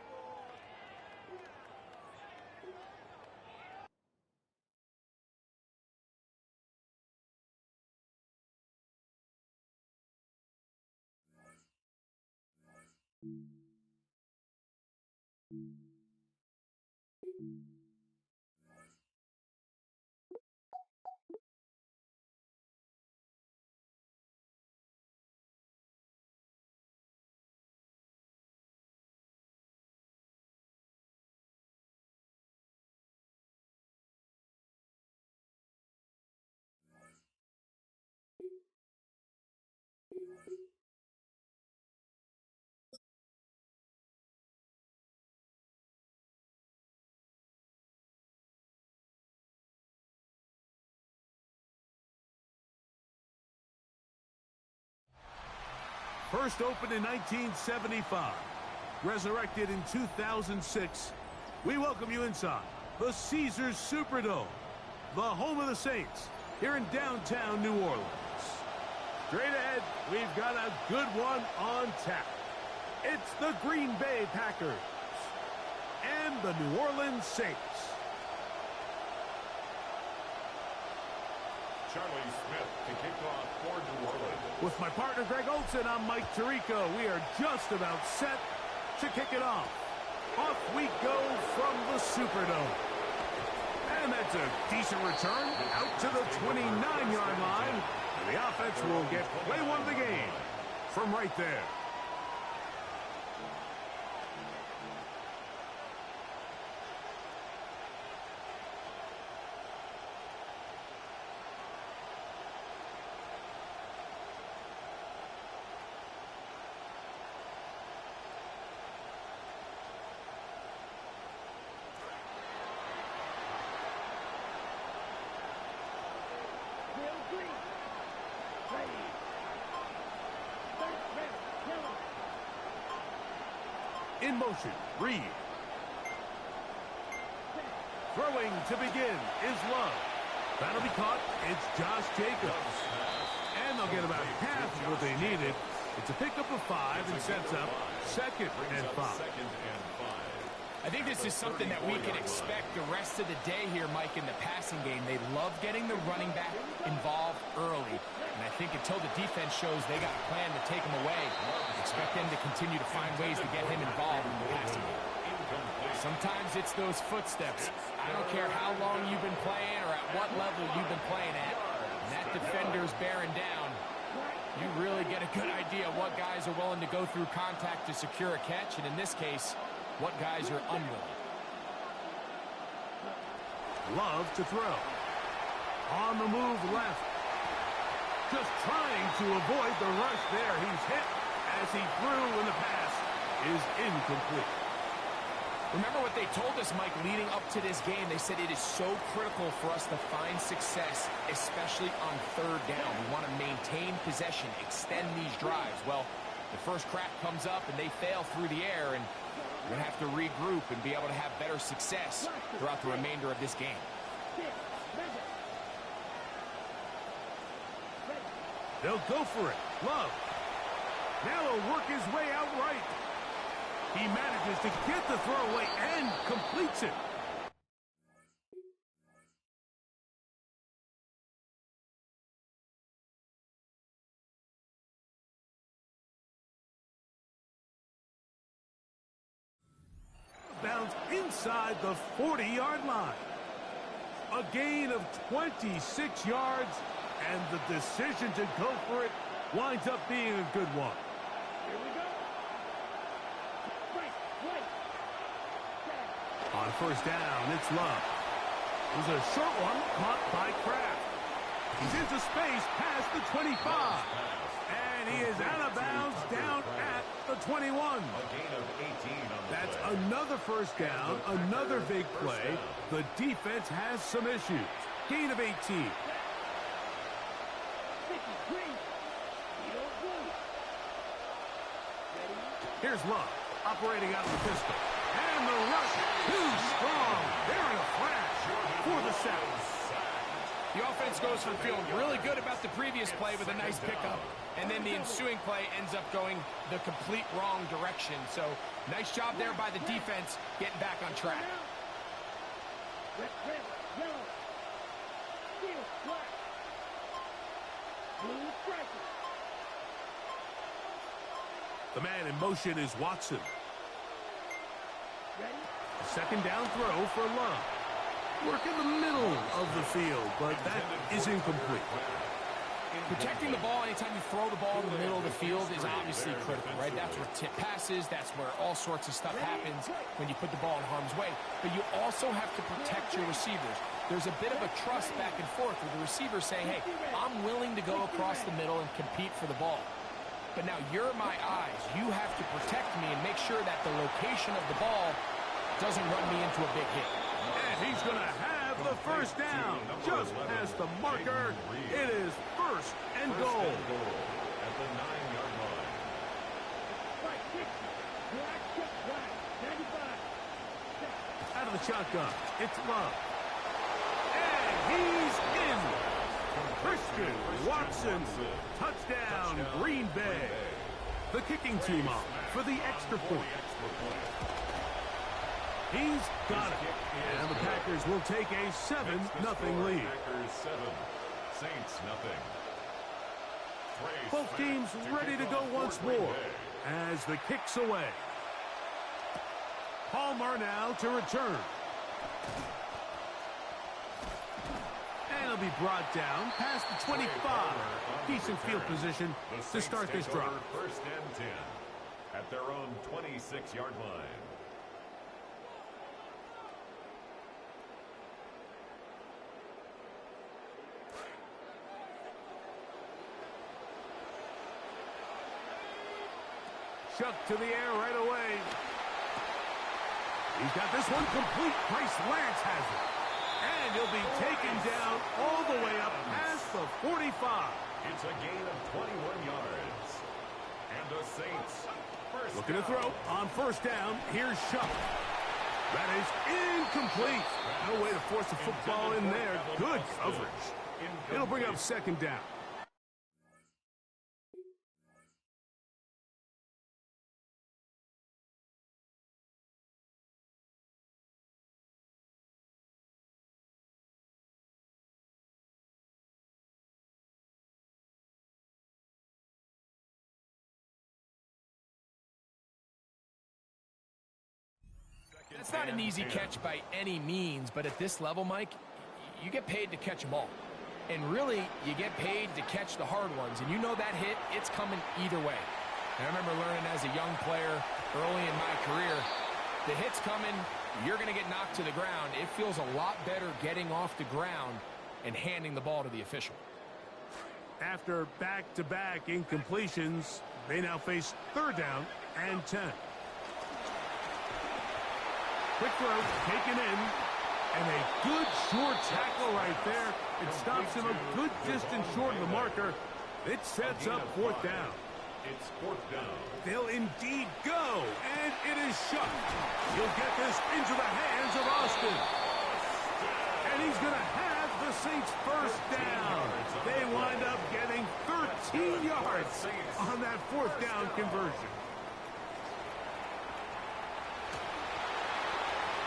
First opened in 1975, resurrected in 2006, we welcome you inside the Caesars Superdome, the home of the Saints, here in downtown New Orleans. Straight ahead, we've got a good one on tap. It's the Green Bay Packers and the New Orleans Saints. Charlie Smith to kick off for New Orleans. With my partner Greg Olson, I'm Mike Tirico. We are just about set to kick it off. Off we go from the Superdome. And that's a decent return out to the 29-yard line. And the offense will get play one of the game from right there. In motion, Reed. Throwing to begin is Love. That'll be caught. It's Josh Jacobs. And they'll get about half of what they needed. It's a pickup of 5 and sets up 2nd and 5. I think this is something that we can expect the rest of the day here, Mike, in the passing game. They love getting the running back involved early. And I think until the defense shows they got a plan to take him away, expect them to continue to find ways to get him involved in the passing game. Sometimes it's those footsteps. I don't care how long you've been playing or at what level you've been playing at. When that defender's bearing down, you really get a good idea of what guys are willing to go through contact to secure a catch, and in this case, what guys are unwilling. Love to throw. On the move left. Just trying to avoid the rush there. He's hit as he threw, and the pass is incomplete. Remember what they told us, Mike, leading up to this game. They said it is so critical for us to find success, especially on 3rd down. We want to maintain possession, extend these drives. Well, the first crack comes up, and they fail through the air, and we're going to have to regroup and be able to have better success throughout the remainder of this game. They'll go for it. Love. Now he'll work his way out right. He manages to get the throw away and completes it. Bounce inside the 40-yard line. A gain of 26 yards, and the decision to go for it winds up being a good one. Here we go. Right. On 1st down, it's Love. It was a short one caught by Kraft. He's into space past the 25. And he is out of bounds down at the 21. A gain of 18 on the That's play. another 1st down, another big play. The defense has some issues. Gain of 18. Here's Love, operating out of the pistol. And the rush, too strong. They're in a flash for the sack. The offense goes from feeling really good about the previous play with a nice pickup, and then the ensuing play ends up going the complete wrong direction. So, nice job there by the defense getting back on track. Red, yellow, steel, black, blue striker. The man in motion is Watson. Ready? A 2nd down throw for Love. Work in the middle of the field, but that is incomplete. Protecting the ball anytime you throw the ball in the middle of the field is obviously critical, right? That's where tip passes, that's where all sorts of stuff happens when you put the ball in harm's way. But you also have to protect your receivers. There's a bit of a trust back and forth with the receiver saying, hey, I'm willing to go across the middle and compete for the ball. But now you're my eyes. You have to protect me and make sure that the location of the ball doesn't run me into a big hit. And he's going to have the 1st down. Just past the marker. It is 1st and goal. At the 9-yard line. out of the shotgun. It's Love. And he's in. Christian Watson. Touchdown, Green Bay. The kicking team off for the extra point. He's got it. And the Packers will take a 7-0 lead. Packers 7, Saints nothing. Both teams ready to go once more as the kick's away. Palmer now to return. And he'll be brought down past the 25. Decent field position to start this drive. First and 10 at their own 26-yard line. Chuck to the air right away. He's got this one complete. Bryce Lance has it. And he'll be taken down all the way up past the 45. It's a gain of 21 yards. And the Saints first looking to throw on first down. Here's Chuck. That is incomplete. No way to force the football in there. Good coverage. It'll bring up second down. It's not an easy catch by any means, but at this level, Mike, you get paid to catch them all. And really, you get paid to catch the hard ones. And you know that hit, it's coming either way. And I remember learning as a young player early in my career, the hit's coming, you're going to get knocked to the ground. It feels a lot better getting off the ground and handing the ball to the official. After back-to-back incompletions, they now face third down and 10. Quick throw, taken in, and a good short tackle right there. It stops him a good distance short of the marker. It sets up fourth down. It's fourth down. They'll indeed go, and it is shut. He'll get this into the hands of Austin. And he's going to have the Saints first down. They wind up getting 13 yards on that fourth down conversion.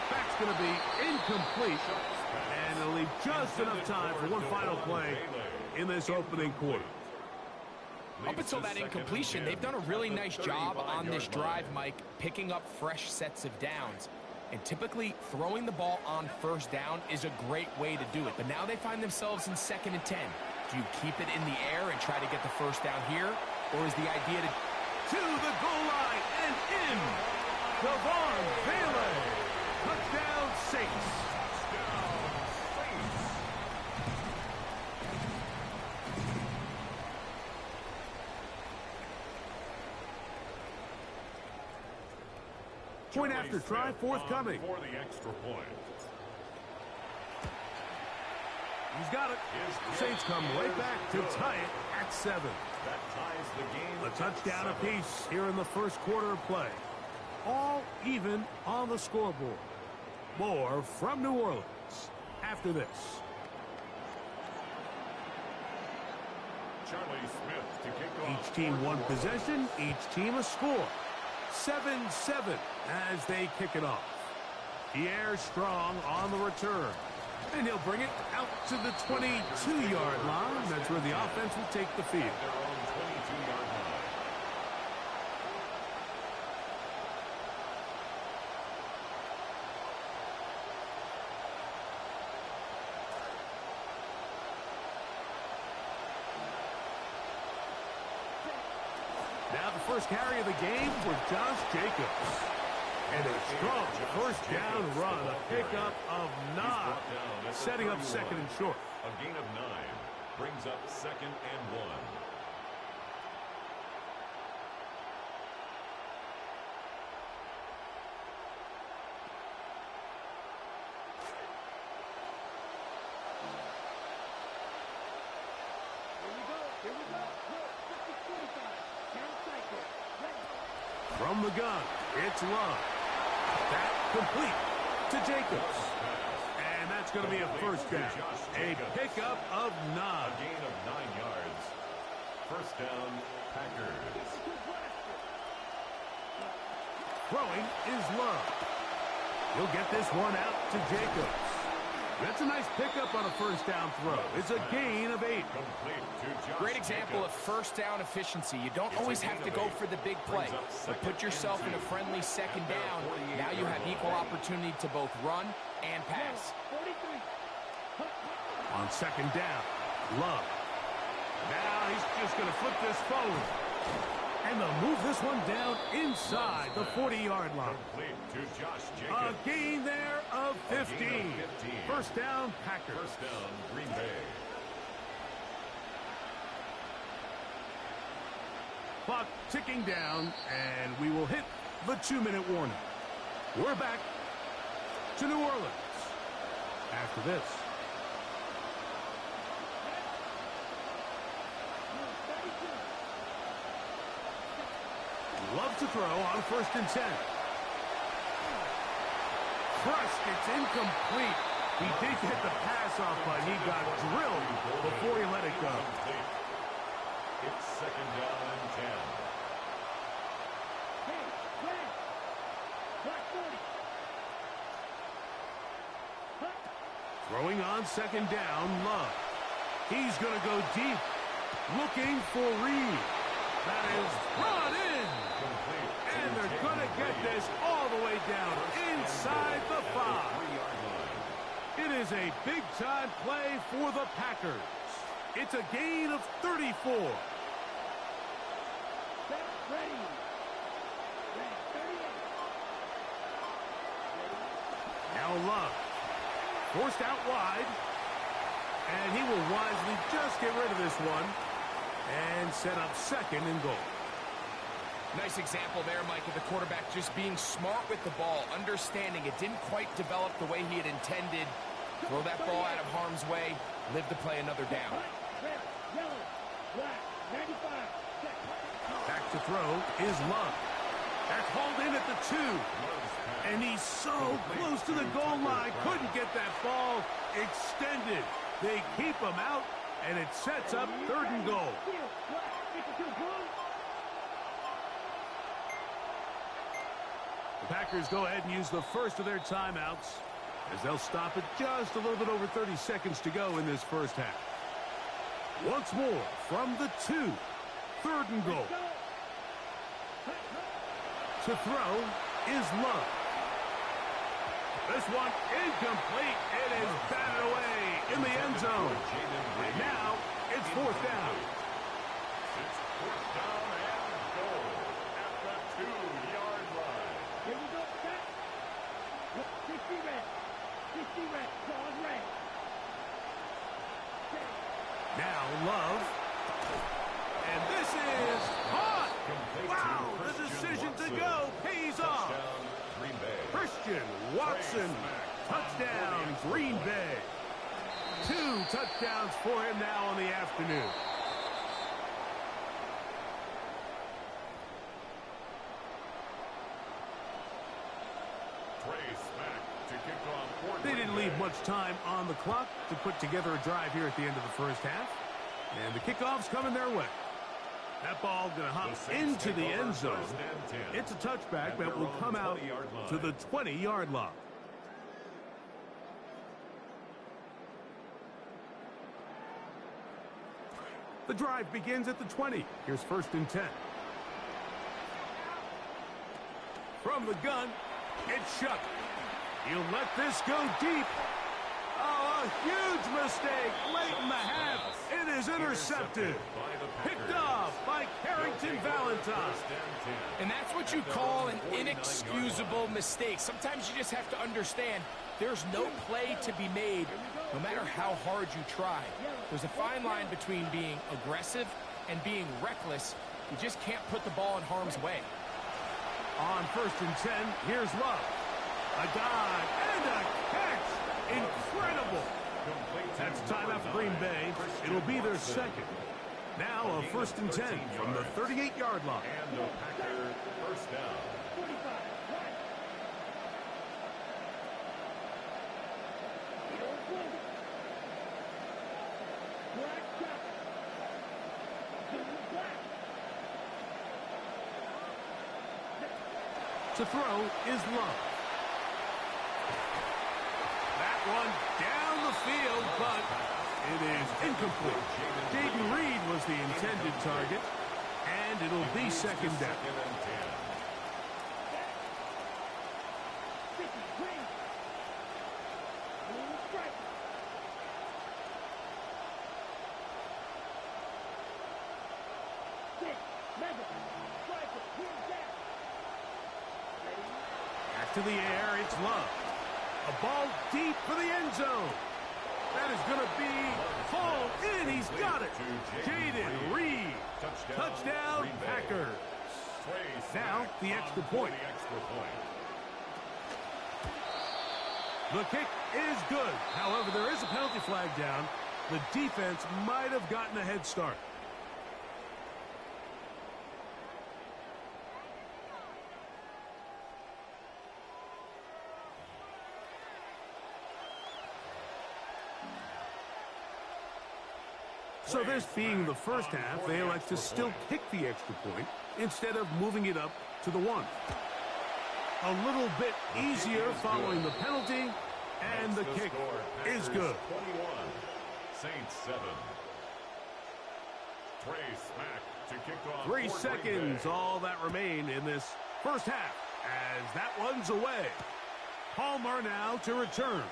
That's going to be incomplete, and it'll leave just enough time for one final play in this opening quarter. Up until that incompletion, they've done a really nice job on this drive, Mike, picking up fresh sets of downs. And typically, throwing the ball on first down is a great way to do it. But now they find themselves in 2nd and 10. Do you keep it in the air and try to get the first down here? Or is the idea to the goal line and in? Devon Bailey. Touchdown, Saints. Point after try forthcoming. For the extra point. He's got it. Saints come right back to tie it at 7. That ties the game. A touchdown apiece here in the first quarter of play. All even on the scoreboard. More from New Orleans after this. Charlie Smith to kick off. Each team one possession, each team a score. 7-7 as they kick it off. Pierre Strong on the return. And he'll bring it out to the 22-yard line. That's where the offense will take the field. Their own 22-yard line. Now the first carry of the game for Josh Jacobs. And a strong first down run, a pickup of 9, setting up 2nd and short. A gain of 9 brings up 2nd and 1. From the gun, it's Love. That complete. to Jacobs. And that's going to be a first down. A pickup of 9. A gain of 9 yards. First down, Packers. Throwing is Love. He'll get this one out to Jacobs. That's a nice pickup on a first down throw. It's a gain of 8. Great example of first down efficiency. You don't always have to go for the big play, but put yourself in a friendly second down. Now you have equal opportunity to both run and pass. On second down, Love. Now he's just going to flip this forward. And they'll move this one down inside the 40-yard line. A gain there of 15. First down, Packers. First down, Green Bay. Clock ticking down, and we will hit the 2-minute warning. We're back to New Orleans after this. Love to throw on first and 10. Crushed, it's incomplete. He did get the pass off, but he got drilled before he let it go. It's second down and 10. Throwing on second down, Love. He's going to go deep, looking for Reed. That is brought in. And they're going to get this all the way down inside the 5. It is a big-time play for the Packers. It's a gain of 34. Now Love. Forced out wide. And he will wisely just get rid of this one and set up second and goal. Nice example there, Mike, of the quarterback just being smart with the ball, understanding it didn't quite develop the way he had intended. Throw that ball out of harm's way, live to play another down. Back to throw is Love. That's hauled in at the 2. And he's so close to the goal line. Couldn't get that ball extended. They keep him out, and it sets up third and goal. The Packers go ahead and use the first of their timeouts as they'll stop it just a little bit over 30 seconds to go in this first half. Once more from the 2. Third and goal. To throw is Love. This one incomplete. It is batted away in the end zone. And now it's fourth down. It's fourth down and goal at the 2-yard line. Here we go, set. 60 red. 60 red. Jaws red. Now Love. And this is caught. Wow, the decision to go pays off. Green Bay. Christian Watson. Touchdown, Green Bay. 2 touchdowns for him now on the afternoon. They didn't leave much time on the clock to put together a drive here at the end of the first half. And the kickoff's coming their way. That ball going to hop into the end zone. It's a touchback, but will come out to the 20-yard line. The drive begins at the 20. Here's first and 10. From the gun, it's Shuck. He'll let this go deep. Oh, a huge mistake late in the half. It is intercepted. Picked off by Carrington Valentine. And that's what you call an inexcusable mistake. Sometimes you just have to understand there's no play to be made, no matter how hard you try. There's a fine line between being aggressive and being reckless. You just can't put the ball in harm's way. On first and 10, here's Love. A dive and a catch. Incredible. That's timeout for Green Bay. It'll be their second. Now a first and 10 from the 38-yard line. And the Packer first down. To throw is Love. That one down the field, but it is incomplete. Jaden Reed was the intended target, and it'll be second down. Back to the air, it's Love. A ball deep for the end zone. That is going to be fall in. He's got it. Jaden Reed. Touchdown, Packers. Now, the extra point. The kick is good. However, there is a penalty flag down. The defense might have gotten a head start. So this being the first half, they elect to still kick the extra point instead of moving it up to the 1. A little bit easier following the penalty, and the kick is good. 21, Saints 7. Trey Smack to kick off. 3 seconds, all that remain in this first half, as that one's away. Palmer now to return.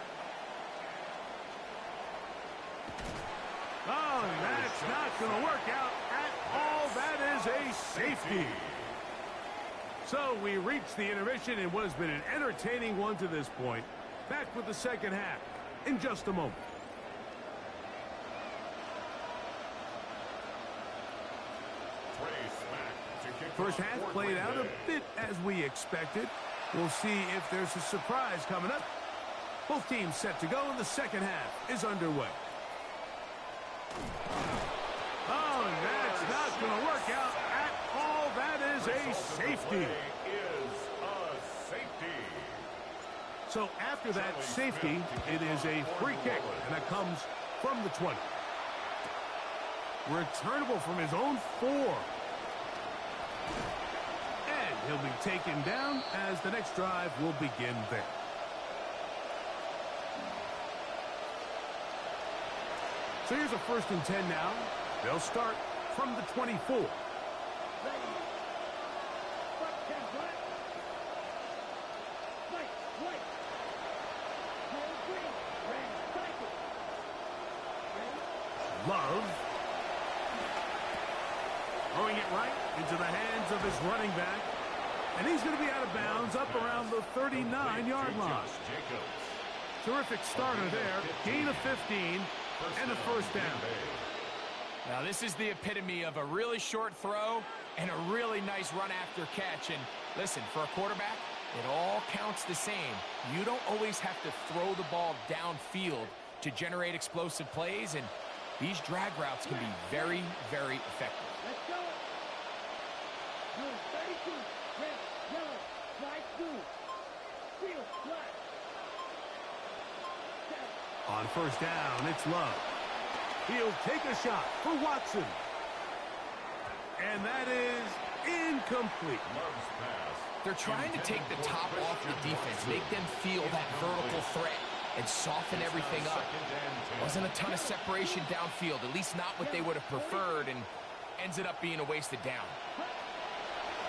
Oh, that's not going to work out at all. That is a safety. So we reach the intermission in what has been an entertaining one to this point. Back with the second half in just a moment. First half played out a bit as we expected. We'll see if there's a surprise coming up. Both teams set to go, and the second half is underway. Oh, that's not going to work out at all. That is a safety. So after that safety, it is a free kick, and that comes from the 20. Returnable from his own 4. And he'll be taken down as the next drive will begin there. So here's a 1st and 10 now. They'll start from the 24. Love. Throwing it right into the hands of his running back. And he's going to be out of bounds up around the 39-yard line. Terrific starter there. Gain of 15 and a first down. Now this is the epitome of a really short throw and a really nice run after catch. And listen, for a quarterback, it all counts the same. You don't always have to throw the ball downfield to generate explosive plays, and these drag routes can be very, very effective. Let's go. Blue 32, red, yellow, slide through. Field, flat. On first down, it's Love. He'll take a shot for Watson. And that is incomplete. They're trying to take the top off the defense, make them feel that vertical threat, and soften everything up. Wasn't a ton of separation downfield, at least not what they would have preferred, and ends it up being a wasted down.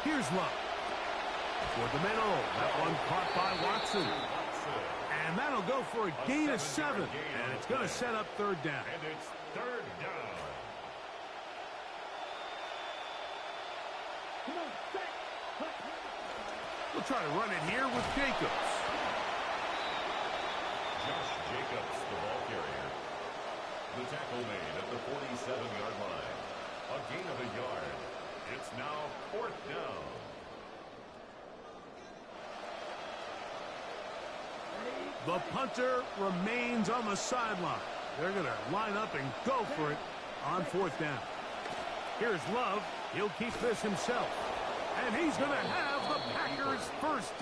Here's Love. For the middle. That one caught by Watson. And that'll go for a gain of 7. And it's going to set up 3rd down. And it's 3rd down. Come on, set. We'll try to run it here with Jacobs. Josh Jacobs, the ball carrier. The tackle made at the 47-yard line. A gain of a yard. It's now 4th down. The punter remains on the sideline. They're going to line up and go for it on 4th down. Here's Love. He'll keep this himself. And he's going to have the Packers' first